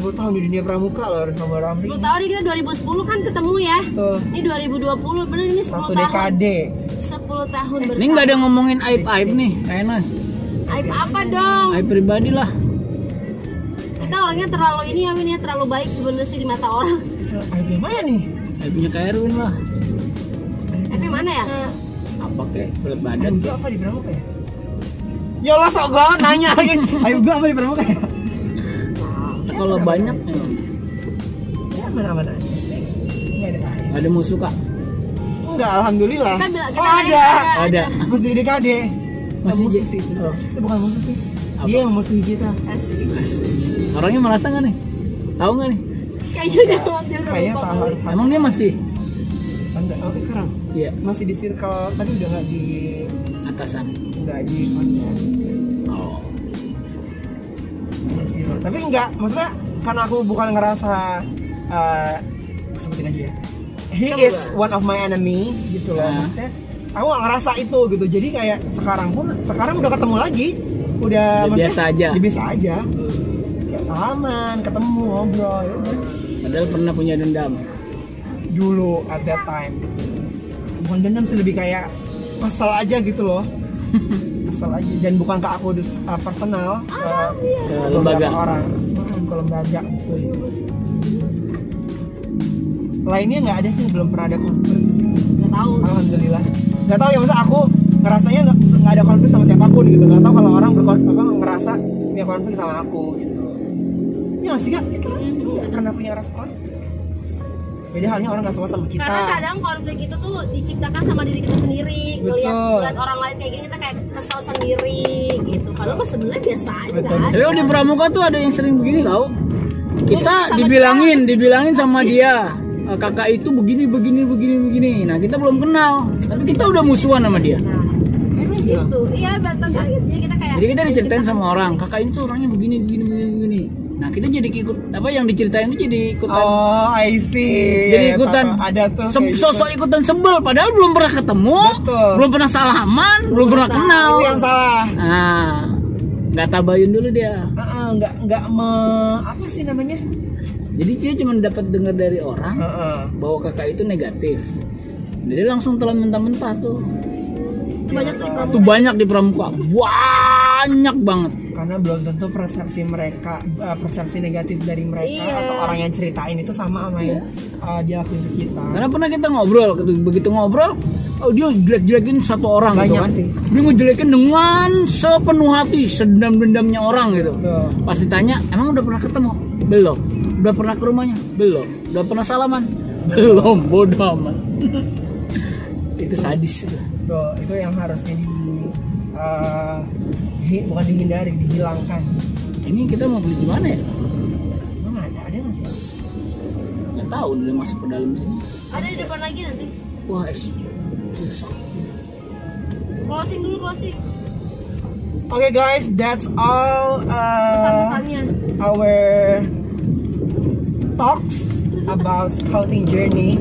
Speaker 1: 10 tahun di dunia pramuka loh sama Ramli.
Speaker 3: 10 tahun nih, kita 2010 kan ketemu ya.
Speaker 1: Tuh.
Speaker 3: Ini 2020, bener ini 10
Speaker 1: Satu
Speaker 3: tahun.
Speaker 1: dekade.
Speaker 3: 10 tahun bersama.
Speaker 2: Ini nggak ada ngomongin aib-aib nih, kayaknya.
Speaker 3: Aib apa dong?
Speaker 2: Aib pribadi lah.
Speaker 3: Kita orangnya terlalu ini ya, Win, ya, terlalu baik sebenarnya sih di mata orang.
Speaker 1: Aib yang mana nih?
Speaker 2: Aibnya kayak Erwin lah.
Speaker 3: Aibnya mana ya?
Speaker 2: Apa kek? Berat
Speaker 1: Aib
Speaker 2: badan.
Speaker 1: gua apa di pramuka ya? Ya Allah sok banget nanya lagi. Aib gua apa di pramuka ya?
Speaker 2: Kalau banyak
Speaker 1: Ya mana-mana aja sih. Nggak ada aib.
Speaker 2: nggak ada musuh kak.
Speaker 1: Enggak, alhamdulillah.
Speaker 3: Kita bilang
Speaker 1: Oh ada.
Speaker 2: Ada.
Speaker 1: Pas di dekade.
Speaker 2: Masih
Speaker 1: musuh
Speaker 2: J.
Speaker 1: sih.
Speaker 2: Oh.
Speaker 1: Itu bukan musuh sih.
Speaker 2: Apa?
Speaker 1: Dia yang musuh kita.
Speaker 3: Asik.
Speaker 2: Asik. Orangnya merasa nggak nih? Tahu nggak nih?
Speaker 3: Kayaknya udah dia udah
Speaker 1: Kayaknya
Speaker 3: lupa
Speaker 1: tahu.
Speaker 3: kali.
Speaker 2: Emang dia masih?
Speaker 1: Enggak, oh, sekarang
Speaker 2: Iya.
Speaker 1: masih di circle tadi udah nggak di
Speaker 2: Atasan.
Speaker 1: nggak di konten.
Speaker 2: Oh.
Speaker 1: Tapi enggak, maksudnya karena aku bukan ngerasa sebutin aja ya. He is one of my enemy gitu loh.
Speaker 2: Nah.
Speaker 1: Maksudnya aku gak ngerasa itu gitu. Jadi kayak sekarang udah ketemu lagi. Udah maksudnya
Speaker 2: biasa aja.
Speaker 1: udah biasa aja. Ya salaman, ketemu, ngobrol, ya udah.
Speaker 2: Padahal pernah punya dendam.
Speaker 1: Dulu at that time. Bukan dendam sih, lebih kayak kesel aja gitu loh. Kesel aja, dan bukan ke aku personal, ke
Speaker 2: lembaga
Speaker 1: orang, ke lembaga gitu. Lainnya nggak ada sih, belum pernah ada konflik sih.
Speaker 3: Nggak tahu.
Speaker 1: Alhamdulillah. Nggak tahu ya, masa aku ngerasanya nggak ada konflik sama siapapun gitu. Nggak tahu kalau orang ngerasa punya konflik sama aku gitu. Ya nggak sih kak, kita nggak pernah punya rasa konflik. Beda halnya orang nggak suka sama kita.
Speaker 3: Karena kadang konflik itu tuh diciptakan sama diri kita sendiri. Ngeliat orang lain kayak gini kita kayak kesel sendiri gitu. Padahal mah sebenarnya biasa aja
Speaker 1: Betul.
Speaker 3: kan.
Speaker 2: Tapi di pramuka tuh ada yang sering begini tau. Kita
Speaker 3: Sama
Speaker 2: dibilangin sama dia, kakak itu begini. Nah kita belum kenal, tapi kita udah musuhan sama dia.
Speaker 3: Nah, emang gitu. Iya bertengkar gitu. Jadi kita kayak.
Speaker 2: Jadi kita diceritain sama orang, kakak itu orangnya begini. Nah kita jadi ikut apa yang diceritain itu jadi ikutan.
Speaker 1: Oh, I see.
Speaker 2: Jadi
Speaker 1: Ya,
Speaker 2: ikutan
Speaker 1: ada tuh kayak gitu.
Speaker 2: sosok ikutan sebel, padahal belum pernah ketemu,
Speaker 1: Betul.
Speaker 2: belum pernah salaman, belum pernah kenal.
Speaker 1: Itu yang salah.
Speaker 2: Nah, nggak tabayun dulu dia.
Speaker 1: Nggak apa sih namanya?
Speaker 2: Jadi dia cuma dapat dengar dari orang bahwa kakak itu negatif. Jadi langsung telan mentah-mentah tuh.
Speaker 3: Itu banyak tuh di pramuka.
Speaker 2: Itu banyak di pramuka, banyak banget.
Speaker 1: Karena belum tentu persepsi negatif dari mereka
Speaker 3: Iya.
Speaker 1: atau orang yang ceritain itu sama yang dia lakuin ke kita.
Speaker 2: Karena pernah kita ngobrol, begitu ngobrol, oh dia jelek-jelekin satu orang gitu
Speaker 1: Banyak
Speaker 2: kan.
Speaker 1: sih.
Speaker 2: Dia ngejelekin dengan sepenuh hati, sedendam-dendamnya orang gitu.
Speaker 1: Tuh.
Speaker 2: Pas ditanya, emang udah pernah ketemu? Belum. Udah pernah ke rumahnya? Belum. Udah pernah salaman? Belum. Bodoh amat. Itu sadis itu.
Speaker 1: Tuh, itu yang harusnya bukan dihindari, dihilangkan.
Speaker 2: Ini kita mau beli di mana ya?
Speaker 1: Emang ada nggak sih?
Speaker 2: Nggak tahu, udah masuk ke dalam sini.
Speaker 3: Ada di depan lagi nanti.
Speaker 2: Wah, susah.
Speaker 3: Closing dulu closing.
Speaker 1: Okay guys, that's all
Speaker 3: Pesan-pesannya.
Speaker 1: our talks about scouting journey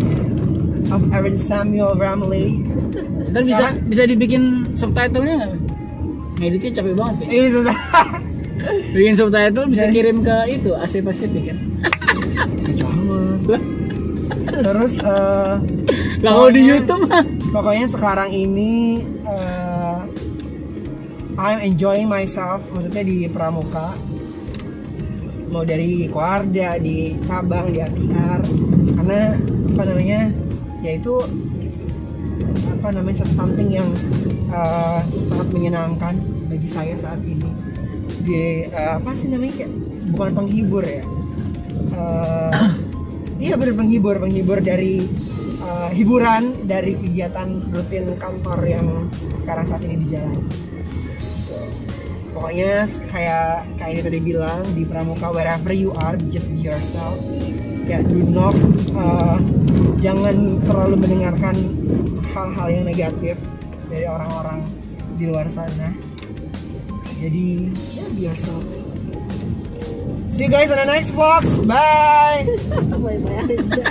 Speaker 1: of Aaron Samuel Ramley.
Speaker 2: Ntar bisa dibikin subtitlenya nggak? Ngeditnya capek banget ya.
Speaker 1: Ini susah.
Speaker 2: Bikin subtitle bisa
Speaker 1: Jadi-
Speaker 2: kirim ke itu AC Pacific kan.
Speaker 1: Jangan. Terus
Speaker 2: Lah kalau di YouTube mah.
Speaker 1: pokoknya sekarang ini I'm enjoying myself, maksudnya di pramuka, mau dari Koarda, di cabang, di APR, karena apa namanya, yaitu apa namanya, something yang sangat menyenangkan bagi saya saat ini. Di apa sih namanya, kayak bukan penghibur ya, iya bener penghibur dari hiburan dari kegiatan rutin kantor yang sekarang saat ini dijalani. Pokoknya kayak ini tadi bilang di pramuka, wherever you are, just be yourself. Ya, do not jangan terlalu mendengarkan hal-hal yang negatif dari orang-orang di luar sana. Jadi ya, be yourself. See you guys on the next vlog. Bye.
Speaker 3: Bye-bye aja.